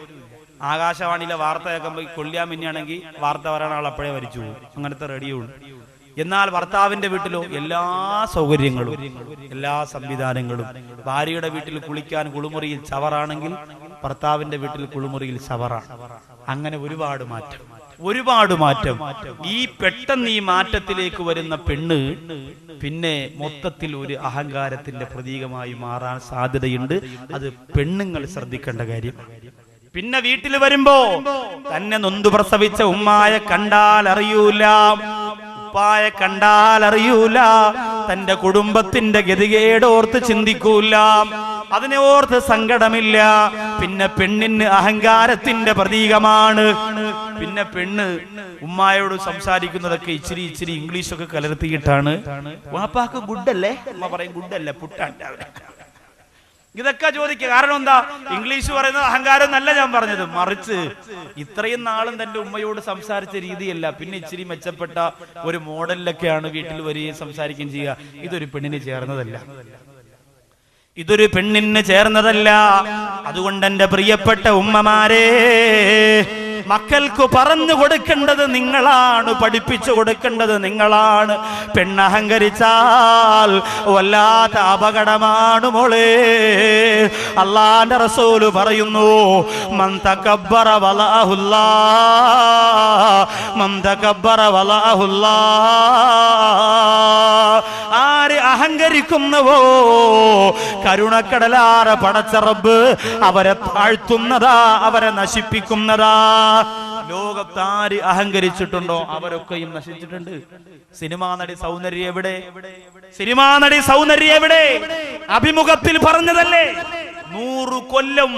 ആകാശവാണിയിലെ വാർത്ത കേൾക്കുമ്പോൾ കൊള്ളിയാൻ മിന്നിയാണെങ്കിൽ വാർത്ത വരാൻ ആൾ അപ്പോഴേ വരിച്ചു പോകും. അങ്ങനത്തെ റേഡിയോ ഉണ്ട്. എന്നാൽ ഭർത്താവിന്റെ വീട്ടിലോ എല്ലാ സൗകര്യങ്ങളും, എല്ലാ സംവിധാനങ്ങളും. ഭാര്യയുടെ വീട്ടിൽ കുളിക്കാൻ കുളിമുറിയിൽ ഷവറാണെങ്കിൽ ഭർത്താവിന്റെ വീട്ടിൽ കുളിമുറിയിൽ ഷവറാണ്. അങ്ങനെ ഒരുപാട് മാറ്റം, ഒരുപാട് മാറ്റം. ഈ പെട്ടെന്ന് ഈ മാറ്റത്തിലേക്ക് വരുന്ന പെണ്ണ് പിന്നെ മൊത്തത്തിൽ ഒരു അഹങ്കാരത്തിന്റെ പ്രതീകമായി മാറാൻ സാധ്യതയുണ്ട്. അത് പെണ്ണുങ്ങൾ ശ്രദ്ധിക്കേണ്ട കാര്യം. പിന്നെ വീട്ടിൽ വരുമ്പോ തന്നെ നൊന്തു പ്രസവിച്ച ഉമ്മായെ കണ്ടാൽ അറിയൂല, ഉപ്പായെ കണ്ടാൽ അറിയൂല, തന്റെ കുടുംബത്തിന്റെ ഗതികേടോർത്ത് ചിന്തിക്കൂല, അതിനെ ഓർത്ത് സങ്കടമില്ല. പിന്നെ പെണ്ണിന് അഹങ്കാരത്തിന്റെ പ്രതീകമാണ്. പിന്നെ പെണ്ണ് ഉമ്മായോട് സംസാരിക്കുന്നതൊക്കെ ഇച്ചിരി ഇച്ചിരി ഇംഗ്ലീഷൊക്കെ കലർത്തിയിട്ടാണ്. വാപ്പാക്ക് ഗുഡല്ലേ? ഉമ്മ പറയും ഗുഡല്ല, പുട്ടാണ്. ഇതൊക്കെ ചോദിക്കുക. കാരണം എന്താ? ഇംഗ്ലീഷ് പറയുന്നത് അഹങ്കാരം എന്നല്ല ഞാൻ പറഞ്ഞത്, മറിച്ച് ഇത്രയും നാളും തന്റെ ഉമ്മയോട് സംസാരിച്ച രീതിയല്ല, പിന്നെ ഇച്ചിരി മെച്ചപ്പെട്ട ഒരു മോഡലിലൊക്കെയാണ് വീട്ടിൽ വരികയും സംസാരിക്കുകയും ചെയ്യുക. ഇതൊരു പെണ്ണിന് ചേർന്നതല്ല, ഇതൊരു പെണ്ണിന് ചേർന്നതല്ല. അതുകൊണ്ട് എന്റെ പ്രിയപ്പെട്ട ഉമ്മമാരെ, മക്കൾക്ക് പറഞ്ഞു കൊടുക്കേണ്ടത് നിങ്ങളാണ്, പഠിപ്പിച്ചു കൊടുക്കേണ്ടത് നിങ്ങളാണ്. പെണ്ണഹങ്കരിച്ചാൽ വല്ലാത്ത അപകടമാണ് മോളെ. അല്ലാഹുവിന്റെ റസൂല് പറയുന്നു, മൻ തകബ്ബറ വലഅഹുല്ലാഹ്, മൻ തകബ്ബറ വലഅഹുല്ലാഹ്. ആര് അഹങ്കരിക്കുന്നുവോ കരുണക്കടലാറ പടച്ച റബ്ബ് അവരെ താഴ്ത്തുന്നതാ, അവരെ നശിപ്പിക്കുന്നതാ. ലോകത്താര് അഹങ്കരിച്ചിട്ടുണ്ടോ അവരൊക്കെയും നശിച്ചിട്ടുണ്ട്. സിനിമാ നടി സൗന്ദര്യം എവിടെ? സിനിമാ നടി സൗന്ദര്യം എവിടെ? അഭിമുഖത്തിൽ പറഞ്ഞതല്ലേ, 100 കൊല്ലം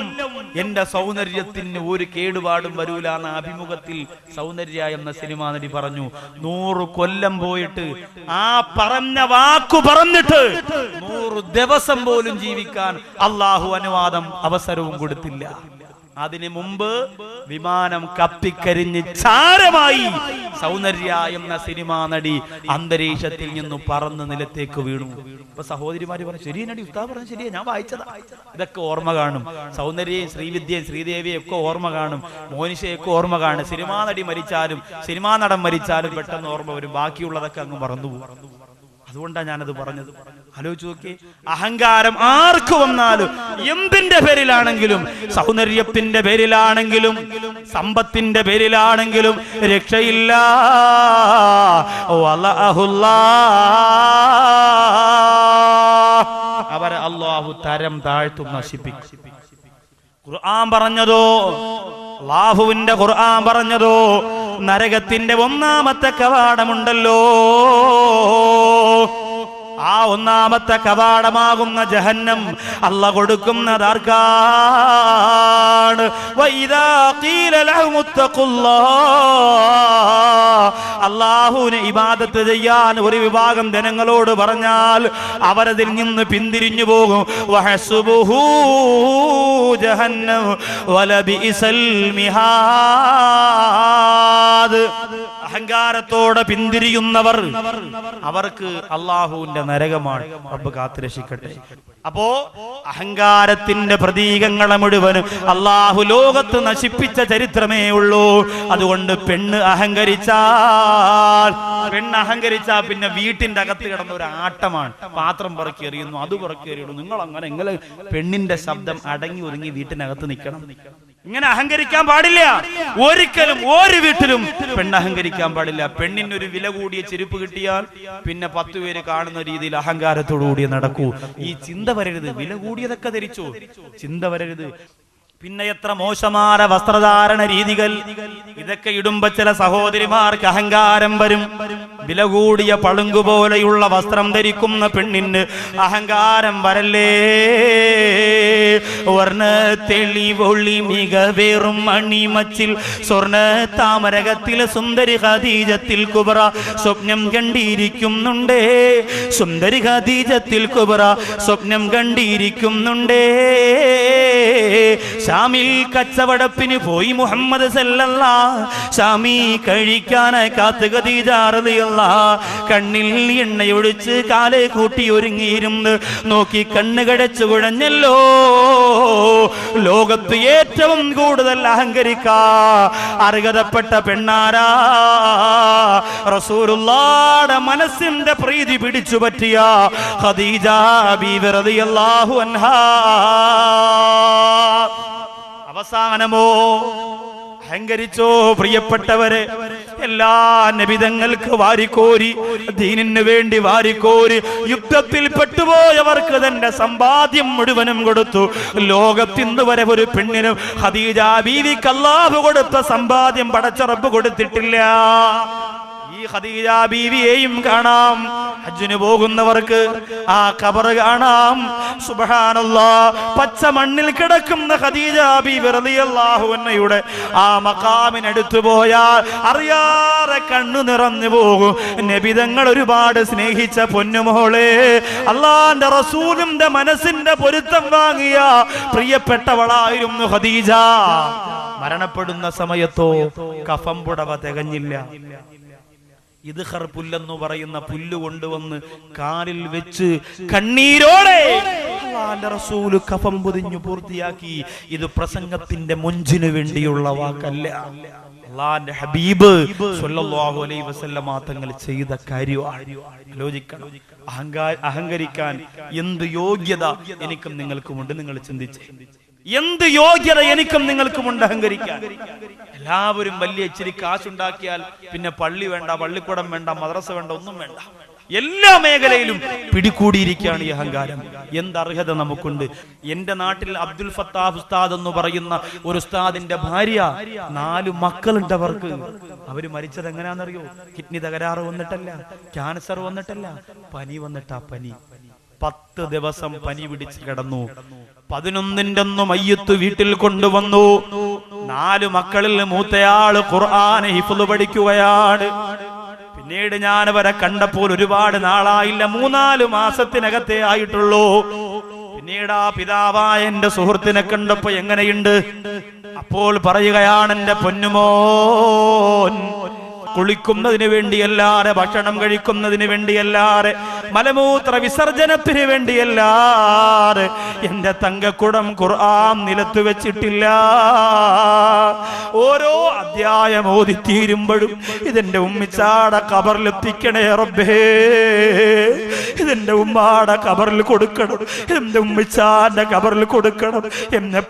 എന്റെ സൗന്ദര്യത്തിന് ഒരു കേടുപാടും വരൂല എന്ന അഭിമുഖത്തിൽ സൗന്ദര്യ എന്ന സിനിമാ നടി പറഞ്ഞു. 100 കൊല്ലം പോയിട്ട് ആ പറഞ്ഞ വാക്കു പറഞ്ഞിട്ട് 100 ദിവസം പോലും ജീവിക്കാൻ അള്ളാഹു അനുവാദം അവസരവും കൊടുത്തില്ല. അതിനു മുമ്പ് വിമാനം കപ്പിക്കരിഞ്ഞ് ചാരമായി സൗന്ദര്യ എന്ന സിനിമാ നടി അന്തരീക്ഷത്തിൽ നിന്നും പറന്ന് നിലത്തേക്ക് വീണു. അപ്പൊ സഹോദരിമാര് പറഞ്ഞു, ശരി നടി, ഉസ്താദ് പറഞ്ഞു ശരിയാ, ഞാൻ വായിച്ചതാ. ഇതൊക്കെ ഓർമ്മ കാണും. സൗന്ദര്യയും ശ്രീവിദ്യയും ശ്രീദേവിയും ഒക്കെ ഓർമ്മ കാണും. മോനിഷയൊക്കെ ഓർമ്മ കാണും. സിനിമാ നടി മരിച്ചാലും സിനിമാ നടൻ മരിച്ചാലും പെട്ടെന്ന് ഓർമ്മ വരും. ബാക്കിയുള്ളതൊക്കെ അങ്ങ് മറന്നുപോകും. അതുകൊണ്ടാണ് ഞാനത് പറഞ്ഞത്. ആലോചിച്ച് നോക്കി, അഹങ്കാരം ആർക്ക് വന്നാലും, എന്തിന്റെ പേരിലാണെങ്കിലും, സൗന്ദര്യത്തിന്റെ പേരിലാണെങ്കിലും സമ്പത്തിന്റെ പേരിലാണെങ്കിലും രക്ഷയില്ല. അവരെ അല്ലാഹു തരം താഴ്ത്തും, നശിപ്പിക്കും. ഖുർആൻ പറഞ്ഞതോ, അല്ലാഹുവിന്റെ ഖുർആൻ പറഞ്ഞതോ, നരകത്തിന്റെ ഒന്നാമത്തെ കവാടമുണ്ടല്ലോ, ആ ഒന്നാമത്തെ കവാടമാകുന്ന ജഹന്നം അല്ലാഹു കൊടുക്കുന്നതാർക്കാണ്? വഇദാ ഖീല ലഹും ഇത്തഖുല്ലാഹ്, അല്ലാഹുവിനെ ഇബാദത്ത് ചെയ്യാൻ ഒരു വിഭാഗം ജനങ്ങളോട് പറഞ്ഞാൽ അവരതിൽ നിന്ന് പിന്തിരിഞ്ഞു പോകും. വഹസുബുഹു ജഹന്നം വലബിഇസൽ മിഹാദ്. അഹങ്കാരത്തോടെ പിന്തിരിയുന്നവർ, അവർക്ക് അല്ലാഹുവിന്റെ നരകമാണ്. റബ്ബ് കാത്തുരക്ഷിക്കട്ടെ. അപ്പോ അഹങ്കാരത്തിന്റെ പ്രതീകങ്ങളെ മുഴുവനും അല്ലാഹു ലോകത്ത് നശിപ്പിച്ച ചരിത്രമേ ഉള്ളൂ. അതുകൊണ്ട് പെണ്ണ് അഹങ്കരിച്ചാൽ പിന്നെ വീട്ടിന്റെ അകത്ത് കിടന്ന ഒരു ആട്ടമാണ്. പാത്രം പെറുക്കി എറിയുന്നു, അത് പെറുക്കി എറിയുന്നു. നിങ്ങൾ അങ്ങനെ എങ്ങനെ പെണ്ണിന്റെ ശബ്ദം അടങ്ങി ഒതുങ്ങി വീട്ടിനകത്ത് നിൽക്കണം. ഇങ്ങനെ അഹങ്കരിക്കാൻ പാടില്ല. ഒരിക്കലും ഒരു വീട്ടിലും പെണ്ണ് അഹങ്കരിക്കാൻ പാടില്ല. പെണ്ണിനൊരു വില കൂടിയ ചെരുപ്പ് കിട്ടിയാൽ പിന്നെ 10 പേര് കാണുന്ന രീതിയിൽ അഹങ്കാരത്തോടുകൂടി നടക്കൂ. ഈ ചിന്ത വരരുത്. വില കൂടിയതൊക്കെ ധരിച്ചു, ചിന്ത വരരുത്. പിന്നെ എത്ര മോശമായ വസ്ത്രധാരണ രീതികൾ. ഇതൊക്കെ ഇടുമ്പോ ചില സഹോദരിമാർക്ക് അഹങ്കാരം വരും. വില കൂടിയ പളുങ്കു പോലെയുള്ള വസ്ത്രം ധരിക്കുന്ന പെണ്ണിന് അഹങ്കാരം വരല്ലേ. വർണ്ണ തെളിവൊളി മികവേറും മണിമച്ചിൽ സ്വർണ്ണ താമരകത്തിൽ സുന്ദരി ഖദീജത്തിൽ കുബ്ര സ്വപ്നം കണ്ടിരിക്കുന്നുണ്ടേ. സുന്ദരി ഖദീജത്തിൽ കുബ്ര സ്വപ്നം കണ്ടിരിക്കുന്നുണ്ടേ. ഷാമിൽ കച്ചവടപ്പിന് പോയി മുഹമ്മദ് സല്ലല്ലാഹ്. ഷാമി കഴിക്കാനായി കാത്ത് ഖദീജ റളിയല്ലാഹ്. കണ്ണിൽ എണ്ണയൊഴിച്ച് കാലെ കൂട്ടി ഒരുങ്ങിയിരുന്ന് നോക്കി കണ്ണ് കടച്ചു കുഴഞ്ഞല്ലോ. ലോകത്ത് ഏറ്റവും കൂടുതൽ അഹങ്കരിക്കാ അർഹതപ്പെട്ട പെണ്ണാരാ? റസൂലുള്ളാഹിയുടെ മനസ്സിന്റെ പ്രീതി പിടിച്ചു പറ്റിയ ഖദീജ ബീവി റളിയല്ലാഹു അൻഹാ. അവസാനമോ അഹങ്കരിച്ചോ? പ്രിയപ്പെട്ടവരെ, എല്ലാ നബിതങ്ങൾക്ക് വാരിക്കോരി, ദീനിന് വേണ്ടി വാരിക്കോരി, യുദ്ധത്തിൽ പെട്ടുപോയവർക്ക് തന്റെ സമ്പാദ്യം മുഴുവനും കൊടുത്തു. ലോകത്തിന്ന് വരെ ഒരു പെണ്ണിനും ഖദീജ ബീവിക്ക് അല്ലാഹു കൊടുത്ത സമ്പാദ്യം പടച്ച റബ്ബ് കൊടുത്തിട്ടില്ല. ഈ ഖദീജ ബീവിയെയും കാണാം. ഹജ്ജിന് പോകുന്നവർക്ക് ആ ഖബർ കാണാം. സുബ്ഹാനല്ലാഹ്, പച്ച മണ്ണിൽ കിടക്കുന്ന ഖദീജ ബീവി റളിയല്ലാഹു അൻഹയുടെ ആ മഖാമിനടുത്ത് പോയാൽ അറിയാതെ കണ്ണു നിറഞ്ഞു പോകും. നബിതങ്ങൾ ഒരുപാട് സ്നേഹിച്ച പൊന്നുമോളെ, അല്ലാഹുവിന്റെ റസൂലിന്റെ മനസ്സിന്റെ പൊരുത്തം വാങ്ങിയ പ്രിയപ്പെട്ടവളായിരുന്നു ഖദീജ. മരണപ്പെടുന്ന സമയത്തോ കഫം പുടവ തികഞ്ഞില്ല. ഇദ്ഖർ പുല്ലെന്ന് പറയുന്ന പുല്ല് കൊണ്ടുവന്ന് കാലിൽ വെച്ച് കണ്ണീരോടെ അല്ലാഹുവിന്റെ റസൂൽ കഫം പൊതിഞ്ഞു പൂർത്തിയാക്കി. ഇത് പ്രസംഗത്തിന്റെ മുഞ്ചിനു വേണ്ടിയുള്ള വാക്കല്ല. അല്ലാഹുവിന്റെ ഹബീബ് സ്വല്ലല്ലാഹു അലൈഹി വസല്ലമ തങ്ങൾ ചെയ്ത കാര്യമാണ്. ആലോചിക്കണം. അഹങ്കരിക്കാൻ എന്ത് യോഗ്യത എനിക്കും നിങ്ങൾക്കുമുണ്ട്? നിങ്ങൾ ചിന്തിച്ച്, എന്ത് യോഗ്യത എനിക്കും നിങ്ങൾക്കുമുണ്ട് അഹങ്കരിക്കാൻ? എല്ലാവരും വലിയ ഇച്ചിരി കാശുണ്ടാക്കിയാൽ പിന്നെ പള്ളി വേണ്ട, പള്ളിക്കൂടം വേണ്ട, മദ്രസ വേണ്ട, ഒന്നും വേണ്ട. എല്ലാ മേഖലയിലും പിടികൂടിയിരിക്കുകയാണ് ഈ അഹങ്കാരം. എന്തർഹത നമുക്കുണ്ട്? എന്റെ നാട്ടിൽ അബ്ദുൽ ഫത്താഹ് ഉസ്താദ് എന്ന് പറയുന്ന ഒരു ഉസ്താദിന്റെ ഭാര്യ 4 മക്കളുണ്ട് അവർക്ക്. അവര് മരിച്ചത് എങ്ങനെയാണെന്നറിയോ? കിഡ്നി തകരാറ് വന്നിട്ടല്ല, ക്യാൻസർ വന്നിട്ടല്ല, പനി വന്നിട്ടാ. പനി 10 ദിവസം പനി പിടിച്ച് കിടന്നു. 11 മയ്യത്ത് വീട്ടിൽ കൊണ്ടുവന്നു. 4 മക്കളിൽ മൂത്തയാള് ഖുർആൻ ഹിഫ്ള് പഠിക്കുകയാണ്. പിന്നീട് ഞാൻ അവരെ കണ്ടപ്പോൾ ഒരുപാട് നാളായില്ല, 3-4 മാസത്തിനകത്തേ ആയിട്ടുള്ളൂ. പിന്നീട് ആ പിതാവായ എന്റെ സുഹൃത്തിനെ കണ്ടപ്പോ എങ്ങനെയുണ്ട്? അപ്പോൾ പറയുകയാണ്, എന്റെ പൊന്നുമോൻ കുളിക്കുന്നതിന് വേണ്ടിയല്ലാതെ, ഭക്ഷണം കഴിക്കുന്നതിന് വേണ്ടിയല്ലാതെ, മലമൂത്ര വിസർജനത്തിന് വേണ്ടിയല്ലാതെ എന്റെ തങ്കക്കുടം ഖുർആൻ നിലത്ത് വെച്ചിട്ടില്ല. ഓരോ അധ്യായം ഓതി തീരുമ്പോഴും ഇതെന്റെ ഉമ്മിച്ചാടെ ഖബറിലെത്തിക്കണേ റബ്ബേ, ഇതെന്റെ ഉമ്മാടെ ഖബറിൽ കൊടുക്കണം, എന്റെ ഉമ്മിച്ചാന്റെ ഖബറിൽ കൊടുക്കണം. എന്നെ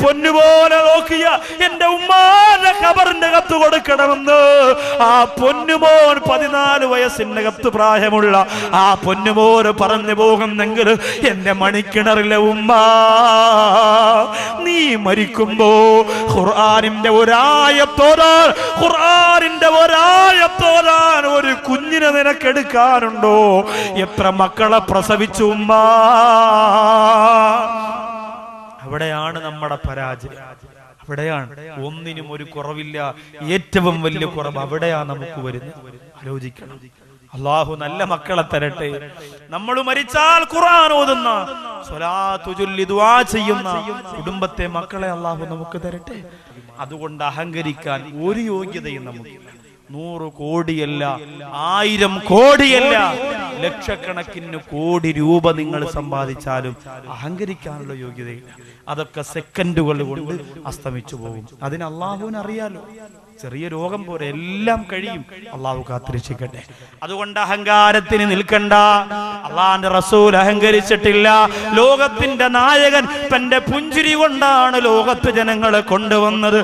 പൊന്നുപോലെ നോക്കിയ എന്റെ ഉമ്മാന്റെ ഖബറിന്റെ കത്ത് കൊടുക്കണമെന്ന് ആ പൊന്നുമോൻ 14 വയസ്സിനകത്ത് പ്രായമുള്ള ആ പൊന്നുമോന് പറഞ്ഞു പോകുന്നെങ്കിൽ എന്റെ മണിക്കിണറിലെ ഉമ്മ, നീ മരിക്കുമ്പോ ഖുർആനിന്റെ ഒരായത്തോരാൻ ഒരു കുഞ്ഞിനെ നിനക്കെടുക്കാനുണ്ടോ? എത്ര മക്കളെ പ്രസവിച്ചു ഉമ്മ. അവിടെയാണ് നമ്മുടെ പരാജയം. അവിടെയാണ് ഒന്നിനും ഒരു കുറവില്ല. ഏറ്റവും വലിയ കുറവ് അവിടെയാണ് നമുക്ക് വരുന്നത്. ആലോചിക്കണം. അള്ളാഹു നല്ല മക്കളെ തരട്ടെ. നമ്മൾ മരിച്ചാൽ ഖുർആൻ ഓതുന്ന, സ്വലാത്തു ചൊല്ലി ദുആ ചെയ്യുന്ന കുടുംബത്തെ, മക്കളെ അള്ളാഹു നമുക്ക് തരട്ടെ. അതുകൊണ്ട് അഹങ്കരിക്കാൻ ഒരു യോഗ്യതയും നമുക്കില്ല. 100 കോടിയല്ല, 1000 കോടിയല്ല, ലക്ഷക്കണക്കിന് കോടി രൂപ നിങ്ങൾ സമ്പാദിച്ചാലും അഹങ്കരിക്കാനുള്ള യോഗ്യതയില്ല. അതൊക്കെ സെക്കൻഡുകൾ കൊണ്ട് അസ്തമിച്ചു പോകും. അതിന് അള്ളാഹുവിന് അറിയാലോ. ചെറിയ രോഗം പോലെ എല്ലാം കഴിയും. അള്ളാഹു കാത്തിരക്ഷിക്കട്ടെ. അതുകൊണ്ട് അഹങ്കാരത്തിന് നിൽക്കണ്ട. അള്ളാന്റെ റസൂൽ അഹങ്കരിച്ചിട്ടില്ല. ലോകത്തിന്റെ നായകൻ തന്റെ പുഞ്ചിരി കൊണ്ടാണ് ലോകത്ത് ജനങ്ങളെ കൊണ്ടുവന്നത്.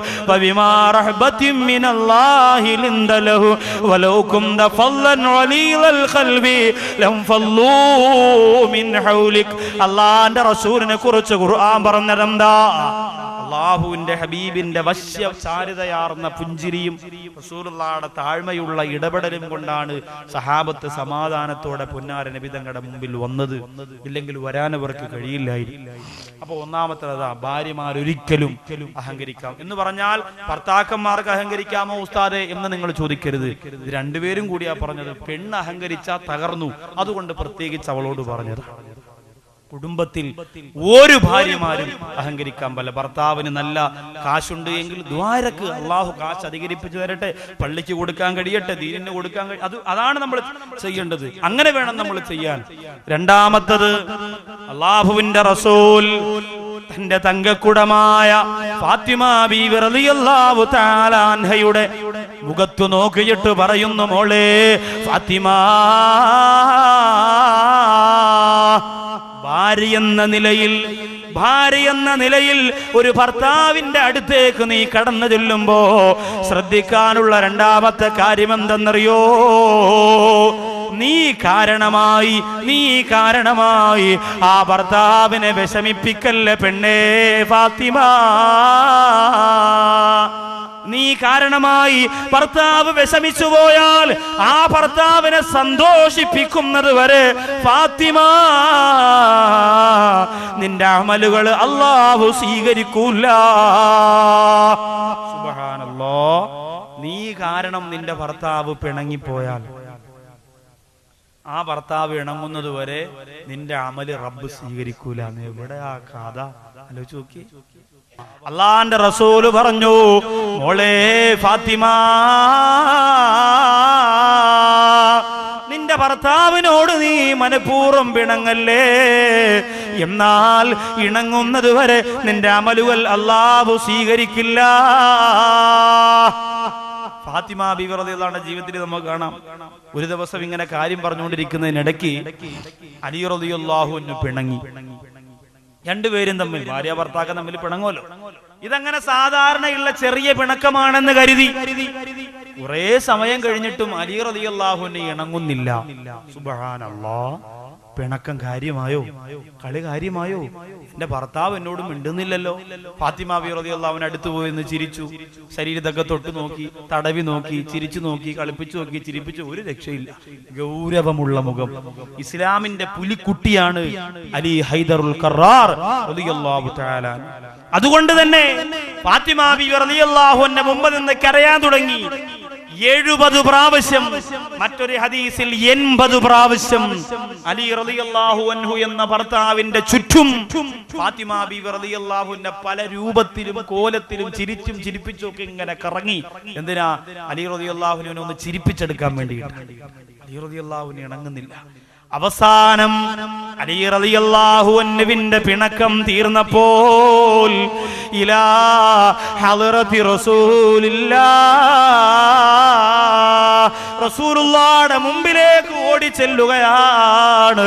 അള്ളാന്റെ റസൂലിനെ കുറിച്ച് ഖുർആൻ പറഞ്ഞതെന്താ? അല്ലാഹുവിന്റെ ഹബീബിന്റെ വശ്യചാരിതയാർന്ന പുഞ്ചിരിയും റസൂലുള്ളാഹിയുടെ താഴ്മയുള്ള ഇടപെടലും കൊണ്ടാണ് സഹാബത്ത് സമാധാനത്തോടെ പൊന്നാര നബി തങ്ങളുടെ മുമ്പിൽ വന്നത്. ഇല്ലെങ്കിൽ വരാനവർക്ക് കഴിയില്ലായിരുന്നു. അപ്പൊ ഒന്നാമത്തേതാ, ഭാര്യമാരൊരിക്കലും അഹങ്കരിക്കാം എന്ന് പറഞ്ഞാൽ ഭർത്താക്കന്മാർക്ക് അഹങ്കരിക്കാമോ ഉസ്താദേ എന്ന് നിങ്ങൾ ചോദിക്കരുത്. ഇത് രണ്ടുപേരും കൂടിയാ പറഞ്ഞത്. പെണ്ണ് അഹങ്കരിച്ചാ തകർന്നു. അതുകൊണ്ട് പ്രത്യേകിച്ച് അവളോട് പറഞ്ഞത്. കുടുംബത്തിൽ ഒരു ഭാര്യമാരും അഹങ്കരിക്കാൻ പറ്റില്ല. ഭർത്താവിന് നല്ല കാശുണ്ട് എങ്കിൽ ദ്വാരക്ക് അള്ളാഹു കാശ് അധികരിപ്പിച്ചു തരട്ടെ, പള്ളിക്ക് കൊടുക്കാൻ കഴിയട്ടെ, ദീനിന് കൊടുക്കാൻ അതാണ് നമ്മൾ ചെയ്യേണ്ടത്. അങ്ങനെ വേണം നമ്മൾ ചെയ്യാൻ. രണ്ടാമത്തത്, അള്ളാഹുവിന്റെ റസൂൽ തന്റെ തങ്കക്കുടമായ ഫാത്തിമ ബീവി റളിയല്ലാഹു തആല അൻഹയുടെ മുഖത്തു നോക്കിയിട്ട് പറയുന്നു, മോളെ ഫാത്തിമ, ഭാര്യ എന്ന നിലയിൽ ഒരു ഭർത്താവിന്റെ അടുത്തേക്ക് നീ കടന്നു ചെല്ലുമ്പോ ശ്രദ്ധിക്കാനുള്ള രണ്ടാമത്തെ കാര്യം എന്തെന്നറിയോ? നീ കാരണമായി ആ ഭർത്താവിനെ വിഷമിപ്പിക്കല്ലേ പെണ്ണേ ഫാത്തിമ. നീ കാരണമായി ഭർത്താവ് വിഷമിച്ചു പോയാൽ ആ ഭർത്താവിനെ സന്തോഷിപ്പിക്കുന്നത് വരെ ഫാത്തിമ നിന്റെ അമലുകൾ അല്ലാഹു സ്വീകരിക്കൂല. സുബ്ഹാനല്ലാഹ്. നീ കാരണം നിന്റെ ഭർത്താവ് പിണങ്ങിപ്പോയാൽ ആ ഭർത്താവ് ഇണങ്ങുന്നത് വരെ നിന്റെ അമല് റബ്ബ് സ്വീകരിക്കൂല. എവിടെ ആ കഥ ആലോചിച്ച് നോക്കി. അള്ളാന്റെ റസൂല് പറഞ്ഞു, മോളെ ഫാത്തിമ, നിന്റെ ഭർത്താവിനോട് നീ മനഃപൂർവ്വം പിണങ്ങല്ലേ. എന്നാൽ ഇണങ്ങുന്നത് വരെ നിന്റെ അമലുകൾ അല്ലാഹു സ്വീകരിക്കില്ല. ഫാത്തിമ ബീവി റളിയല്ലാഹുവിന്റെ ജീവിതത്തിൽ നമുക്ക് കാണാം. ഒരു ദിവസം ഇങ്ങനെ കാര്യം പറഞ്ഞുകൊണ്ടിരിക്കുന്നതിനിടയ്ക്ക് അലി റളിയല്ലാഹു അൻഹു പിണങ്ങി. രണ്ടുപേരും തമ്മിൽ, ഭാര്യ ഭർത്താക്കൾ തമ്മിൽ പിണങ്ങുമല്ലോ. ഇതങ്ങനെ സാധാരണയുള്ള ചെറിയ പിണക്കമാണെന്ന് കരുതി കുറെ സമയം കഴിഞ്ഞിട്ടും അലി റളിയല്ലാഹു അൻഹു ഇണങ്ങുന്നില്ല. സുബ്ഹാനല്ലാഹ്. പിണക്കം കാര്യമായോ? കളി കാര്യമായോ? എന്റെ ഭർത്താവ് എന്നോട് മിണ്ടുന്നില്ലല്ലോ. ഫാത്തിമ ബീവി റളിയല്ലാഹു അൻഹ അടുത്ത് പോയി എന്ന് ചിരിച്ചു. ശരീരത്തൊക്കെ തൊട്ട് നോക്കി, തടവി നോക്കി, ചിരിച്ചു നോക്കി, കളിപ്പിച്ചു നോക്കി, ചിരിപ്പിച്ചു. ഒരു രക്ഷയില്ല. ഗൗരവമുള്ള മുഖം. ഇസ്ലാമിന്റെ പുലിക്കുട്ടിയാണ് അലി ഹൈദറുൽ ഖറാർ റളിയല്ലാഹു തആല. അതുകൊണ്ട് തന്നെ ഫാത്തിമ ബീവി റളിയല്ലാഹു അൻഹ മുമ്പ് നിന്ന് കരയാൻ തുടങ്ങി. 70 പ്രാവശ്യം, മറ്റൊരു ഹദീസിൽ 80 പ്രാവശ്യം അലി റളിയല്ലാഹു അൻഹു എന്ന ഭർത്താവിന്റെ ചുറ്റും ഫാത്തിമ ബീവി റളിയല്ലാഹു അൻഹ പല രൂപത്തിലും കോലത്തിലും ചിരിച്ചും ചിരിപ്പിച്ചും ഒക്കെ ഇങ്ങനെ കറങ്ങി. എന്തിനാ? അലി റളിയല്ലാഹു അൻഹുവിനെ ഒന്ന് ചിരിപ്പിച്ചെടുക്കാൻ വേണ്ടി. അലി റളിയല്ലാഹു അൻഹു ഇണങ്ങുന്നില്ല. അവസാനം അലി റളിയല്ലാഹു അൻഹുവിന്റെ പിണക്കം തീർന്നപ്പോൾ ഇലാ ഹളറത്തി റസൂലുള്ളാഹിയുടെ മുമ്പിലേക്ക് ഓടി ചെല്ലുകയാണ്.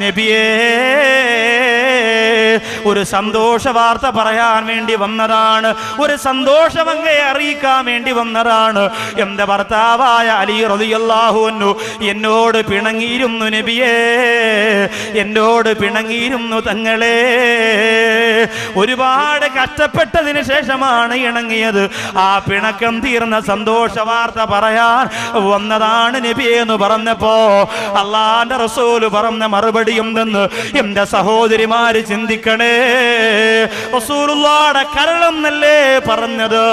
നബിയേ, ഒരു സന്തോഷ വാർത്ത പറയാൻ വേണ്ടി വന്നതാണ്, ഒരു സന്തോഷം അങ്ങയെ അറിയിക്കാൻ വേണ്ടി വന്നതാണ്. എന്റെ ഭർത്താവായ അലി റളിയല്ലാഹു അൻഹു എന്നോട് പിണങ്ങിയിരുന്നു നബിയേ, എന്നോട് പിണങ്ങിയിരുന്നു തങ്ങളെ. ഒരുപാട് കഷ്ടപ്പെട്ടതിന് ശേഷമാണ് ഇണങ്ങിയത്. ആ പിണക്കം തീർന്ന സന്തോഷ വാർത്ത പറയാൻ വന്നതാണ് നബിയെ എന്ന് പറഞ്ഞപ്പോ അള്ളാന്റെ റസൂല് പറഞ്ഞ മറുപടി എന്തെന്ന് എന്റെ സഹോദരിമാര് ചിന്തിക്കണേ. റസൂലുള്ളാഹിയുടെ കരളെന്നല്ലേ പറഞ്ഞത്,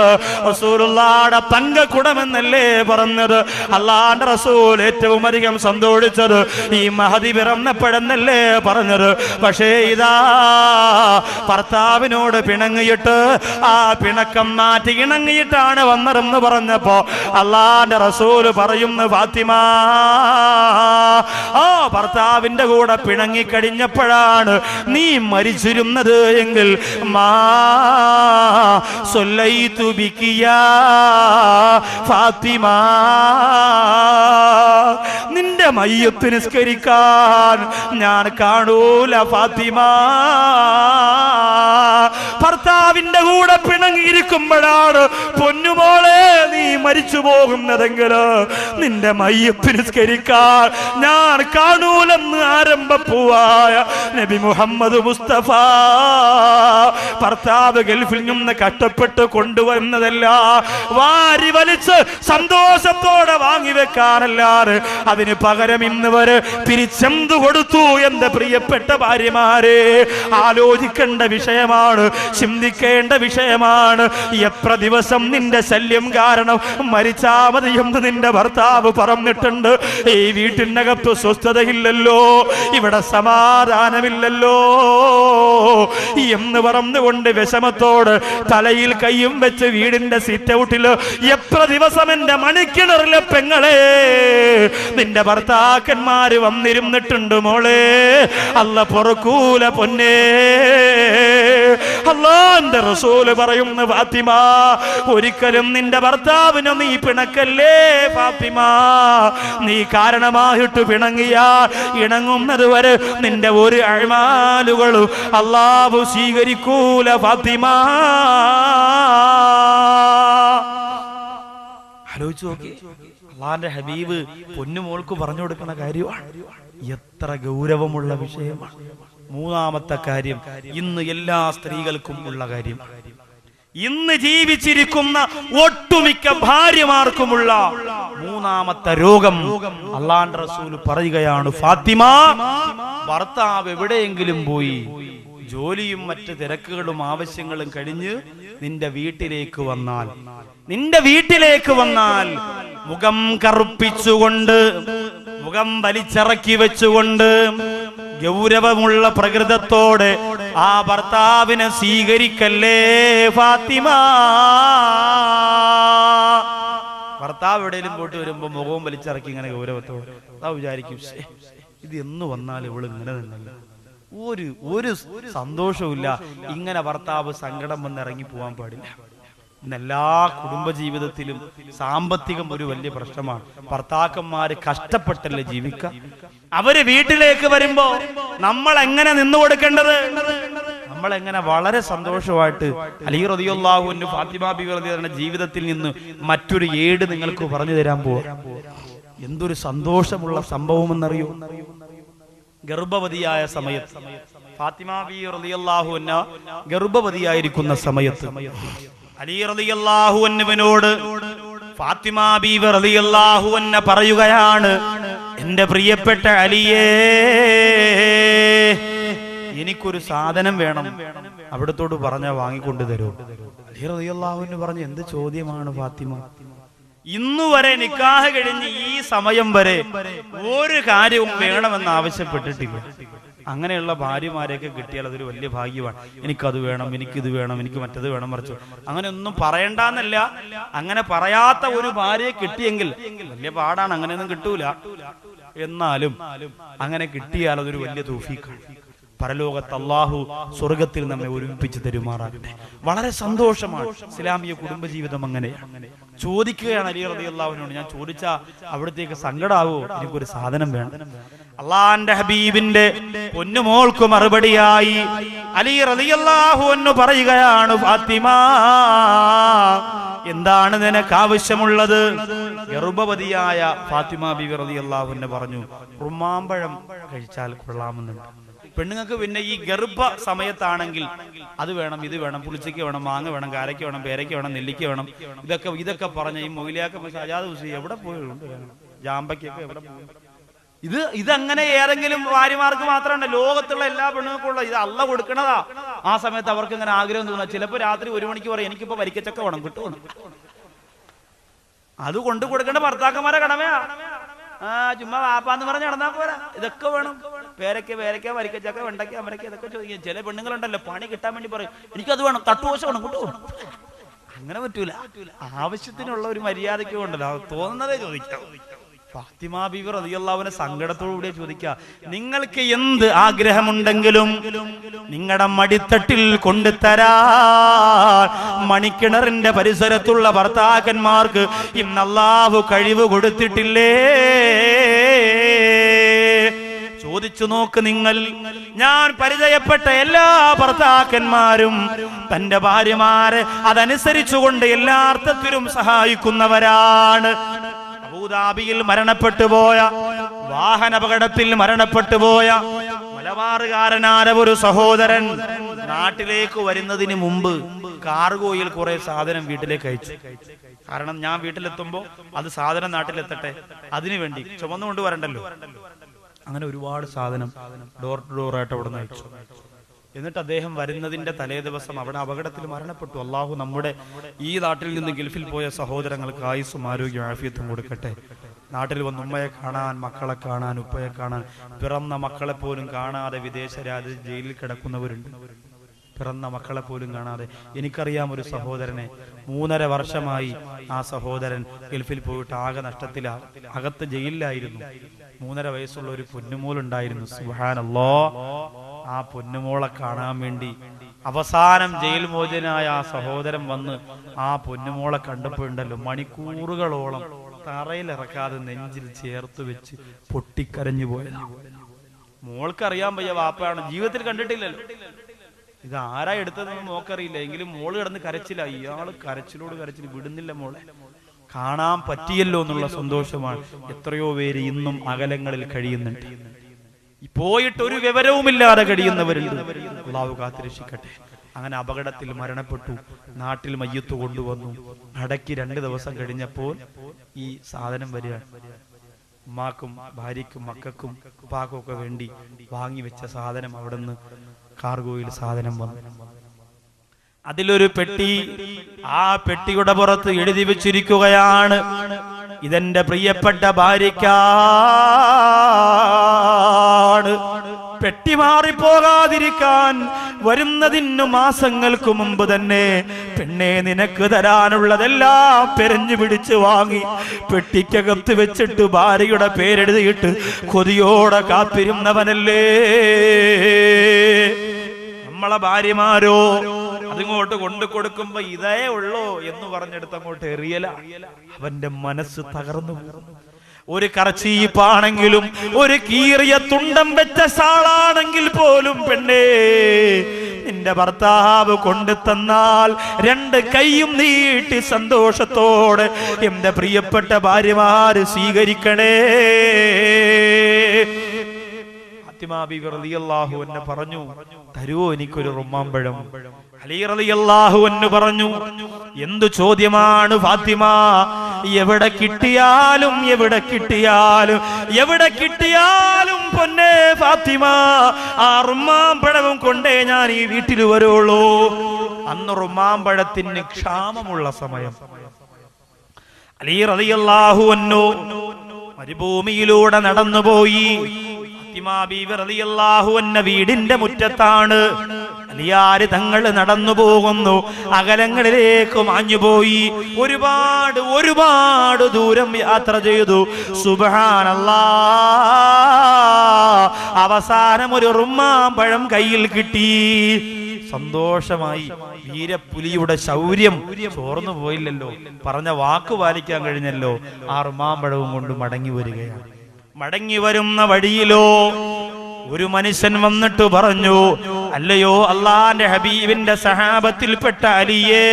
റസൂലുള്ളാഹിയുടെ തങ്കക്കുടമെന്നല്ലേ പറഞ്ഞത്. അള്ളാന്റെ റസൂൽ ഏറ്റവും അധികം സന്തോഷിച്ചത് ഈ മഹദി പിറന്നപ്പോഴെന്നല്ലേ പറഞ്ഞത്. പക്ഷേ ഇതാ ഭർത്താവിനോട് പിണങ്ങിയിട്ട് ആ പിണക്കം മാറ്റി ഇണങ്ങിയിട്ടാണ് വന്നതെന്ന് പറഞ്ഞപ്പോ അള്ളാന്റെ റസൂല് പറയുന്നു, ഫാത്തിമ, ആ ഭർത്താവിന്റെ കൂടെ പിണങ്ങിക്കഴിഞ്ഞപ്പോഴാണ് നീ മരിച്ചിരുന്നത് എങ്കിൽ മാ സല്ലൈതു ബികി യാ ഫാത്തിമ, നിന്റെ മയ്യത്ത് നിസ്കരിക്കാൻ ഞാൻ കാണൂല ഫാത്തിമ. ഭർത്താവിന്റെ കൂടെ പിണങ്ങിയിരിക്കുമ്പോഴാണ് പൊന്നുമോളെ നീ മരിച്ചു പോകുന്നതെങ്കിൽ നിന്റെ മയ്യത്ത് നിസ്കരിക്കാൻ ഞാൻ കാണൂലെന്ന് ആരംഭപ്പൂവായ നബി മുഹമ്മദ് മുസ്തഫ. ഭർത്താവ് ഗൾഫിൽ നിന്ന് കഷ്ടപ്പെട്ട് കൊണ്ടുവരുന്നതല്ല വാരി വലിച്ച് സന്തോഷത്തോടെ വാങ്ങിവെക്കാനല്ലാതെ അതിന് പകരം ഇന്ന് വരെ തിരിച്ചെന്തു കൊടുത്തു എന്റെ പ്രിയപ്പെട്ട ഭാര്യമാരെ? ആലോചിക്കേണ്ട വിഷയമാണ്, ചിന്തിക്കേണ്ട വിഷയമാണ്. എത്ര ദിവസം നിന്റെ ശല്യം കാരണം മരിച്ചാ മതി എന്ന് നിന്റെ ഭർത്താവ് പറഞ്ഞിട്ടുണ്ട്. ഈ വീട്ടിനകത്ത് സ്വസ്ഥതയില്ലല്ലോ, ഇവിടെ സമാധാനമില്ലല്ലോ എന്ന് പറഞ്ഞുകൊണ്ട് വിഷമത്തോട് തലയിൽ കയ്യും വെച്ച് വീടിന്റെ സിറ്റ് ഔട്ടില് എത്ര ദിവസം എന്റെ മണിക്കിണറിലെ പെങ്ങളെ നിന്റെ ഭർത്താക്കന്മാര് വന്നിരുന്നിട്ടുണ്ട് മോളെ. അല്ല പൊറുക്കൂല പൊന്നേ. അല്ലാഹുവിന്റെ റസൂല് പറയുന്നു, ഫാത്തിമ, ഒരിക്കലും നിന്റെ ഭർത്താവിനെ നീ പിണക്കല്ലേ ഫാത്തിമ. നീ കാരണമായിട്ട് പിണങ്ങിയാ ഇണങ്ങുന്നത് വരെ നിന്റെ ഒരു അഅ്മാലുകളും അല്ലാഹു സ്വീകരിക്കൂല ഫാത്തിമ. ആലോചിച്ചു നോക്കി, അള്ളാന്റെ ഹബീബ് പൊന്നുമോൾക്ക് പറഞ്ഞു കൊടുക്കുന്ന കാര്യമാണ്. എത്ര ഗൗരവമുള്ള വിഷയമാണ്. മൂന്നാമത്തെ കാര്യം ഇന്ന് എല്ലാ സ്ത്രീകൾക്കും ഉള്ള കാര്യം, ഇന്ന് ജീവിച്ചിരിക്കുന്ന ഒട്ടുമിക്ക ഭാര്യമാർക്കുമുള്ള മൂന്നാമത്തെ രോഗം. അള്ളാന്റെ റസൂല് പറയുകയാണ്, ഫാത്തിമ, ഭർത്താവ് എവിടെയെങ്കിലും പോയി ജോലിയും മറ്റ് തിരക്കുകളും ആവശ്യങ്ങളും കഴിഞ്ഞ് നിന്റെ വീട്ടിലേക്ക് വന്നാൽ മുഖം കറുപ്പിച്ചുകൊണ്ട്, മുഖം വലിച്ചിറക്കി വെച്ചുകൊണ്ട്, ഗൗരവമുള്ള പ്രകൃതത്തോടെ ആ ഭർത്താവിനെ സ്വീകരിക്കല്ലേ ഫാത്തിമ. ഭർത്താവ് എവിടെയും പോയിട്ട് വരുമ്പോ മുഖവും വലിച്ചിറക്കി ഇങ്ങനെ ഗൗരവത്തോടെ അതാ വിചാരിക്കും, ഇത് എന്ന് വന്നാൽ ഇവള് ഇങ്ങനെ തന്നെയല്ല, ഒരു സന്തോഷവുമില്ല. ഇങ്ങനെ ഭർത്താവ് സങ്കടം വന്ന് ഇറങ്ങി പോവാൻ പാടില്ല. ഇന്നെല്ലാ കുടുംബജീവിതത്തിലും സാമ്പത്തികം ഒരു വലിയ പ്രശ്നമാണ്. ഭർത്താക്കന്മാര് കഷ്ടപ്പെട്ടല്ലേ ജീവിക്കുക. അവര് വീട്ടിലേക്ക് വരുമ്പോ നമ്മൾ എങ്ങനെ നിന്നു കൊടുക്കേണ്ടത്? നമ്മളെങ്ങനെ വളരെ സന്തോഷമായിട്ട് അലി റളിയല്ലാഹു അൻഹു ഫാത്തിമ ബീവി റളിയല്ലാഹു അൻഹ ജീവിതത്തിൽ നിന്ന് മറ്റൊരു ഏട് നിങ്ങൾക്ക് പറഞ്ഞു തരാൻ പോവാ. എന്തൊരു സന്തോഷമുള്ള സംഭവം എന്നറിയോ? ഗർഭവതിയായ സമയത്ത് ഫാത്തിമ ബീവി റളിയല്ലാഹു അൻഹ ഗർഭവതിയായിരിക്കുന്ന സമയത്ത് അലി റളിയല്ലാഹു അൻഹുവിനോട് ഫാത്തിമ ബീവി റളിയല്ലാഹു അൻഹ പറയുകയാണ്, എന്റെ പ്രിയപ്പെട്ട അലിയേ, എനിക്കൊരു സാധനം വേണം, അവിടത്തോട് പറഞ്ഞാ വാങ്ങിക്കൊണ്ടു തരൂ. അലി റളിയല്ലാഹു അൻഹു പറഞ്ഞു, എന്ത് ചോദ്യമാണ് ഫാത്തിമ? ഇന്നുവരെ നിക്കാഹ് കഴിഞ്ഞ് ഈ സമയം വരെ ഒരു കാര്യവും വേണമെന്ന് ആവശ്യപ്പെട്ടിട്ടില്ല. അങ്ങനെയുള്ള ഭാര്യമാരെയൊക്കെ കിട്ടിയാൽ അതൊരു വലിയ ഭാഗ്യമാണ്. എനിക്കത് വേണം, എനിക്കിത് വേണം, എനിക്ക് മറ്റത് വേണം, മറിച്ചു അങ്ങനെ ഒന്നും പറയണ്ടെന്നല്ല. അങ്ങനെ പറയാത്ത ഒരു ഭാര്യയെ കിട്ടിയെങ്കിൽ വലിയ പാടാണ്, അങ്ങനെയൊന്നും കിട്ടൂല. എന്നാലും അങ്ങനെ കിട്ടിയാൽ അതൊരു വലിയ തൗഫീഖാണ്. പരലോകത്ത് അല്ലാഹു സ്വർഗത്തിൽ നമ്മെ ഒരുമിപ്പിച്ച് തരുമാറാകട്ടെ. വളരെ സന്തോഷമാണ്. ഇസ്ലാമിക കുടുംബജീവിതം അങ്ങനെയാണ്. ചോദിക്കുകയാണ് അലി റളിയല്ലാഹു അൻഹു, ഞാൻ ചോദിച്ചാ അവിടത്തേക്ക് സങ്കടാവോ? എനിക്കൊരു സാധനം വേണം. അള്ളാന്റെ ഹബീബിന്റെ പൊന്നുമോൾക്ക് മറുപടിയായി അലി റളിയല്ലാഹു അൻഹു പറയുകയാണ്, ഫാത്തിമ, എന്താണ് നിനക്ക് ആവശ്യമുള്ളത്? ഗർഭവതിയായ ഫാത്തിമ ബീവി റളിയല്ലാഹു അൻഹ പറഞ്ഞു, റുമ്മാമ്പഴം കഴിച്ചാൽ കൊള്ളാമെന്നുണ്ട്. പെണ്ണുങ്ങൾക്ക് പിന്നെ ഈ ഗർഭ സമയത്താണെങ്കിൽ അത് വേണം, ഇത് വേണം, പുളിച്ചയ്ക്ക് വേണം, മാങ്ങ വേണം, കാരയ്ക്ക് വേണം, പേരയ്ക്ക് വേണം, നെല്ലിക്ക വേണം, ഇതൊക്കെ പറഞ്ഞ ഈ മൊയിലാക്ക സജാദ് ഹുസൈൻ എവിടെ പോയുണ്ട്, ജാമ്പയ്ക്കൊക്കെ എവിടെ പോയി? ഇതങ്ങനെ ഏതെങ്കിലും ഭാര്യമാർക്ക് മാത്രമല്ല, ലോകത്തുള്ള എല്ലാ പെണ്ണുങ്ങൾക്കുള്ള ഇത് അള്ള കൊടുക്കണതാ. ആ സമയത്ത് അവർക്ക് ഇങ്ങനെ ആഗ്രഹം തോന്നുക. ചിലപ്പോൾ രാത്രി 1 മണിക്ക് പറയും, എനിക്കിപ്പോ വരിക്കച്ചക്ക വേണം, കിട്ടുമോ? അത് കൊണ്ടു കൊടുക്കേണ്ട ഭർത്താക്കന്മാരെ കടമയാ. ചുമ്മാ വാപ്പാന്ന് പറഞ്ഞ് നടന്നാ പോരാ, ഇതൊക്കെ വേണം. പേരയ്ക്ക, വരിക്കച്ചക്ക, വെണ്ടയ്ക്ക, അമരയ്ക്ക, ഇതൊക്കെ ചോദിക്കും. ചില പെണ്ണുങ്ങളുണ്ടല്ലോ, പണി കിട്ടാൻ വേണ്ടി പറയും, എനിക്കത് വേണം, തട്ടുദോശ വേണം, കിട്ടുമോ? അങ്ങനെ പറ്റൂല. ആവശ്യത്തിനുള്ള ഒരു മര്യാദയ്ക്ക് ഉണ്ടല്ലോ, തോന്നുന്നതേ ചോദിക്കാം. ഫാത്തിമ ബീവി റളിയല്ലാഹു അൻഹ സങ്കടത്തോടുകൂടി ചോദിക്കുക, നിങ്ങൾക്ക് എന്ത് ആഗ്രഹമുണ്ടെങ്കിലും നിങ്ങളുടെ മടിത്തട്ടിൽ കൊണ്ടുതരാൻ മണിക്കിണറിന്റെ പരിസരത്തുള്ള ഭർത്താക്കന്മാർക്ക് ഇന്ന് അല്ലാഹു കഴിവ് കൊടുത്തിട്ടില്ലേ? ചോദിച്ചു നോക്ക് നിങ്ങൾ. ഞാൻ പരിചയപ്പെട്ട എല്ലാ ഭർത്താക്കന്മാരും തന്റെ ഭാര്യമാരെ അതനുസരിച്ചുകൊണ്ട് എല്ലാ അർത്ഥത്തിലും സഹായിക്കുന്നവരാണ്. അബൂദാബിയിൽ മരണപ്പെട്ടു പോയ, വാഹനാപകടത്തിൽ മരണപ്പെട്ടു പോയ മലബാറുകാരനായ ഒരു സഹോദരൻ നാട്ടിലേക്ക് വരുന്നതിന് മുമ്പ് കാർഗോയിൽ കുറെ സാധനം വീട്ടിലേക്ക് അയച്ചു. കാരണം ഞാൻ വീട്ടിലെത്തുമ്പോ അത് സാധനം നാട്ടിലെത്തട്ടെ, അതിനു വേണ്ടി ചുമന്നുകൊണ്ട് വരണ്ടല്ലോ. അങ്ങനെ ഒരുപാട് സാധനം ഡോർ ടു ഡോർ ആയിട്ട് അവിടെ നിന്ന് അയച്ചു. എന്നിട്ട് അദ്ദേഹം വരുന്നതിന്റെ തലേ ദിവസം അവിടെ അപകടത്തിൽ മരണപ്പെട്ടു. അള്ളാഹു നമ്മുടെ ഈ നാട്ടിൽ നിന്ന് ഗൾഫിൽ പോയ സഹോദരങ്ങൾക്ക് ആയുസ്സും ആരോഗ്യം ആഫിയത്തും കൊടുക്കട്ടെ. നാട്ടിൽ വന്ന് ഉമ്മയെ കാണാൻ, മക്കളെ കാണാൻ, ഉപ്പയെ കാണാൻ, പിറന്ന മക്കളെ പോലും കാണാതെ വിദേശ രാജ്യത്ത് ജയിലിൽ കിടക്കുന്നവരുണ്ട്. പിറന്ന മക്കളെ പോലും കാണാതെ. എനിക്കറിയാം ഒരു സഹോദരനെ, 3.5 വർഷമായി ആ സഹോദരൻ ഗൾഫിൽ പോയിട്ട് ആകെ നഷ്ടത്തിലാ, അകത്ത് ജയിലിലായിരുന്നു. 3.5 വയസ്സുള്ള ഒരു പൊന്നുമോളുണ്ടായിരുന്നു. സുബ്ഹാനല്ലാഹ്, ആ പൊന്നുമോളെ കാണാൻ വേണ്ടി അവസാനം ജയിൽ മോചനായ ആ സഹോദരൻ വന്ന് ആ പൊന്നുമോളെ കണ്ടപ്പോഴുണ്ടല്ലോ, മണിക്കൂറുകളോളം തറയിലിറക്കാതെ നെഞ്ചിൽ ചേർത്ത് വെച്ച് പൊട്ടിക്കരഞ്ഞു പോയത്. മോൾക്കറിയാൻ വയ്യ വാപ്പയാണ്, ജീവിതത്തിൽ കണ്ടിട്ടില്ലല്ലോ. ഇത് ആരാ എടുത്തതെന്ന് നോക്കറിയില്ല. എങ്കിലും മോള് കിടന്ന് കരച്ചില്ല. ഇയാള് കരച്ചിലോട് കരച്ചിൽ വിടുന്നില്ല മോളെ. കാണാൻ പറ്റിയല്ലോ എന്നുള്ള സന്തോഷമാണ്. എത്രയോ പേര് ഇന്നും അകലങ്ങളിൽ കഴിയുന്നുണ്ട്. പോയിട്ട് ഒരു വിവരവുമില്ലാതെ കഴിയുന്നവരുണ്ട്. അല്ലാഹു കാത്തുരക്ഷിക്കട്ടെ. അങ്ങനെ അപകടത്തിൽ മരണപ്പെട്ടു. നാട്ടിൽ മയ്യത്ത് കൊണ്ടുവന്നു. അടക്കി 2 ദിവസം കഴിഞ്ഞപ്പോൾ ഈ സാധനം വരികയാണ്. ഉമ്മാക്കും ഭാര്യയ്ക്കും മക്കൾക്കും ഉപ്പാക്കും ഒക്കെ വേണ്ടി വാങ്ങി വെച്ച സാധനം അവിടെ നിന്ന് കാർഗോയിൽ സാധനം വന്നു. അതിലൊരു പെട്ടി. ആ പെട്ടിയുടെ പുറത്ത് എഴുതി വെച്ചിരിക്കുകയാണ്, ഇതെന്റെ പ്രിയപ്പെട്ട ഭാര്യയ്ക്കാണ്. പെട്ടി മാറിപ്പോകാതിരിക്കാൻ വരുന്നതിന് മാസങ്ങൾക്ക് മുമ്പ് തന്നെ പെണ്ണെ നിനക്ക് തരാനുള്ളതെല്ലാം പെരഞ്ഞു പിടിച്ച് വാങ്ങി പെട്ടിക്കകത്ത് വെച്ചിട്ട് ഭാര്യയുടെ പേരെഴുതിയിട്ട് കൊതിയോടെ കാത്തിരുന്നവനല്ലേ നമ്മളെ ഭാര്യമാരോ. അതിങ്ങോട്ട് കൊണ്ടു കൊടുക്കുമ്പോ ഇതേ ഉള്ളോ എന്ന് പറഞ്ഞെടുത്ത് അങ്ങോട്ട് എറിയല. അവന്റെ മനസ്സ് തകർന്നു. ഒരു കർച്ചീപ്പാണെങ്കിലും ഒരു കീറിയ തുണ്ടം വെച്ച ഷാളാണെങ്കിൽ പോലും പെണ്ണേ നിന്റെ ഭർത്താവ് കൊണ്ടു തന്നാൽ 2 കൈയും നീട്ടി സന്തോഷത്തോടെ എന്റെ പ്രിയപ്പെട്ട ഭാര്യമാര് സ്വീകരിക്കണേ. ഫാത്തിമ ബീവി റളിയല്ലാഹു അൻഹ പറഞ്ഞു, തരുവോ എനിക്കൊരു റുമ്മാമ്പഴം? അലി റളിയല്ലാഹു അൻഹു പറഞ്ഞു, എന്തു ചോദ്യമാണ് ഫാത്തിമ? എവിടെ കിട്ടിയാലും പൊന്നേ ഫാത്തിമ, ആ റുമ്മാമ്പഴവും കൊണ്ടേ ഞാൻ ഈ വീട്ടിൽ വരുള്ളൂ. അന്ന് റുമ്മാമ്പഴത്തിന് ക്ഷാമമുള്ള സമയം. അലി റളിയല്ലാഹു അൻഹു മരുഭൂമിയിലൂടെ നടന്നുപോയി. ഫാത്തിമ ബീവി റളിയല്ലാഹു അൻഹ വീടിന്റെ മുറ്റത്താണ്. അലിയാര് തങ്ങൾ നടന്നു പോകുന്നു. അകലങ്ങളിലേക്ക് മാഞ്ഞുപോയി. ഒരുപാട് ദൂരം യാത്ര ചെയ്തു. സുബ്ഹാനല്ലാഹ്, അവസാനം ഒരു റുമ്മാമ്പഴം കയ്യിൽ കിട്ടി. സന്തോഷമായി. വീരപ്പുലിയുടെ ശൗര്യം ചോർന്നു പോയില്ലല്ലോ, പറഞ്ഞ വാക്ക് പാലിക്കാൻ കഴിഞ്ഞല്ലോ. ആ റുമ്മാമ്പഴവും കൊണ്ട് മടങ്ങി വരികയാണ്. മടങ്ങി വരുന്ന വഴിയിലോ ഒരു മനുഷ്യൻ വന്നിട്ട് പറഞ്ഞു, അല്ലയോ അള്ളാന്റെ ഹബീബിന്റെ സഹാബത്തിൽപ്പെട്ട അലിയേ,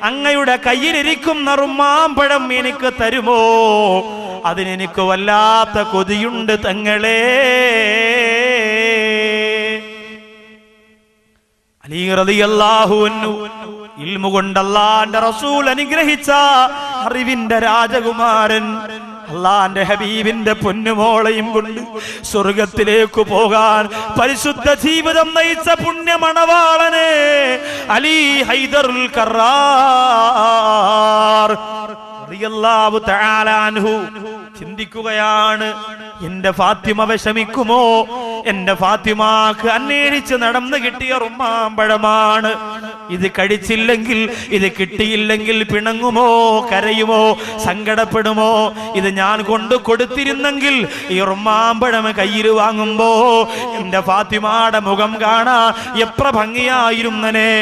അങ്ങയുടെ കയ്യിലിരിക്കുന്ന റുമ്മാമ്പഴം എനിക്ക് തരുമോ? അതിനെനിക്ക് വല്ലാത്ത കൊതിയുണ്ട് തങ്ങളെ. അലി റളിയല്ലാഹു അൻഹു ഇൽമു കൊണ്ട് അല്ലാഹുവിന്റെ റസൂൽ അനുഗ്രഹിച്ച അറിവിന്റെ രാജകുമാരൻ, അല്ലാഹുവിന്റെ ഹബീബിന്റെ പൊന്നുമോളയും കൊണ്ട് സ്വർഗത്തിലേക്ക് പോകാൻ പരിശുദ്ധ ജീവിതം നയിച്ച പുണ്യമണവാളനെ അലി ഹൈദറുൽ കറാർ റളിയല്ലാഹു തആല അൻഹു ചിന്തിക്കുകയാണ്, എന്റെ ഫാത്തിമ വിഷമിക്കുമോ? എന്റെ ഫാത്തിമാക്ക് അന്വേഷിച്ച് നടന്നു കിട്ടിയ റുമ്മാമ്പഴമാണ്. ഇത് കഴിച്ചില്ലെങ്കിൽ, ഇത് കിട്ടിയില്ലെങ്കിൽ പിണങ്ങുമോ, കരയുമോ, സങ്കടപ്പെടുമോ? ഇത് ഞാൻ കൊണ്ട് കൊടുത്തിരുന്നെങ്കിൽ ഈ റുമ്മാമ്പഴം കയ്യിൽ വാങ്ങുമ്പോ എന്റെ ഫാത്തിമയുടെ മുഖം കാണാ എത്ര ഭംഗിയായിരുന്നനെ.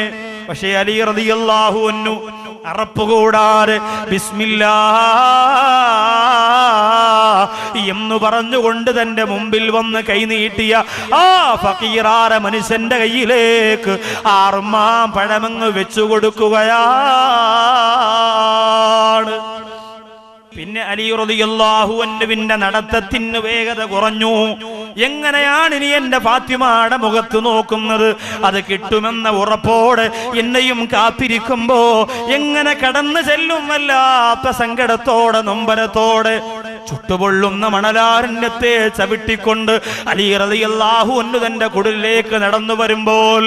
പക്ഷേ അലി റളിയല്ലാഹു അൻഹു അറപ്പുകൂടാതെ ബിസ്മില്ലാഹ് എന്ന് പറഞ്ഞുകൊണ്ട് തന്റെ മുമ്പിൽ വന്ന് കൈനീട്ടിയ ആ ഫഖീറാര മനുഷ്യന്റെ കയ്യിലേക്ക് ആ റുമ്മാമ്പഴമങ്ങ് വെച്ചു കൊടുക്കുകയാണ്. പിന്നെ അലി റളിയല്ലാഹു അൻഹുവിന്റെ നടത്തത്തിന് വേഗത കുറഞ്ഞു. എങ്ങനെയാണ് ഇനി എന്റെ ഫാത്തിമയുടെ മുഖത്ത് നോക്കുന്നത്? അത് കിട്ടുമെന്ന ഉറപ്പോടെ എന്നെയും കാത്തിരിക്കുമ്പോ എങ്ങനെ കടന്നു ചെല്ലും? വല്ലാത്ത സങ്കടത്തോടെ, നൊമ്പരത്തോടെ ചുട്ടുപൊള്ളുന്ന മണലാരണ്യത്തെ ചവിട്ടിക്കൊണ്ട് അലി റളിയല്ലാഹു അൻഹു തന്റെ കുടിലേക്ക് നടന്നു വരുമ്പോൾ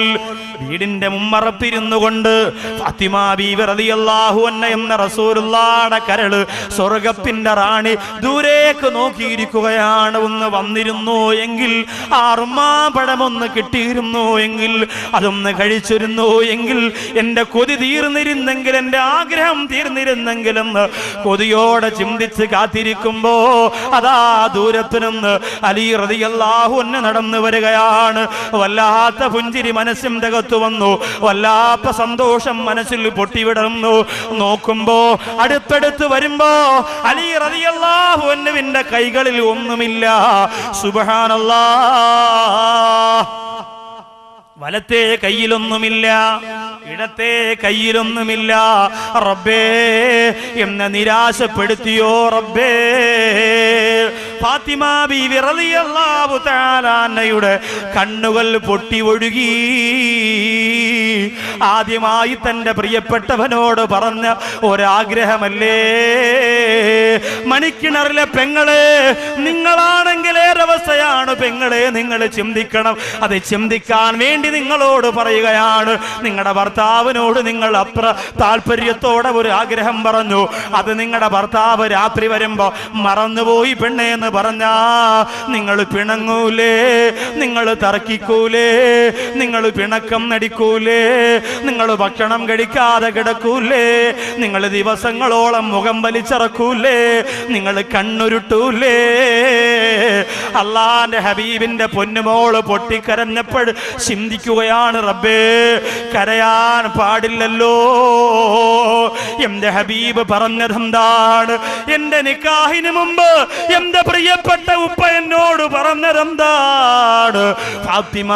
വീടിന്റെ മുമ്മറപ്പിരുന്നു കൊണ്ട് ഫാത്തിമ ബീവി റളിയല്ലാഹു അൻഹ എന്ന റസൂലുള്ളാഹിയുടെ കരള്, സ്വർഗത്തിന്റെ റാണി ദൂരേക്ക് നോക്കിയിരിക്കുകയാണ്. ഒന്ന് വന്നിരുന്നു എങ്കിൽ, ആ റുമ്മാമ്പഴമൊന്ന് കിട്ടിയിരുന്നു എങ്കിൽ, അതൊന്ന് കഴിച്ചിരുന്നു എങ്കിൽ, എന്റെ കൊതി തീർന്നിരുന്നെങ്കിൽ, എന്റെ ആഗ്രഹം തീർന്നിരുന്നെങ്കിലെന്ന് കൊതിയോടെ ചിന്തിച്ച് കാത്തിരിക്കുമ്പോ അതാ ദൂരത്ത് നിന്ന് അലി റളിയല്ലാഹു അൻഹു നടന്നു വരികയാണ്. വല്ലാത്ത പുഞ്ചിരി മനസ്സിന്റെ അകത്ത് വന്നു, വല്ലാത്ത സന്തോഷം മനസ്സിൽ പൊട്ടിവിടർന്നു. നോക്കുമ്പോ, അടുത്തടുത്ത് വരുമ്പോ അലി റളിയല്ലാഹു അൻഹുവിന്റെ കൈകളിൽ ഒന്നുമില്ല. സുബ്ഹാനല്ലാഹ്, വലത്തെ കയ്യിലൊന്നുമില്ല, ഇടത്തെ കയ്യിലൊന്നുമില്ല. റബ്ബേ എന്നെ നിരാശപ്പെടുത്തിയോ റബ്ബേ. ഫാത്തിമ ബീവി റളിയല്ലാഹു തആല അൻഹയുടെ കണ്ണുകൾ പൊട്ടി ഒഴുകി. ആദ്യമായി തന്റെ പ്രിയപ്പെട്ടവനോട് പറഞ്ഞ ഒരാഗ്രഹമല്ലേ, മണിക്കിണറിലെ പെങ്ങളെ, നിങ്ങളാണെങ്കിൽ ഏറവസ്ഥയാണ് പെങ്ങളെ, നിങ്ങൾ ചിന്തിക്കണം. അത് ചിന്തിക്കാൻ വേണ്ടി നിങ്ങളോട് പറയുകയാണ്. നിങ്ങളുടെ ഭർത്താവിനോട് നിങ്ങൾ അത്ര താല്പര്യത്തോടെ ഒരു ആഗ്രഹം പറഞ്ഞു, അത് നിങ്ങളുടെ ഭർത്താവ് രാത്രി വരുമ്പോ മറന്നുപോയി പെണ്ണേ എന്ന് പറഞ്ഞാ നിങ്ങൾ പിണങ്ങൂലേ? നിങ്ങൾ തർക്കിക്കൂലേ? നിങ്ങൾ പിണക്കം നടിക്കൂലേ? നിങ്ങൾ ഭക്ഷണം കഴിക്കാതെ കിടക്കൂലേ? നിങ്ങൾ ദിവസങ്ങളോളം മുഖം വലിച്ചിറക്കൂലേ? നിങ്ങൾ കണ്ണുരുട്ടൂലേ? അല്ലാഹുവിന്റെ ഹബീബിന്റെ പൊന്നുമോള് പൊട്ടിക്കരഞ്ഞപ്പോൾ ചിന്തിക്കുകയാണ്, റബ്ബേ കരയാൻ പാടില്ലല്ലോ. എന്റെ ഹബീബ് പറഞ്ഞതെന്താണ്? എന്റെ നിക്കാഹിന് മുമ്പ് എന്റെ പ്രിയപ്പെട്ട ഉപ്പ എന്നോട് പറഞ്ഞതെന്താണ്? ഫാത്തിമ,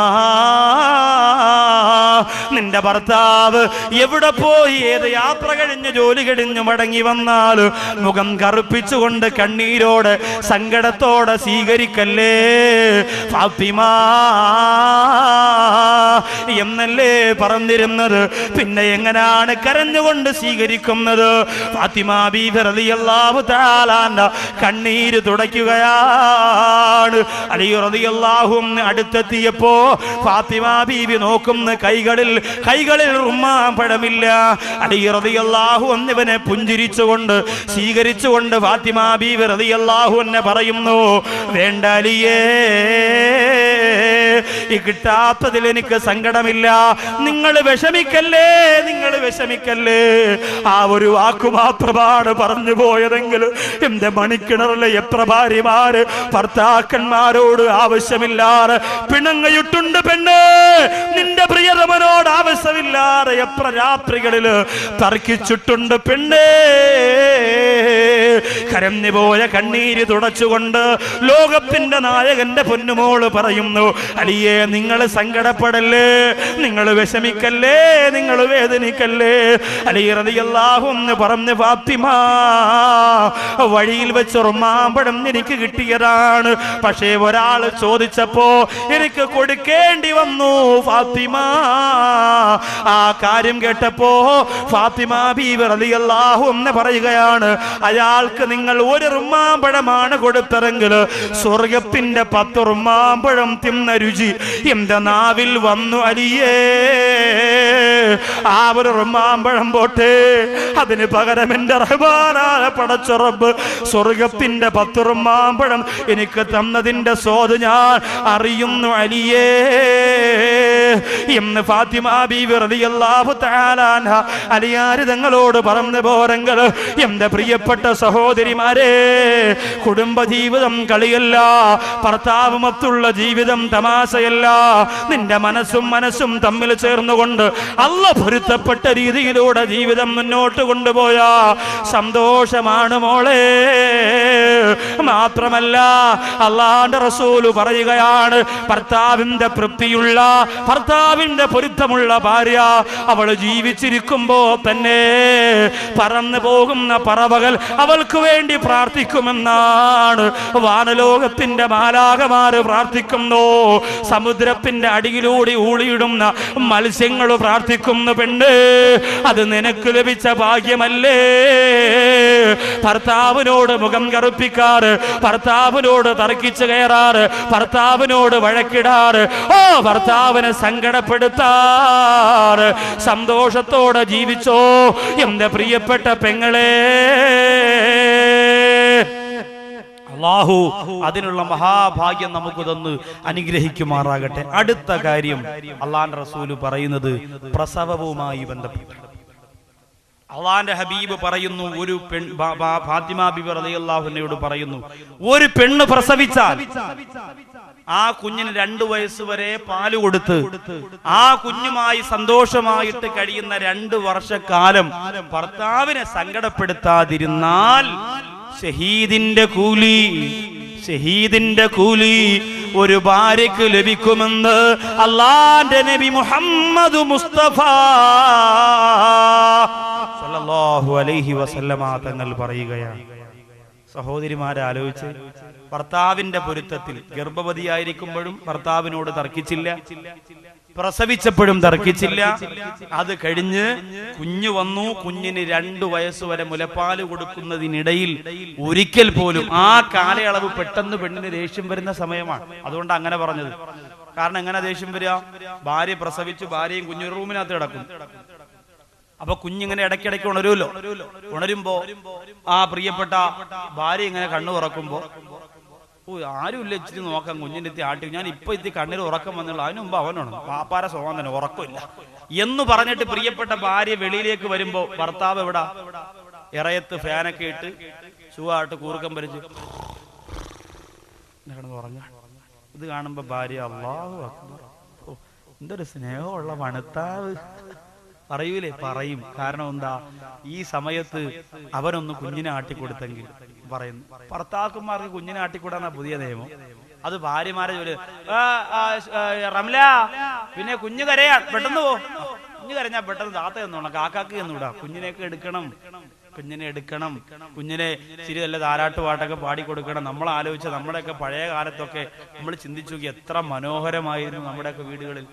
നിന്റെ ഭർത്താവ് എവിടെ പോയി, ഏത് യാത്ര കഴിഞ്ഞ് ജോലി കഴിഞ്ഞു മടങ്ങി വന്നാൽ മുഖം കറുപ്പ് കറുപ്പിച്ചുകൊണ്ട് കണ്ണീരോടെ സങ്കടത്തോടെ സ്വീകരിക്കല്ലേ ഫാത്തിമ എന്നല്ലേ പറഞ്ഞിരുന്നത്. പിന്നെ എങ്ങനെയാണ് കരഞ്ഞുകൊണ്ട് സ്വീകരിക്കുന്നത്? ഫാത്തിമ ബീവി റളിയല്ലാഹു തആല കണ്ണീര് തുടയ്ക്കുകയാണ്. അലി റളിയല്ലാഹു അൻഹു അടുത്തെത്തിയപ്പോ ഫാത്തിമ ബീവി നോക്കുന്ന കൈകളിൽ റുമ്മാമ്പഴമില്ല. അലി റളിയല്ലാഹു അൻഹുവിനെ പുഞ്ചിരിച്ചുകൊണ്ട് സ്വീകരിച്ചുകൊണ്ട് ഫാത്തിമ ബീവി റളിയല്ലാഹു അൻഹ പറയുന്നു, വേണ്ട അലിയേ, ഈ കിട്ടാത്തതിൽ എനിക്ക് സങ്കടമില്ല, നിങ്ങൾ വിഷമിക്കല്ലേ, നിങ്ങൾ വിഷമിക്കല്ലേ. ആ ഒരു വാക്കു മാത്രമാണ് പറഞ്ഞു പോയതെങ്കിൽ എന്റെ മണിക്കിണറിലെ എത്ര ഭാര്യമാര് ഭർത്താക്കന്മാരോട് ആവശ്യമില്ലാതെ പിണങ്ങയിട്ടുണ്ട് പെണ്ണ്, നിന്റെ പ്രിയതമനോട് ആവശ്യമില്ലാതെ എത്ര രാത്രികളില് തർക്കിച്ചിട്ടുണ്ട് പെണ്ണേ. കരഞ്ഞുപോയ കണ്ണീര് തുടച്ചുകൊണ്ട് ലോകത്തിന്റെ നായകന്റെ പൊന്നുമോള് പറയുന്നു, അലിയെ നിങ്ങൾ സങ്കടപ്പെടല്ലേ, നിങ്ങൾ വിഷമിക്കല്ലേ, നിങ്ങൾ വേദനിക്കല്ലേ. അലി റളിയല്ലാഹു അൻഹു പറഞ്ഞു, ഫാത്തിമ വഴിയിൽ വെച്ച് റുമ്മാമ്പഴം എനിക്ക് കിട്ടിയതാണ്, പക്ഷേ ഒരാൾ ചോദിച്ചപ്പോ എനിക്ക് കൊടുക്കേണ്ടി വന്നു ഫാത്തിമ. ആ കാര്യം കേട്ടപ്പോ ഫാത്തിമ ബീവി റളിയല്ലാഹു അൻഹ പറയുകയാണ്, അയാൾക്ക് നിങ്ങൾ ഒരു റുമ്മാമ്പഴമാണ് കൊടുത്തതെങ്കിൽ സ്വർഗത്തിന്റെ 10 റുമ്മാമ്പഴം തിന്ന രുചി എന്റെ നാവിൽ വന്നു അലിയേ. ആ ഒരു റുമ്മാമ്പഴം പോട്ടെ, അതിന് പകരം എന്റെ റഹ്മാനായ പടച്ച റബ്ബ് സ്വർഗത്തിന്റെ 10 റുമ്മാമ്പഴം എനിക്ക് തന്നതിന്റെ സ്വാദ് ഞാൻ അറിയുന്നു അലിയേ എന്ന് ഫാത്തിമ ബീവി റളിയല്ലാഹു തആല അൻഹ അലിയാര് തങ്ങളോട് പറഞ്ഞു പോരെങ്കിൽ, എന്റെ പ്രിയപ്പെട്ട സഹോദരിമാരെ, കുടുംബജീവിതം കളിയല്ല, ഭർത്താവുമൊത്തുള്ള ജീവിതം തമാശയല്ല. നിന്റെ മനസ്സും തമ്മിൽ ചേർന്നുകൊണ്ട് അല്ലാഹ് പൊരുത്തപ്പെട്ട രീതിയിലൂടെ ജീവിതം മുന്നോട്ട് കൊണ്ടുപോയ സന്തോഷമാണ് മോളെ. മാത്രമല്ല അല്ലാഹുവിന്റെ റസൂല് പറയുകയാണ്, ഭർത്താവിന്റെ തൃപ്തിയുള്ള, ഭർത്താവിന്റെ പൊരുത്തമുള്ള ഭാര്യ അവൾ ജീവിച്ചിരിക്കുമ്പോ തന്നെ പറന്നു പോകുന്ന പറവകൾ അവൾക്ക് വേണ്ടി പ്രാർത്ഥിക്കുമെന്നാണ് വാനലോകത്തിന്റെ മാലാഖമാര് പ്രാർത്ഥിക്കുന്നു. സമുദ്രത്തിന്റെ അടിയിലൂടെ ഊളിയിടുന്ന മത്സ്യങ്ങൾ പ്രാർത്ഥിക്കുന്നു, പെണ്ണ് അത് നിനക്ക് ലഭിച്ച ഭാഗ്യമല്ലേ. ഭർത്താവിനോട് മുഖം കറുപ്പിക്കാറ്, ഭർത്താവിനോട് തർക്കിച്ചു കയറാറ്, ഭർത്താവിനോട് വഴക്കിടാറ്, ഭർത്താവിനെ സങ്കടപ്പെടുത്താറ്, സന്തോഷത്തോടെ ജീവിച്ചോ എന്റെ പ്രിയപ്പെട്ട പെങ്ങളെ. അല്ലാഹു അതിനുള്ള മഹാഭാഗ്യം നമുക്ക് തന്ന് അനുഗ്രഹിക്കുമാറാകട്ടെ. അടുത്ത കാര്യം അല്ലാഹുവിന്റെ റസൂല് പറയുന്നത് പ്രസവവുമായി ബന്ധപ്പെട്ട്. അള്ളാന്റെ ഹബീബ് പറയുന്നു, ഒരു ഫാത്തിമ ബിബി റളിയല്ലാഹു അൻഹയോട് പറയുന്നു, ഒരു പെണ്ണ് പ്രസവിച്ചാൽ ആ കുഞ്ഞിന് 2 വയസ്സ് വരെ പാല് കൊടുത്ത് ആ കുഞ്ഞുമായി സന്തോഷമായിട്ട് കഴിയുന്ന 2 വർഷക്കാലം ഭർത്താവിനെ സങ്കടപ്പെടുത്താതിരുന്നാൽ ഷഹീദിന്റെ കൂലി ഒരു ഭാര്യക്ക് ലഭിക്കുമെന്ന് അല്ലാഹുവിന്റെ നബി മുഹമ്മദ് മുസ്തഫ സല്ലല്ലാഹു അലൈഹി വസല്ലമ തങ്ങൾ പറയുകയാണ്. സഹോദരിമാരെ ആലോചിച്ച്, ഭർത്താവിന്റെ പൊരുത്തത്തിൽ ഗർഭവതിയായിരിക്കുമ്പോഴും ഭർത്താവിനോട് തർക്കിച്ചില്ല, പ്രസവിച്ചപ്പോഴും തർക്കിച്ചില്ല. അത് കഴിഞ്ഞ് കുഞ്ഞു വന്നു, കുഞ്ഞിന് 2 വയസ്സ് വരെ മുലപ്പാല് കൊടുക്കുന്നതിനിടയിൽ ഒരിക്കൽ പോലും ആ കാലയളവ് പെട്ടെന്ന് പെണ്ണിന് ദേഷ്യം വരുന്ന സമയമാണ്. അതുകൊണ്ട് അങ്ങനെ പറഞ്ഞത്. കാരണം എങ്ങനെ ദേഷ്യം വരിക? ഭാര്യ പ്രസവിച്ചു, ഭാര്യയും കുഞ്ഞു റൂമിനകത്ത് കിടക്കും. അപ്പൊ കുഞ്ഞിങ്ങനെ ഇടയ്ക്കിടയ്ക്ക് ഉണരുമല്ലോ. ഉണരുമ്പോ ആ പ്രിയപ്പെട്ട ഭാര്യ ഇങ്ങനെ കണ്ണു തുറക്കുമ്പോ, ആരുമില്ല, ഇച്ചിരി നോക്കാം, കുഞ്ഞിന്റെ എത്തി ആട്ടി, ഞാൻ ഇപ്പൊ എത്തി കണ്ണിൽ ഉറക്കം വന്നുള്ള, അതിന് മുമ്പ് അവനാണ് പാപ്പാര സ്വഭാവം തന്നെ, ഉറക്കമില്ല എന്ന് പറഞ്ഞിട്ട് പ്രിയപ്പെട്ട ഭാര്യ വെളിയിലേക്ക് വരുമ്പോ ഭർത്താവ് എവിടാ? ഇറയത്ത് ഫാനൊക്കെ ഇട്ട് സുഖമായിട്ട് കൂർക്കം പരിച്ച് ഉറങ്ങ. ഇത് കാണുമ്പോ ഭാര്യ, അല്ലാഹു അക്ബർ, എന്തൊരു സ്നേഹമുള്ള മണത്താവ് പറയൂലേ? പറയും. കാരണം എന്താ? ഈ സമയത്ത് അവനൊന്ന് കുഞ്ഞിനെ ആട്ടിക്കൊടുത്തെങ്കിൽ പറയുന്നു. ഭർത്താക്കന്മാർക്ക് കുഞ്ഞിനെ ആട്ടിക്കൊടുന്ന പുതിയ നിയമം. അത് ഭാര്യമാരെ ജോലി. റംല, പിന്നെ കുഞ്ഞു കരയാ, പെട്ടെന്ന് പോ. കുഞ്ഞു കരഞ്ഞാ പെട്ടെന്ന് താത്ത എന്നോണം, കാക്കാക്ക് എന്നൂടാ, കുഞ്ഞിനെയൊക്കെ എടുക്കണം. കുഞ്ഞിനെ എടുക്കണം, കുഞ്ഞിനെ ശരി നല്ല താരാട്ടുപാട്ടൊക്കെ പാടിക്കൊടുക്കണം. നമ്മൾ ആലോചിച്ച നമ്മുടെയൊക്കെ പഴയ കാലത്തൊക്കെ നമ്മൾ ചിന്തിച്ചു നോക്കി എത്ര മനോഹരമായിരുന്നു നമ്മുടെയൊക്കെ വീടുകളിൽ,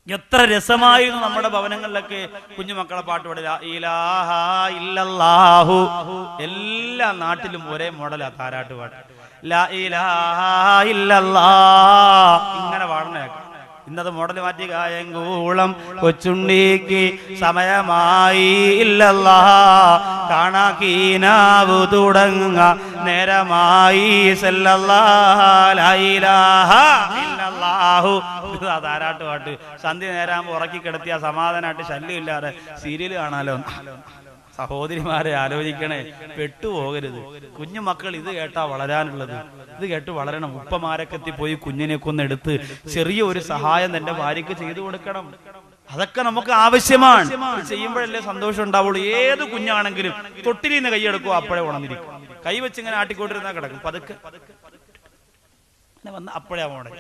എത്ര രസമായിരുന്നു നമ്മുടെ ഭവനങ്ങളിലൊക്കെ കുഞ്ഞുമക്കളെ പാട്ട് പാടി ലാ ഇലാഹ ഇല്ലല്ലാഹു. എല്ലാ നാട്ടിലും ഒരേ മോഡലാ താരാട്ടുപാട്ട്. ലാ ഇലാഹ ഇല്ലല്ലാഹ് ഇങ്ങനെ പാടണേക്കാം. ഇന്നത് മോഡൽ മാറ്റി കായങ്കൂളം കൊച്ചുണ്ണിക്ക് സമയമായി ഇല്ലല്ലാ, കാണാക്കീനാവു തുടങ്ങ നേരമായി സല്ലല്ലാ ലാ ഇലാഹ ഇല്ലല്ലാഹു. താരാട്ട് പാട്ട് സന്ധ്യ നേരാകുമ്പോൾ ഉറക്കി കിടത്തിയ സമാധാനമായിട്ട് ശല്യം ഇല്ലാതെ സീരിയൽ കാണാലോ. സഹോദരിമാരെ ആലോചിക്കണേ, പെട്ടുപോകരുത്. കുഞ്ഞുമക്കൾ ഇത് കേട്ടാ വളരാനുള്ളത്, ഇത് കേട്ട് വളരണം. ഉപ്പമാരൊക്കെ എത്തിപ്പോയി കുഞ്ഞിനെ കൊന്നെടുത്ത് ചെറിയ ഒരു സഹായം തന്റെ ഭാര്യക്ക് ചെയ്തു കൊടുക്കണം. അതൊക്കെ നമുക്ക് ആവശ്യമാണ്. ചെയ്യുമ്പോഴല്ലേ സന്തോഷം ഉണ്ടാവുള്ളൂ. ഏത് കുഞ്ഞാണെങ്കിലും തൊട്ടിലിൽ നിന്ന് കൈയെടുക്കുക, അപ്പോഴേ ഉണർന്നിരിക്കും. കൈവച്ച് ഇങ്ങനെ ആട്ടിക്കൊണ്ടിരുന്നാ കിടക്കും, പതുക്കെ വന്ന് അപ്പോഴേ ഉണരും.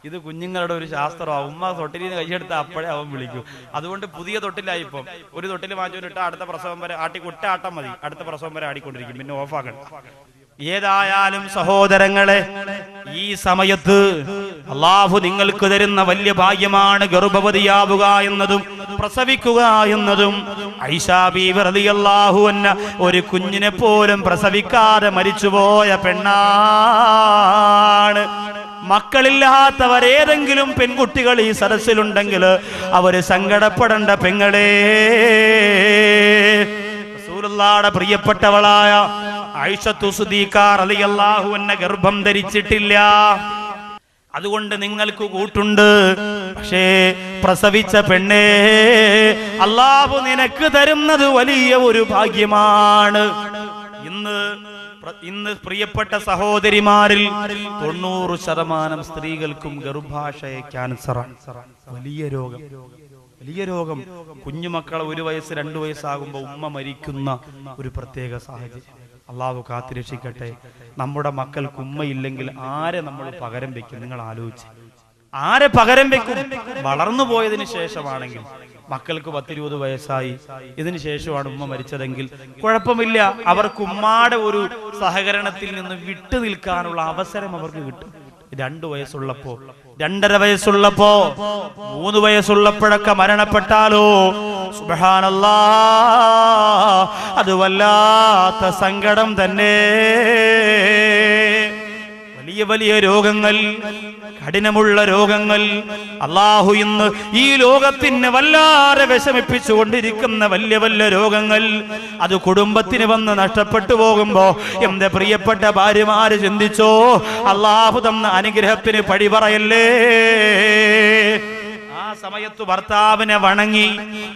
ഇത് കുഞ്ഞുങ്ങളുടെ ഒരു ശാസ്ത്രമാണ്. ഉമ്മ തൊട്ടിലിൽ നിന്ന് കൈയെടുത്താൽ അപ്പോഴേ അവൻ വിളിക്കും. അതുകൊണ്ട് പുതിയ തൊട്ടിലായി. ഇപ്പം ഒരു തൊട്ടിൽ വാങ്ങിച്ചിട്ട് അടുത്ത പ്രസവം വരെ ആട്ടം മതി, അടുത്ത പ്രസവം വരെ ആടിക്കൊണ്ടിരിക്കും, പിന്നെ ഓഫാക്കണം. ഏതായാലും സഹോദരങ്ങളെ, ഈ സമയത്ത് അള്ളാഹു നിങ്ങൾക്ക് തരുന്ന വലിയ ഭാഗ്യമാണ് ഗർഭവതിയാവുക എന്നതും പ്രസവിക്കുക എന്നതും. ഐഷാ ബീവി റളിയല്ലാഹു അൻഹ ഒരു കുഞ്ഞിനെ പോലും പ്രസവിക്കാതെ മരിച്ചുപോയ പെണ്ണാണ്. മക്കളില്ലാത്തവരേതെങ്കിലും പെൺകുട്ടികൾ ഈ സദസ്സിലുണ്ടെങ്കിൽ അവര് സങ്കടപ്പെടേണ്ട പെങ്ങളെ. റസൂലുള്ളാഹിയുടെ പ്രിയപ്പെട്ടവളായ ആയിഷത്തു സിദ്ദീഖ റളിയല്ലാഹു അൻഹ ഗർഭം ധരിച്ചിട്ടില്ല. അതുകൊണ്ട് നിങ്ങൾക്ക് കൂട്ടുണ്ട്. പക്ഷേ പ്രസവിച്ച പെണ്ണേ, അല്ലാഹു നിനക്ക് തരുന്നത് വലിയ ഒരു ഭാഗ്യമാണ്. ഇന്ന് പ്രിയപ്പെട്ട സഹോദരിമാരിൽ 90% സ്ത്രീകൾക്കും ഗർഭാശയ ക്യാൻസറാണ്. വലിയ രോഗം. കുഞ്ഞുമക്കളെ 1 വയസ്സ് 2 വയസ്സാകുമ്പോൾ ഉമ്മ മരിക്കുന്ന ഒരു പ്രത്യേക സാഹചര്യം. അള്ളാഹു കാത്തിരക്ഷിക്കട്ടെ. നമ്മുടെ മക്കൾക്ക് ഉമ്മയില്ലെങ്കിൽ ആരെ നമ്മൾ പകരം വെക്കും? നിങ്ങൾ ആലോചിച്ച്, ആരെ പകരം വെക്കും? വളർന്നു പോയതിനു ശേഷമാണെങ്കിൽ, മക്കൾക്ക് 10-20 വയസ്സായി, ഇതിനു ശേഷമാണ് ഉമ്മ മരിച്ചതെങ്കിൽ കുഴപ്പമില്ല. അവർക്ക് ഉമ്മാടെ ഒരു സഹകരണത്തിൽ നിന്ന് വിട്ടു നിൽക്കാനുള്ള അവസരം അവർക്ക് കിട്ടും. 2 വയസ്സുള്ളപ്പോ, 2.5 വയസ്സുള്ളപ്പോ, 3 വയസ്സുള്ളപ്പോഴൊക്കെ മരണപ്പെട്ടാലോ, സുബ്ഹാനല്ലാഹ്, അത് വല്ലാത്ത സങ്കടം തന്നെ. വലിയ രോഗങ്ങൾ, കഠിനമുള്ള രോഗങ്ങൾ. അള്ളാഹു ഇന്ന് ഈ ലോകത്തിന് വല്ലാതെ വിഷമിപ്പിച്ചുകൊണ്ടിരിക്കുന്ന വലിയ രോഗങ്ങൾ, അത് കുടുംബത്തിന് വന്ന് നഷ്ടപ്പെട്ടു പോകുമ്പോ എന്റെ പ്രിയപ്പെട്ട ഭാര്യമാര് ചിന്തിച്ചോ, അള്ളാഹു തന്ന അനുഗ്രഹത്തിന് പഴി പറയല്ലേ. ആ സമയത്ത് ഭർത്താവിനെ വണങ്ങി,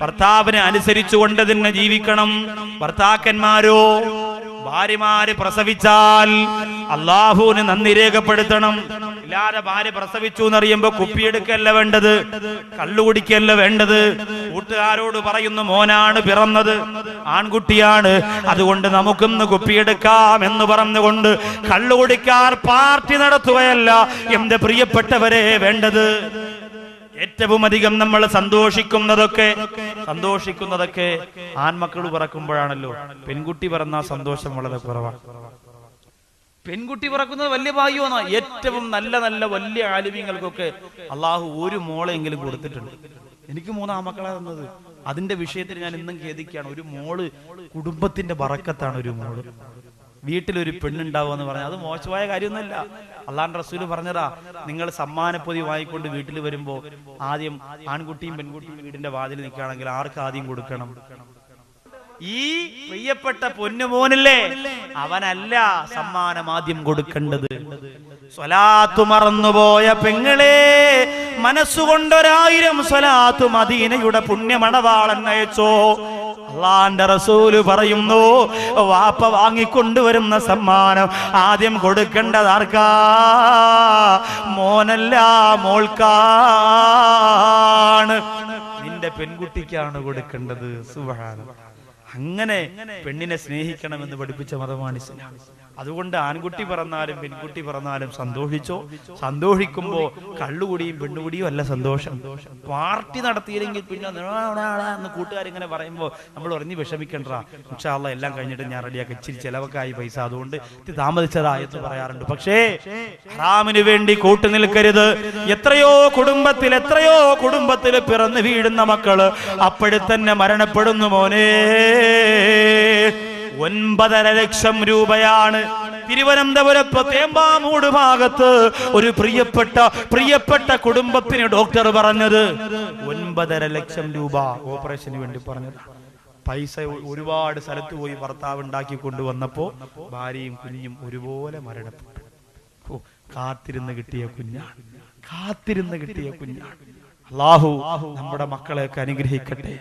ഭർത്താവിനെ അനുസരിച്ചുകൊണ്ട് തന്നെ ജീവിക്കണം. ഭർത്താക്കന്മാരോ, ഭാര്യമാര് പ്രസവിച്ചാൽ അള്ളാഹുവിന് നന്ദി രേഖപ്പെടുത്തണം. ഇല്ലാതെ ഭാര്യ പ്രസവിച്ചു എന്നറിയുമ്പോ കുപ്പിയെടുക്കല്ല വേണ്ടത്, കള്ളുകുടിക്കല്ല വേണ്ടത്. കൂട്ടുകാരോട് പറയുന്നു, മോനാണ് പിറന്നത്, ആൺകുട്ടിയാണ്, അതുകൊണ്ട് നമുക്കൊന്ന് കുപ്പിയെടുക്കാം എന്ന് പറഞ്ഞുകൊണ്ട് കള്ളുകുടിക്കാർ പാർട്ടി നടത്തുകയല്ല എന്റെ പ്രിയപ്പെട്ടവരെ വേണ്ടത്. ഏറ്റവും അധികം നമ്മൾ സന്തോഷിക്കുന്നതൊക്കെ ആൺമക്കൾ പിറക്കുമ്പോഴാണല്ലോ. പെൺകുട്ടി പിറന്ന സന്തോഷം വളരെ കുറവാണ്. പെൺകുട്ടി പിറക്കുന്നത് വലിയ ഭാഗ്യമാണ്. ഏറ്റവും നല്ല വലിയ ആലിമീങ്ങൾക്കൊക്കെ അള്ളാഹു ഒരു മോളെങ്കിലും കൊടുത്തിട്ടുണ്ട്. എനിക്ക് 3 ആൺമക്കളാ തന്നത്. അതിന്റെ വിഷയത്തിൽ ഞാൻ ഇന്നും ഖേദിക്കുകയാണ്. ഒരു മോള് കുടുംബത്തിന്റെ ബറക്കത്താണ്. ഒരു മോള് വീട്ടിലൊരു പെണ്ണുണ്ടാവുക എന്ന് പറഞ്ഞാൽ അത് മോശമായ കാര്യമൊന്നുമല്ല. അള്ളാഹുവിന്റെ റസൂല് പറഞ്ഞതാ, നിങ്ങൾ സമ്മാനപ്പൊതി വാങ്ങിക്കൊണ്ട് വീട്ടിൽ വരുമ്പോ ആദ്യം ആൺകുട്ടിയും പെൺകുട്ടിയും വീടിന്റെ വാതിൽ നിൽക്കുകയാണെങ്കിൽ ആർക്ക് ആദ്യം കൊടുക്കണം? ഈ പ്രിയപ്പെട്ട പൊന്നുമോനില്ലേ, അവനല്ല സമ്മാനം ആദ്യം കൊടുക്കേണ്ടത്. സ്വലാത്തു മറന്നുപോയ പെങ്ങളെ, മനസ്സുകൊണ്ടൊരായിരം സ്വലാത്തു മദീനയുടെ പുണ്യമണവാളൻ അയച്ചോ. അള്ളാന്റെ റസൂല് പറയുന്നു, വാപ്പ വാങ്ങിക്കൊണ്ടുവരുന്ന സമ്മാനം ആദ്യം കൊടുക്കേണ്ടതാർക്കാ? മോനല്ല, മോൾക്കാണ്. നിന്റെ പെൺകുട്ടിക്കാണ് കൊടുക്കേണ്ടത്. സുബ്ഹാനല്ലാഹ്. അങ്ങനെ പെണ്ണിനെ സ്നേഹിക്കണമെന്ന് പഠിപ്പിച്ച മതമാണ് ഇസ്ലാം. അതുകൊണ്ട് ആൺകുട്ടി പിറന്നാലും പെൺകുട്ടി പിറന്നാലും സന്തോഷിച്ചോ. സന്തോഷിക്കുമ്പോ കള്ളുകുടിയും പെണ്ണുകുടിയും അല്ല സന്തോഷം. പാർട്ടി നടത്തിയില്ലെങ്കിൽ പിന്നെ എന്ന് കൂട്ടുകാരിങ്ങനെ പറയുമ്പോ നമ്മൾ പറഞ്ഞ് വിഷമിക്കണ്ട, ഇൻഷാ അല്ലാഹ് എല്ലാം കഴിഞ്ഞിട്ട് ഞാൻ റെഡിയാക്കി, ഇച്ചിരി ചെലവൊക്കെ പൈസ, അതുകൊണ്ട് താമസിച്ചതാ എന്ന് പറയാറുണ്ട്. പക്ഷേ ഹറാമിന് വേണ്ടി കൂട്ടു നിൽക്കരുത്. എത്രയോ കുടുംബത്തിൽ പിറന്നു വീഴുന്ന മക്കള് അപ്പോഴത്തന്നെ മരണപ്പെടുന്നു മോനെ. 9.5 ലക്ഷം രൂപയാണ് തിരുവനന്തപുരത്ത് തേമ്പാമൂട് ഭാഗത്ത് ഒരു പ്രിയപ്പെട്ട കുടുംബത്തിന് ഡോക്ടർ പറഞ്ഞത്. 9.5 ലക്ഷം രൂപ ഓപ്പറേഷന് വേണ്ടി പറഞ്ഞത്. പൈസ ഒരുപാട് സ്ഥലത്ത് പോയി ഭർത്താവ് ഉണ്ടാക്കി കൊണ്ടുവന്നപ്പോ ഭാര്യയും കുഞ്ഞും ഒരുപോലെ മരണപ്പെട്ടു. കാത്തിരുന്ന് കിട്ടിയ കുഞ്ഞാണ്. അല്ലാഹു നമ്മുടെ മക്കളെയൊക്കെ അനുഗ്രഹിക്കട്ടെ.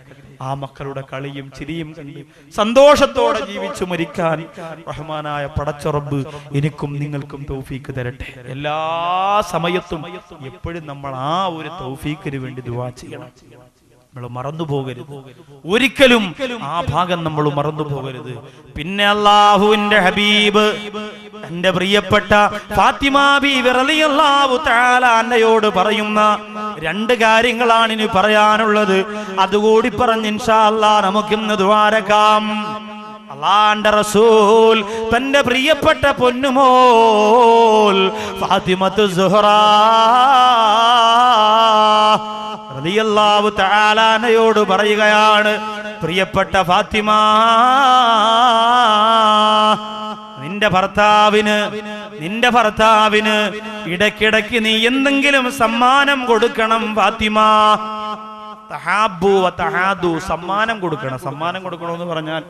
ആ മക്കളുടെ കളിയും ചിരിയും കണ്ട് സന്തോഷത്തോടെ ജീവിച്ചു മരിക്കാൻ റഹ്മാനായ പടച്ച റബ്ബ് എനിക്കും നിങ്ങൾക്കും തൗഫീക്ക് തരട്ടെ. എല്ലാ സമയത്തും എപ്പോഴും നമ്മൾ ആ ഒരു തൗഫീക്കിന് വേണ്ടി ദുആ ചെയ്യണം. നമ്മൾ മറന്നു പോകരുത്, ഒരിക്കലും ആ ഭാഗം നമ്മൾ മറന്നു പോകരുത്. പിന്നെ അല്ലാഹുവിന്റെ ഹബീബ് എന്റെ പ്രിയപ്പെട്ട ഫാത്തിമ ബീവി റളിയല്ലാഹു തആല അന്നയോട് പറയുന്ന 2 കാര്യങ്ങളാണ് ഇനി പറയാനുള്ളത്. അതുകൂടി പറഞ്ഞ് ഇൻഷാ അല്ലാഹ് നമുക്കിന്ന് ദുആരക്കാം. അല്ലാഹുവിന്റെ റസൂൽ തന്റെ പ്രിയപ്പെട്ട പൊന്നുമോൾ ഫാത്തിമത്തു സുഹ്റാ റളിയല്ലാഹു തആല അൻഹയോട് പറയുകയാണ്, പ്രിയപ്പെട്ട ഫാത്തിമ, നിന്റെ ഭർത്താവിന് ഇടയ്ക്കിടയ്ക്ക് നീ എന്തെങ്കിലും സമ്മാനം കൊടുക്കണം ഫാത്തിമ. തഹാബു വ തഹാദു, സമ്മാനം കൊടുക്കണം. സമ്മാനം കൊടുക്കണമെന്ന് പറഞ്ഞാൽ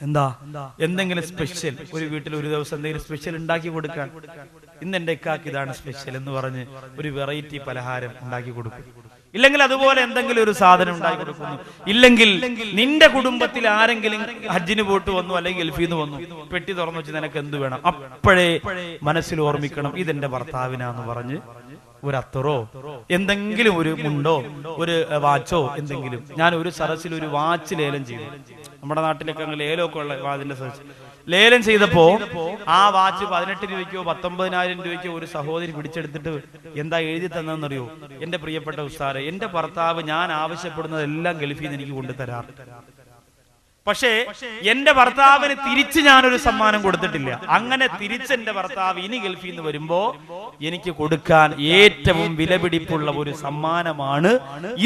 എന്താ? എന്തെങ്കിലും സ്പെഷ്യൽ, ഒരു വീട്ടിൽ ഒരു ദിവസം എന്തെങ്കിലും സ്പെഷ്യൽ ഉണ്ടാക്കി കൊടുക്കാൻ. ഇന്ന് എന്റെ ഇക്കാക്ക് ഇതാണ് സ്പെഷ്യൽ എന്ന് പറഞ്ഞ് ഒരു വെറൈറ്റി പലഹാരം ഉണ്ടാക്കി കൊടുക്കും. ഇല്ലെങ്കിൽ അതുപോലെ എന്തെങ്കിലും ഒരു സാധനം ഉണ്ടാക്കി കൊടുക്കുന്നു. ഇല്ലെങ്കിൽ നിന്റെ കുടുംബത്തിൽ ആരെങ്കിലും ഹജ്ജിന് പോയിട്ട് വന്നു അല്ലെങ്കിൽ ഗൾഫിൽ നിന്ന് വന്നു, പെട്ടി തുറന്നു വെച്ച് നിനക്ക് എന്ത് വേണം, അപ്പോഴേ മനസ്സിൽ ഓർമ്മിക്കണം ഇതെന്റെ ഭർത്താവിനാന്ന് പറഞ്ഞ് ഒരു അത്തറോ എന്തെങ്കിലും, ഒരു മുണ്ടോ ഒരു വാച്ചോ എന്തെങ്കിലും. ഞാൻ ഒരു സരസിൽ ഒരു വാച്ച് ലേലം ചെയ്തു. നമ്മുടെ നാട്ടിലൊക്കെ ലേലമൊക്കെ ഉള്ള വാച്ചിന്റെ സരസ് ലേലം ചെയ്തപ്പോ ആ വാച്ച് 18 രൂപയ്ക്കോ 19,000 രൂപയ്ക്കോ ഒരു സഹോദരി പിടിച്ചെടുത്തിട്ട് എന്താ എഴുതി തന്നെന്നറിയോ? എന്റെ പ്രിയപ്പെട്ട ഉസ്താദേ, എന്റെ ഭർത്താവ് ഞാൻ ആവശ്യപ്പെടുന്നതെല്ലാം ഗൾഫിൽ നിന്ന് എനിക്ക് കൊണ്ടുതരാറുണ്ട്. പക്ഷേ എന്റെ ഭർത്താവിന് തിരിച്ച് ഞാനൊരു സമ്മാനം കൊടുത്തിട്ടില്ല. അങ്ങനെ തിരിച്ച് എന്റെ ഭർത്താവ് ഇനി ഗൾഫിൽ നിന്ന് വരുമ്പോ എനിക്ക് കൊടുക്കാൻ ഏറ്റവും വിലപിടിപ്പുള്ള ഒരു സമ്മാനമാണ്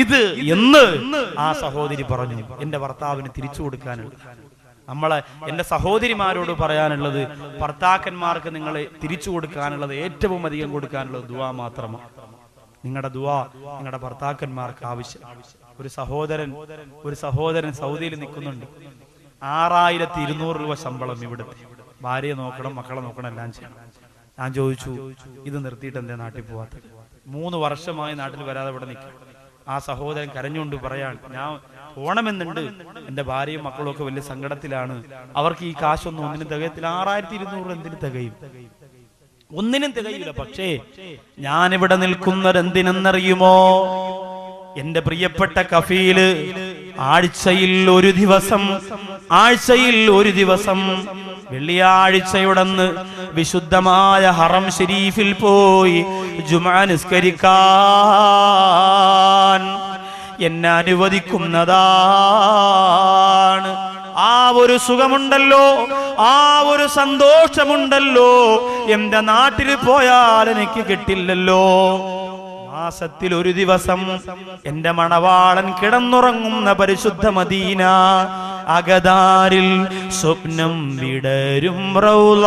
ഇത് എന്ന് ആ സഹോദരി പറഞ്ഞു. എന്റെ ഭർത്താവിന് തിരിച്ചു കൊടുക്കാനുള്ളത്. എന്റെ സഹോദരിമാരോട് പറയാനുള്ളത്, ഭർത്താക്കന്മാർക്ക് നിങ്ങൾ തിരിച്ചു കൊടുക്കാനുള്ളത്, ഏറ്റവും അധികം കൊടുക്കാനുള്ളത് ദുആ മാത്രമാണ്. നിങ്ങളുടെ ദുആ നിങ്ങളുടെ ഭർത്താക്കന്മാർക്ക് ആവശ്യം. ഒരു സഹോദരൻ സൗദിയിൽ നിൽക്കുന്നുണ്ട്. 6,200 രൂപ ശമ്പളം. ഇവിടുത്തെ ഭാര്യയെ നോക്കണം, മക്കളെ നോക്കണം, എല്ലാം ചെയ്യണം. ഞാൻ ചോദിച്ചു, ഇത് നിർത്തിയിട്ട് എന്തേ നാട്ടിൽ പോവാത്തത്? 3 വർഷമായി നാട്ടിൽ വരാതെ ഇവിടെ നിൽക്കും. ആ സഹോദരൻ കരഞ്ഞുകൊണ്ട് പറയാൻ, ഞാൻ പോണമെന്നുണ്ട്, എന്റെ ഭാര്യയും മക്കളും ഒക്കെ വലിയ സങ്കടത്തിലാണ്, അവർക്ക് ഈ കാശൊന്നും ഒന്നിനും തികയത്തില്ല. 6,200 എന്തിനു തികയും? ഒന്നിനും തികയില്ല. പക്ഷേ ഞാനിവിടെ നിൽക്കുന്നത് എന്തിനെന്നറിയുമോ? എന്റെ പ്രിയപ്പെട്ട കഫീല് ആഴ്ചയിൽ ഒരു ദിവസം വെള്ളിയാഴ്ചയുടന്ന് വിശുദ്ധമായ ഹറം ഷരീഫിൽ പോയി ജുമുഅ നിസ്കരിക്കാൻ എന്നെ അനുവദിക്കുന്നതാണ്. ആ ഒരു സുഖമുണ്ടല്ലോ, ആ ഒരു സന്തോഷമുണ്ടല്ലോ, എന്റെ നാട്ടിൽ പോയാൽ എനിക്ക് കിട്ടില്ലല്ലോ. മാസത്തിൽ ഒരു ദിവസം എന്റെ മണവാളൻ കിടന്നുറങ്ങുന്ന പരിശുദ്ധ മദീന അകതാരിൽ സ്വപ്നം വിടരും റൗള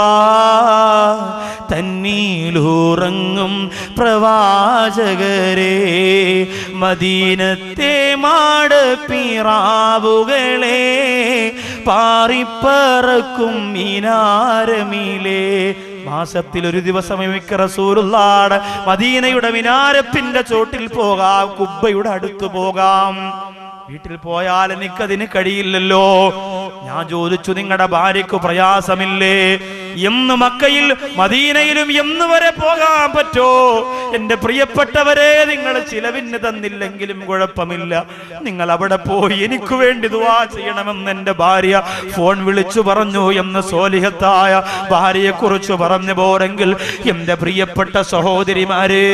തന്നീലുറങ്ങും പ്രവാചകരെ, മദീനത്തെ മാടപ്പിറാവുകളെ, പാറിപ്പറക്കും മിനാരമിലെ. മാസത്തിൽ ഒരു ദിവസം റസൂലുള്ളാഹിയുടെ മദീനയുടെ മിനാരത്തിന്റെ ചോട്ടിൽ പോകാം, കുബ്ബയുടെ അടുത്ത് പോകാം. വീട്ടിൽ പോയാൽ എനിക്കതിന് കഴിയില്ലല്ലോ. ഞാൻ ചോദിച്ചു, നിങ്ങളുടെ ഭാര്യയ്ക്ക് പ്രയാസമില്ലേ? എന്ന് മക്കയിൽ മദീനയിലും എന്ന് വരെ പോകാൻ പറ്റോ? എന്റെ പ്രിയപ്പെട്ടവരെ, നിങ്ങൾ ചിലവിന് തന്നില്ലെങ്കിലും കുഴപ്പമില്ല, നിങ്ങൾ അവിടെ പോയി എനിക്ക് വേണ്ടി ദുആ ചെയ്യണമെന്ന് എന്റെ ഭാര്യ ഫോൺ വിളിച്ചു പറഞ്ഞു എന്ന് സ്വാലിഹത്തായ ഭാര്യയെ കുറിച്ച് പറഞ്ഞു പോരെങ്കിൽ, എന്റെ പ്രിയപ്പെട്ട സഹോദരിമാരെ,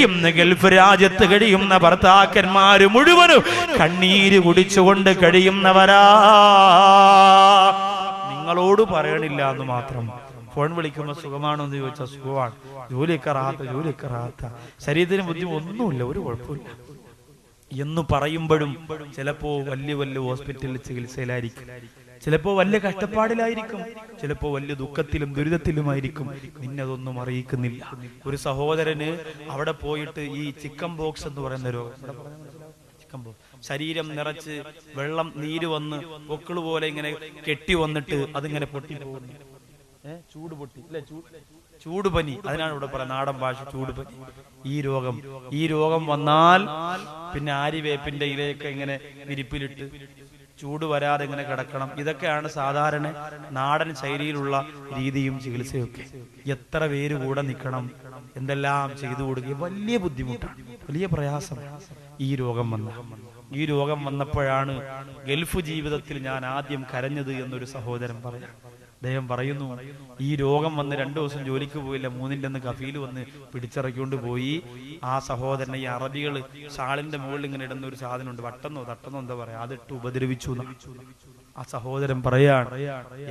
ഇന്ന് ഗൾഫ് രാജ്യത്ത് കഴിയുന്ന ഭർത്താക്കന്മാര് മുഴുവനും കണ്ണീര് കുടിച്ചുകൊണ്ട് കഴിയുന്നവരാ. നിങ്ങളോട് പറയണില്ല എന്ന് മാത്രം. ഫോൺ വിളിക്കുമ്പോൾ സുഖമാണോ എന്ന് ചോദിച്ചാൽ സുഖമാണ്, ജോലിയൊക്കെ റാത്ത, ശരീരത്തിന് ബുദ്ധിമുട്ട് ഒന്നുമില്ല, ഒരു കുഴപ്പമില്ല എന്ന് പറയുമ്പോഴും ചിലപ്പോ വലിയ വലിയ ഹോസ്പിറ്റലിൽ ചികിത്സയിലായിരിക്കും, ചിലപ്പോ വലിയ കഷ്ടപ്പാടിലായിരിക്കും, ചിലപ്പോ വലിയ ദുഃഖത്തിലും ദുരിതത്തിലുമായിരിക്കും. നിന്നതൊന്നും അറിയിക്കുന്നില്ല. ഒരു സഹോദരന് അവിടെ പോയിട്ട് ഈ ചിക്കൻ ബോക്സ് എന്ന് പറയുന്ന രോഗം, ശരീരം നിറച്ച് വെള്ളം നീര് വന്ന് പൊക്കിള് പോലെ ഇങ്ങനെ കെട്ടി വന്നിട്ട് അതിങ്ങനെ പൊട്ടി പോകുന്നു. ചൂടുപനി, അതിനാണ് ഇവിടെ പറയുന്നത് നാടൻ ഭാഷ ചൂടുപനി. ഈ രോഗം വന്നാൽ പിന്നെ ആര്യവേപ്പിന്റെ ഇലയൊക്കെ ഇങ്ങനെ വിരിപ്പിലിട്ട് ചൂട് വരാതെ ഇങ്ങനെ കിടക്കണം. ഇതൊക്കെയാണ് സാധാരണ നാടൻ ശൈലിയിലുള്ള രീതിയും ചികിത്സയൊക്കെ. എത്ര പേര് കൂടെ നിൽക്കണം, എന്തെല്ലാം ചെയ്തു കൊടുക്കുക, വലിയ ബുദ്ധിമുട്ടാണ്, വലിയ പ്രയാസം. ഈ രോഗം വന്നപ്പോഴാണ് ഗൾഫ് ജീവിതത്തിൽ ഞാൻ ആദ്യം കരഞ്ഞത് എന്നൊരു സഹോദരൻ പറയാം. അദ്ദേഹം പറയുന്നു, ഈ രോഗം വന്ന് 2 ദിവസം ജോലിക്ക് പോയില്ല, 3ന്റെ അന്ന് കഫീൽ വന്ന് പിടിച്ചിറക്കിക്കൊണ്ട് പോയി. ആ സഹോദരനെ ഈ അറബികൾ ഷാളിന്റെ മുകളിൽ ഇങ്ങനെ ഇടുന്ന ഒരു സാധനമുണ്ട്, വട്ടെന്നോ തട്ടെന്നോ എന്താ പറയാ, അതിട്ട് ഉപദ്രവിച്ചു. ആ സഹോദരൻ പറയാണ്,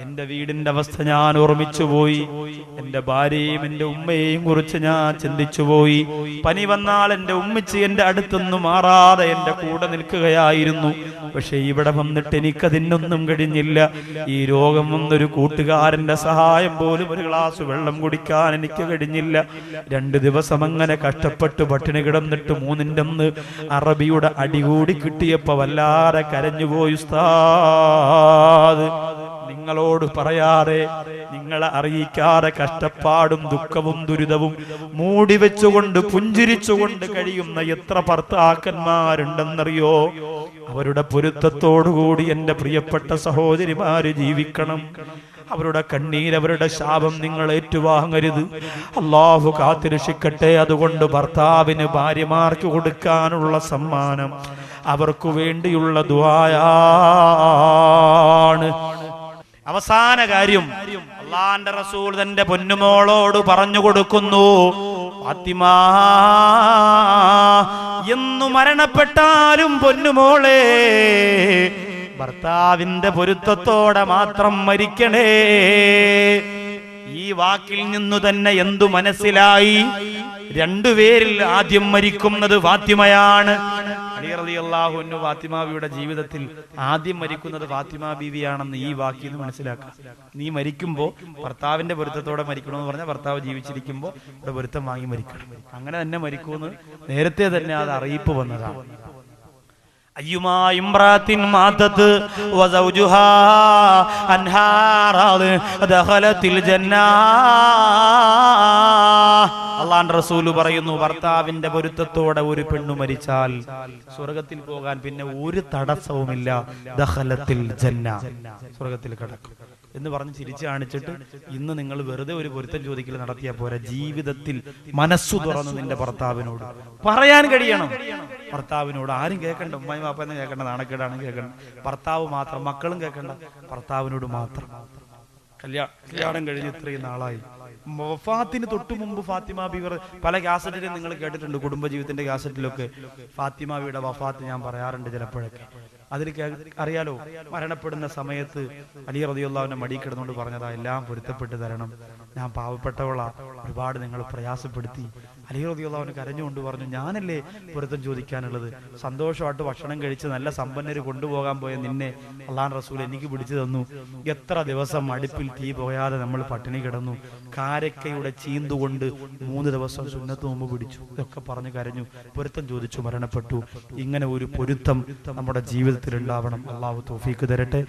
എന്റെ വീടിന്റെ അവസ്ഥ ഞാൻ ഓർമ്മിച്ചു പോയി, എന്റെ ഭാര്യയും എന്റെ ഉമ്മയെയും കുറിച്ച് ഞാൻ ചിന്തിച്ചു പോയി. പനി വന്നാൽ എന്റെ ഉമ്മച്ചി എന്റെ അടുത്തൊന്നും മാറാതെ എന്റെ കൂടെ നിൽക്കുകയായിരുന്നു. പക്ഷെ ഇവിടെ വന്നിട്ട് എനിക്കതിനൊന്നും കഴിഞ്ഞില്ല. ഈ രോഗം വന്നൊരു കൂട്ടുകാരന്റെ സഹായം പോലും ഒരു ഗ്ലാസ് വെള്ളം കുടിക്കാൻ എനിക്ക് കഴിഞ്ഞില്ല. 2 ദിവസം അങ്ങനെ കഷ്ടപ്പെട്ട് പട്ടിണി കിടന്നിട്ട് 3ന്റെ അന്ന് അറബിയുടെ അടികൂടി കിട്ടിയപ്പോ വല്ലാതെ കരഞ്ഞുപോയി. ഉസ്താദ്, നിങ്ങളോട് പറയാതെ, നിങ്ങളെ അറിയിക്കാതെ കഷ്ടപ്പാടും ദുഃഖവും ദുരിതവും മൂടി വെച്ചുകൊണ്ട് പുഞ്ചിരിച്ചുകൊണ്ട് കഴിയുന്ന എത്ര ഭർത്താക്കന്മാരുണ്ടെന്നറിയോ? അവരുടെ പൊരുത്തത്തോടുകൂടി എന്റെ പ്രിയപ്പെട്ട സഹോദരിമാര് ജീവിക്കണം. അവരുടെ കണ്ണീർ, അവരുടെ ശാപം നിങ്ങൾ ഏറ്റുവാങ്ങരുത്. അല്ലാഹു കാത്തിരക്ഷിക്കട്ടെ. അതുകൊണ്ട് ഭർത്താവിന് ഭാര്യമാർക്ക് കൊടുക്കാനുള്ള സമ്മാനം അവർക്ക് വേണ്ടിയുള്ള ദുആയാണ്. അവസാന കാര്യം, അല്ലാഹുവിന്റെ റസൂൽ തന്റെ പൊന്നുമോളോട് പറഞ്ഞു കൊടുക്കുന്നു, ഫാത്തിമ, എന്നു മരണപ്പെട്ടാലും പൊന്നുമോളെ ഭർത്താവിന്റെ പൊരുത്തത്തോടെ മാത്രം മരിക്കണേ. ഈ വാക്കിൽ നിന്നു തന്നെ എന്തു മനസ്സിലായി? 2 പേരിൽ ആദ്യം മരിക്കുന്നത് ഫാത്തിമയാണ്. അലി റളിയല്ലാഹു അൻഹു ഫാത്തിമ ബീവിയുടെ ജീവിതത്തിൽ ആദ്യം മരിക്കുന്നത് ഫാത്തിമ ബീവിയാണെന്ന് ഈ വാക്കിൽ നിന്ന് മനസ്സിലാക്കാം. നീ മരിക്കുമ്പോ ഭർത്താവിന്റെ പൊരുത്തത്തോടെ മരിക്കണമെന്ന് പറഞ്ഞാൽ ഭർത്താവ് ജീവിച്ചിരിക്കുമ്പോൾ ഇവിടെ പൊരുത്തം വാങ്ങി മരിക്കണം. അങ്ങനെ തന്നെ മരിക്കുമെന്ന് നേരത്തെ തന്നെ അത് അറിയിപ്പ് വന്നതാണ്. അയ്യുമാ ഇംറാത്തിൻ മാതത് വസൗജുഹാ അൻഹാ റാദ് ദഖലത്തിൽ ജന്നാ. അല്ലാഹുവിന്റെ റസൂൽ പറയുന്നു, ഭർത്താവിന്റെ പൊരുത്തത്തോടെ ഒരു പെണ്ണു മരിച്ചാൽ സ്വർഗത്തിൽ പോകാൻ പിന്നെ ഒരു തടസ്സവുമില്ല. ദഖലത്തിൽ ജന്ന, സ്വർഗത്തിൽ കടക്കും എന്ന് പറഞ്ഞ് ചിരിച്ചു കാണിച്ചിട്ട് ഇന്ന് നിങ്ങൾ വെറുതെ ഒരു പൊരുത്തം ചോദിക്കൽ നടത്തിയാൽ പോരാ. ജീവിതത്തിൽ മനസ്സു തുറന്ന് നിന്റെ ഭർത്താവിനോട് പറയാൻ കഴിയണം. ഭർത്താവിനോട് ആരും കേൾക്കണ്ട, ഉമ്മയും വാപ്പയെന്ന് കേൾക്കണ്ട, നാണക്കേടാണെങ്കിൽ കേൾക്കണ്ട. ഭർത്താവ് മാത്രം, മക്കളും കേൾക്കണ്ട, ഭർത്താവിനോട് മാത്രം. കല്യാണം കഴിഞ്ഞ് ഇത്രയും നാളായി. വഫാത്തിന് തൊട്ടു മുമ്പ് ഫാത്തിമ ബീവി പല കാസറ്റിലും നിങ്ങൾ കേട്ടിട്ടുണ്ട്, കുടുംബജീവിതത്തിന്റെ കാസറ്റിലൊക്കെ ഫാത്തിമ ബീവിയുടെ വഫാത്ത് ഞാൻ പറയാറുണ്ട് ചിലപ്പോഴൊക്കെ. അതിൽ അറിയാലോ, മരണപ്പെടുന്ന സമയത്ത് അലി റളിയല്ലാഹു അൻഹു മടി കിടന്നുകൊണ്ട് പറഞ്ഞതാ, എല്ലാം പൊരുത്തപ്പെട്ട് തരണം, ഞാൻ പാവപ്പെട്ടവളാ, ഒരുപാട് നിങ്ങൾ പ്രയാസപ്പെടുത്തി. അലി റളിയല്ലാഹു അൻഹു കരഞ്ഞുകൊണ്ട് പറഞ്ഞു, ഞാനല്ലേ പൊരുത്തം ചോദിക്കാനുള്ളത്, സന്തോഷമായിട്ട് ഭക്ഷണം കഴിച്ച് നല്ല സമ്പന്നര് കൊണ്ടുപോകാൻ പോയ നിന്നെ അല്ലാഹുവിന്റെ റസൂൽ എനിക്ക് പിടിച്ചു തന്നു. എത്ര ദിവസം അടുപ്പിൽ തീ പോയാതെ നമ്മൾ പട്ടിണി കിടന്നു, കാരക്കയുടെ ചീന്തുകൊണ്ട് 3 ദിവസം സുന്നത്ത് നോമ്പ് പിടിച്ചു. ഇതൊക്കെ പറഞ്ഞു കരഞ്ഞു, പൊരുത്തം ചോദിച്ചു, മരണപ്പെട്ടു. ഇങ്ങനെ ഒരു പൊരുത്തം നമ്മുടെ ജീവിതത്തിൽ ഉണ്ടാവണം. അല്ലാഹു തൗഫീഖ് തരട്ടെ.